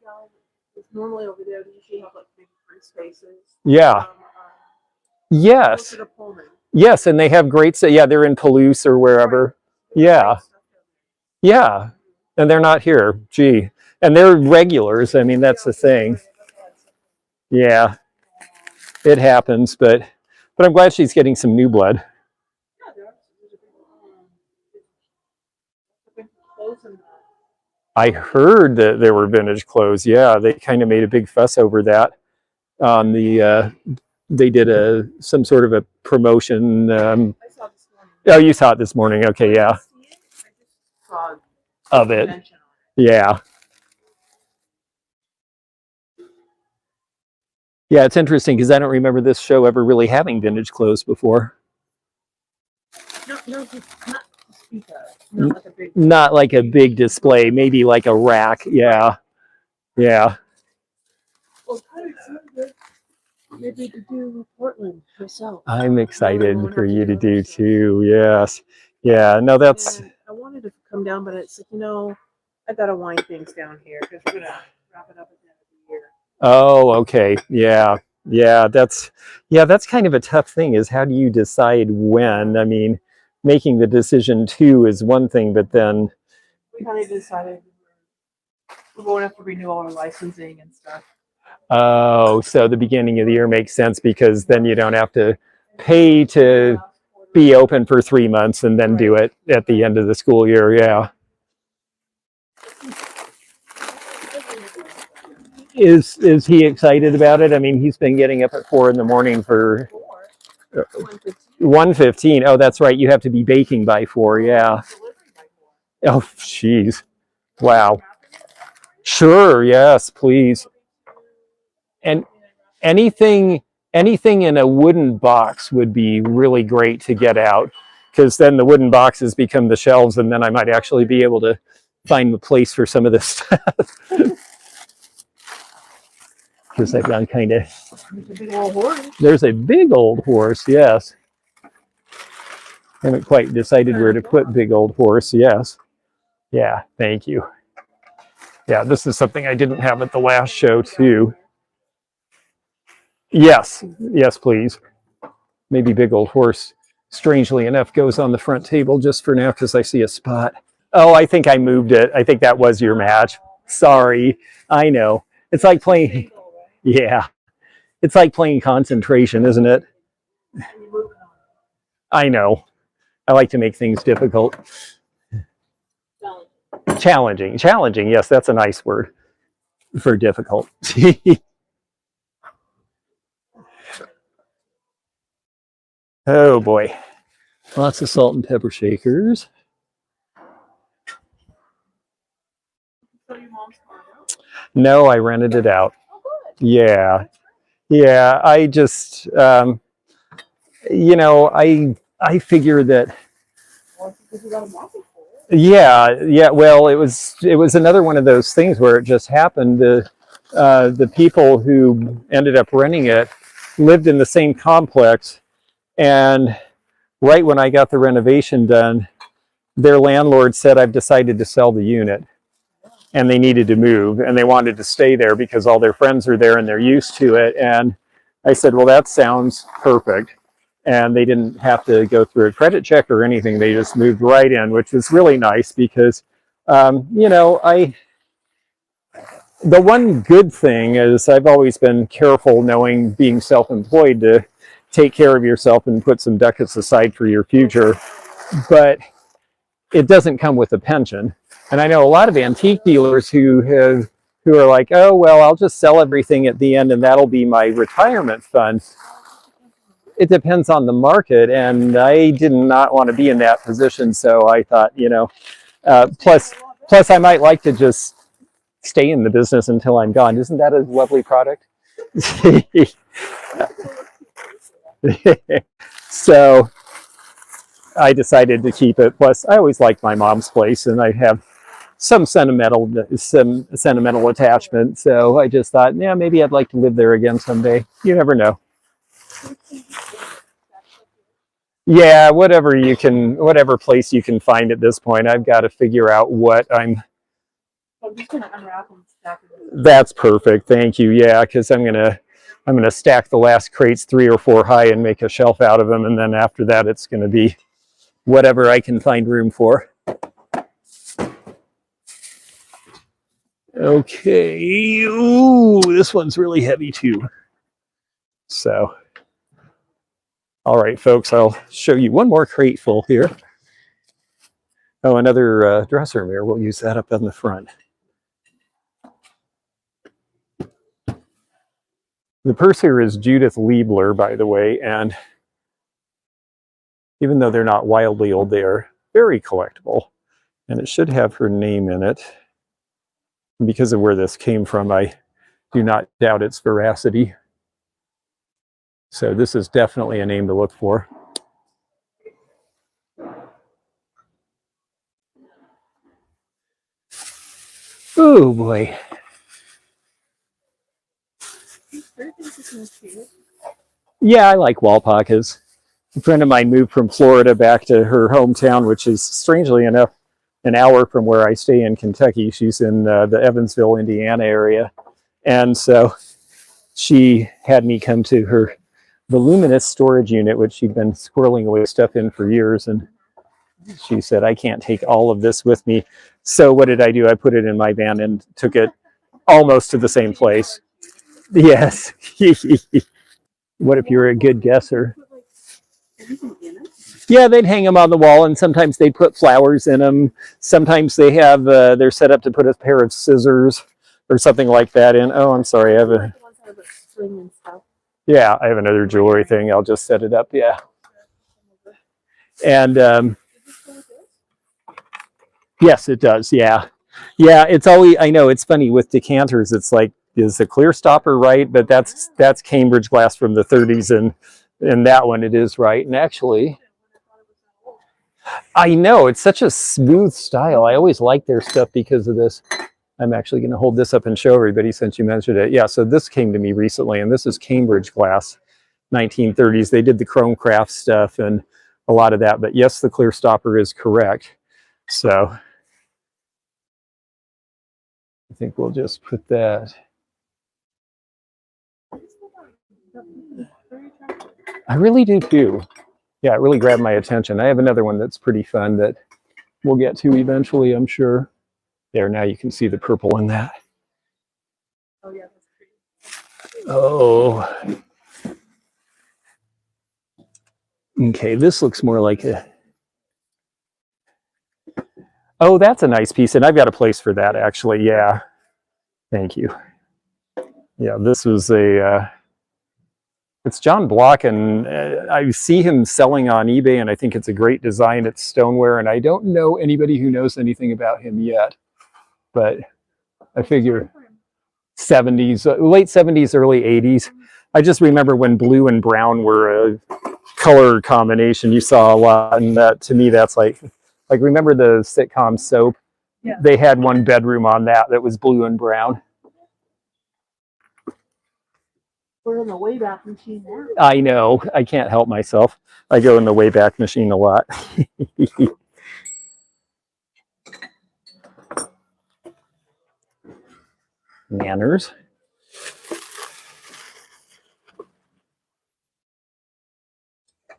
Normally over there, they usually have like big free spaces. Yeah. Yes. Yes, and they have great, yeah, they're in Palouse or wherever. Yeah. Yeah. And they're not here. Gee. And they're regulars. I mean, that's the thing. Yeah. It happens, but I'm glad she's getting some new blood. I heard that there were vintage clothes. Yeah, they kind of made a big fuss over that. On the they did some sort of a promotion. Oh, you saw it this morning. Okay, yeah. Of it. Yeah. Yeah, it's interesting because I don't remember this show ever really having vintage clothes before. Not like a big display, maybe like a rack. Yeah. Yeah. Maybe to do Portland myself. I'm excited for you to do too. Yes. Yeah. No, that's. And I wanted to come down, but it's like, you know, I gotta wind things down here because we're gonna wrap it up at the end of the year. Oh, okay. Yeah. Yeah. That's kind of a tough thing is how do you decide when? I mean, making the decision too is one thing, but then. We kind of decided we're going to have to renew all our licensing and stuff. Oh, so the beginning of the year makes sense because then you don't have to pay to be open for 3 months and then do it at the end of the school year. Yeah. Is he excited about it? I mean, he's been getting up at 4 in the morning for 1:15. Oh, that's right. You have to be baking by 4. Yeah. Oh, jeez. Wow. Sure. Yes, please. And anything in a wooden box would be really great to get out because then the wooden boxes become the shelves and then I might actually be able to find a place for some of this stuff. Because I've got kind of... There's a big old horse, yes. Haven't quite decided where to put big old horse, yes. Yeah, thank you. Yeah, this is something I didn't have at the last show too. Yes, yes, please. Maybe big old horse, strangely enough, goes on the front table just for now because I see a spot. Oh, I think I moved it. I think that was your match. Sorry. I know. It's like playing, yeah. It's like playing concentration, isn't it? I know. I like to make things difficult. Challenging. Challenging. Yes, that's a nice word for difficult. Oh boy, lots of salt and pepper shakers. No, I rented it out. Yeah, yeah. I just, you know, I figure that. Yeah. Well, it was another one of those things where it just happened. The people who ended up renting it lived in the same complex. And right when I got the renovation done, their landlord said, I've decided to sell the unit. And they needed to move. And they wanted to stay there because all their friends are there and they're used to it. And I said, well, that sounds perfect. And they didn't have to go through a credit check or anything. They just moved right in, which was really nice because, you know, The one good thing is I've always been careful, knowing being self-employed, to take care of yourself and put some ducats aside for your future. But it doesn't come with a pension. And I know a lot of antique dealers who are like, oh, well, I'll just sell everything at the end and that'll be my retirement fund. It depends on the market, and I did not want to be in that position. So I thought, plus I might like to just stay in the business until I'm gone. Isn't that a lovely product? So I decided to keep it. Plus, I always liked my mom's place, and I have some sentimental attachment. So I just thought, yeah, maybe I'd like to live there again someday. You never know. Yeah, whatever place you can find at this point. I've got to figure out what I'm just gonna unwrap and stack it. That's perfect. Thank you. Yeah, because I'm gonna stack the last crates 3 or 4 high and make a shelf out of them, and then after that, it's gonna be whatever I can find room for. Okay. Ooh, this one's really heavy too. So, all right, folks, I'll show you one more crate full here. Oh, another dresser mirror. We'll use that up in the front. The purser is Judith Liebler, by the way, and even though they're not wildly old, they are very collectible, and it should have her name in it. And because of where this came from, I do not doubt its veracity. So this is definitely a name to look for. Oh boy. Yeah, I like wall pockets. A friend of mine moved from Florida back to her hometown, which is, strangely enough, an hour from where I stay in Kentucky. She's in the Evansville, Indiana area. And so she had me come to her voluminous storage unit, which she'd been squirreling away stuff in for years. And she said, I can't take all of this with me. So what did I do? I put it in my van and took it almost to the same place. Yes. What if you're a good guesser? Yeah, they'd hang them on the wall, and sometimes they put flowers in them. Sometimes they have, they're set up to put a pair of scissors or something like that in. Oh, I'm sorry. I have a, yeah, I have another jewelry thing. I'll just set it up. Yeah. And yes, it does. Yeah. Yeah, it's always, I know, it's funny with decanters. It's like, is the clear stopper right? But that's Cambridge glass from the 30s, and that one it is right. And actually, I know, it's such a smooth style. I always like their stuff because of this. I'm actually going to hold this up and show everybody since you mentioned it. Yeah, so this came to me recently, and this is Cambridge glass, 1930s. They did the chrome craft stuff and a lot of that. But yes, the clear stopper is correct. So I think we'll just put that. I really do too. Yeah, it really grabbed my attention. I have another one that's pretty fun that we'll get to eventually, I'm sure. There, now you can see the purple in that. Oh, yeah, that's pretty. Oh. Okay, this looks more like a... Oh, that's a nice piece, and I've got a place for that, actually. Yeah. Thank you. Yeah, this was a... it's John Block, and I see him selling on eBay, and I think it's a great design. It's stoneware, and I don't know anybody who knows anything about him yet. But I figure 70s, late 70s, early 80s. I just remember when blue and brown were a color combination you saw a lot, and that, to me, that's like remember the sitcom Soap? Yeah. They had one bedroom on that was blue and brown. We're in the Wayback Machine now. I know. I can't help myself. I go in the Wayback Machine a lot. Manners.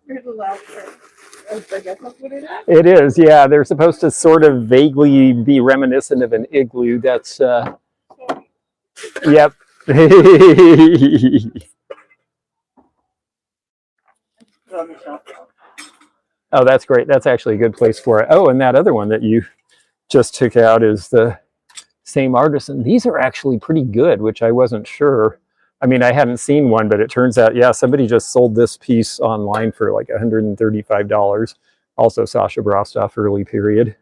Here's the last part. I guess that's what it is. It is, yeah. They're supposed to sort of vaguely be reminiscent of an igloo. That's Yep. Oh, that's great. That's actually a good place for it. Oh, and that other one that you just took out is the same artisan. These are actually pretty good, which I wasn't sure. I mean, I hadn't seen one, but it turns out, yeah, somebody just sold this piece online for like $135. Also Sasha Brostoff, early period.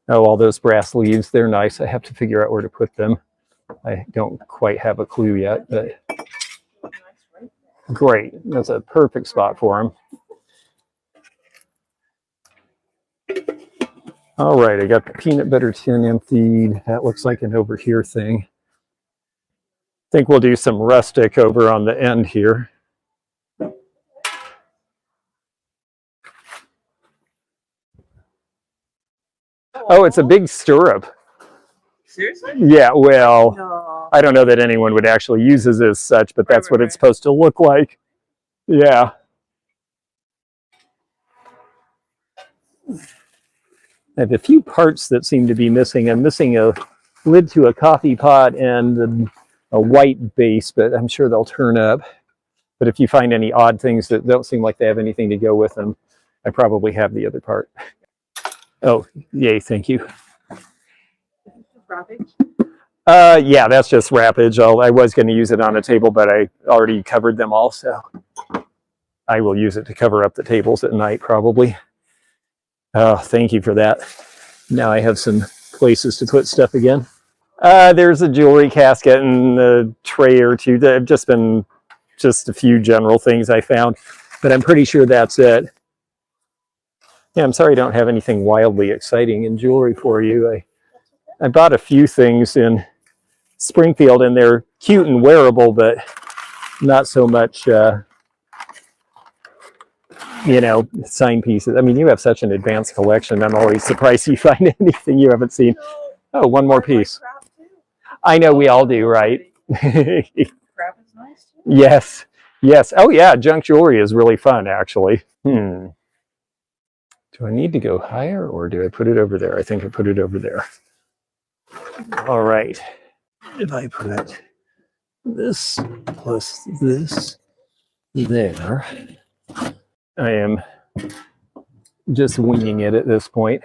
Oh, all those brass leaves, they're nice. I have to figure out where to put them. I don't quite have a clue yet, but great. That's a perfect spot for them. All right, I got the peanut butter tin emptied. That looks like an over here thing. I think we'll do some rustic over on the end here. Oh, it's a big stirrup. Seriously? Yeah, well, No. I don't know that anyone would actually use it as such, but that's what it's supposed to look like. Yeah. I have a few parts that seem to be missing. I'm missing a lid to a coffee pot and a white base, but I'm sure they'll turn up. But if you find any odd things that don't seem like they have anything to go with them, I probably have the other part. Oh, yay, thank you. Yeah, that's just wrappage. I was going to use it on a table, but I already covered them all, so I will use it to cover up the tables at night, probably. Oh, thank you for that. Now I have some places to put stuff again. There's a jewelry casket and a tray or two. There have just been just a few general things I found, but I'm pretty sure that's it. Yeah, I'm sorry I don't have anything wildly exciting in jewelry for you. I bought a few things in Springfield, and they're cute and wearable, but not so much, you know, sign pieces. I mean, you have such an advanced collection. I'm always surprised you find anything you haven't seen. Oh, one more piece. I know we all do, right? Yes, yes. Oh, yeah, junk jewelry is really fun, actually. Do I need to go higher, or do I put it over there? I think I put it over there. All right. If I put this plus this there, I am just winging it at this point.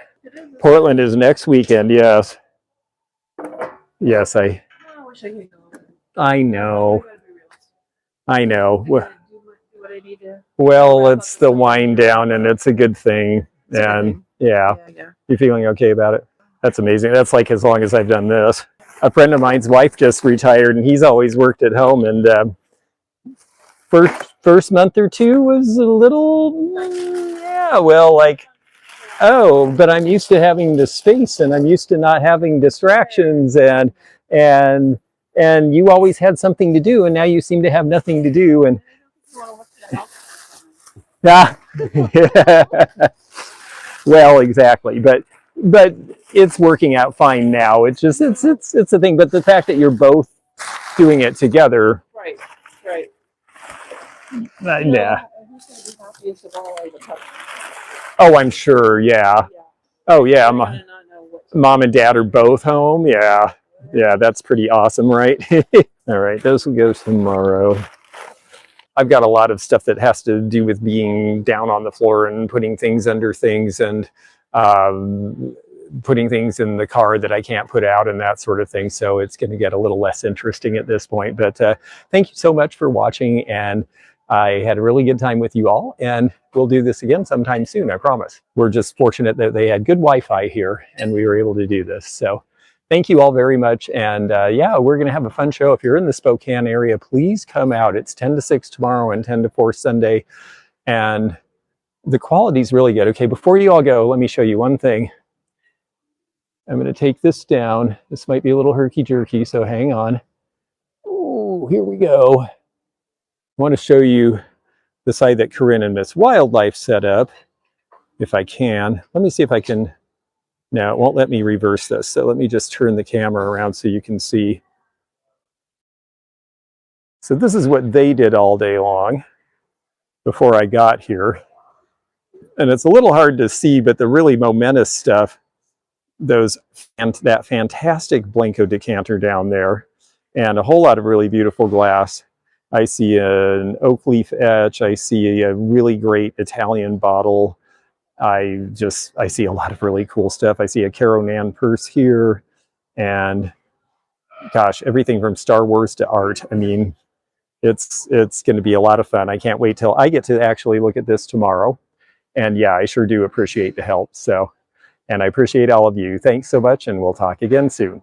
Portland is next weekend, yes. Yes, I know. I know. Well, it's the wind down, and it's a good thing. And yeah, you feeling okay about it? That's amazing. That's like as long as I've done this. A friend of mine's wife just retired, and he's always worked at home. And first month or two was a little, yeah, well, like, oh, but I'm used to having the space, and I'm used to not having distractions, and you always had something to do, and now you seem to have nothing to do. And yeah, well, exactly, but it's working out fine now. It's just it's a thing. But the fact that you're both doing it together, Right. Yeah. Oh, I'm sure. Yeah. Oh, yeah. Mom and dad are both home. Yeah. Yeah, that's pretty awesome, right? All right, those will go tomorrow. I've got a lot of stuff that has to do with being down on the floor and putting things under things, and putting things in the car that I can't put out and that sort of thing. So it's going to get a little less interesting at this point. But thank you so much for watching, and I had a really good time with you all, and we'll do this again sometime soon, I promise. We're just fortunate that they had good Wi-Fi here and we were able to do this. So thank you all very much. And yeah, we're going to have a fun show. If you're in the Spokane area, please come out. It's 10 to 6 tomorrow and 10 to 4 Sunday. And the quality's really good. Okay, before you all go, let me show you one thing. I'm going to take this down. This might be a little herky-jerky, so hang on. Oh, here we go. I want to show you the side that Corinne and Miss Wildlife set up, if I can. Let me see if I can. No, it won't let me reverse this. So let me just turn the camera around so you can see. So this is what they did all day long before I got here. And it's a little hard to see, but the really momentous stuff that fantastic Blanco decanter down there, and a whole lot of really beautiful glass. I see an oak leaf etch. I see a really great Italian bottle. I see a lot of really cool stuff. I see a Caro-Nan purse here, and gosh, everything from Star Wars to art. I mean, it's going to be a lot of fun. I can't wait till I get to actually look at this tomorrow. And yeah, I sure do appreciate the help. So, and I appreciate all of you. Thanks so much, and we'll talk again soon.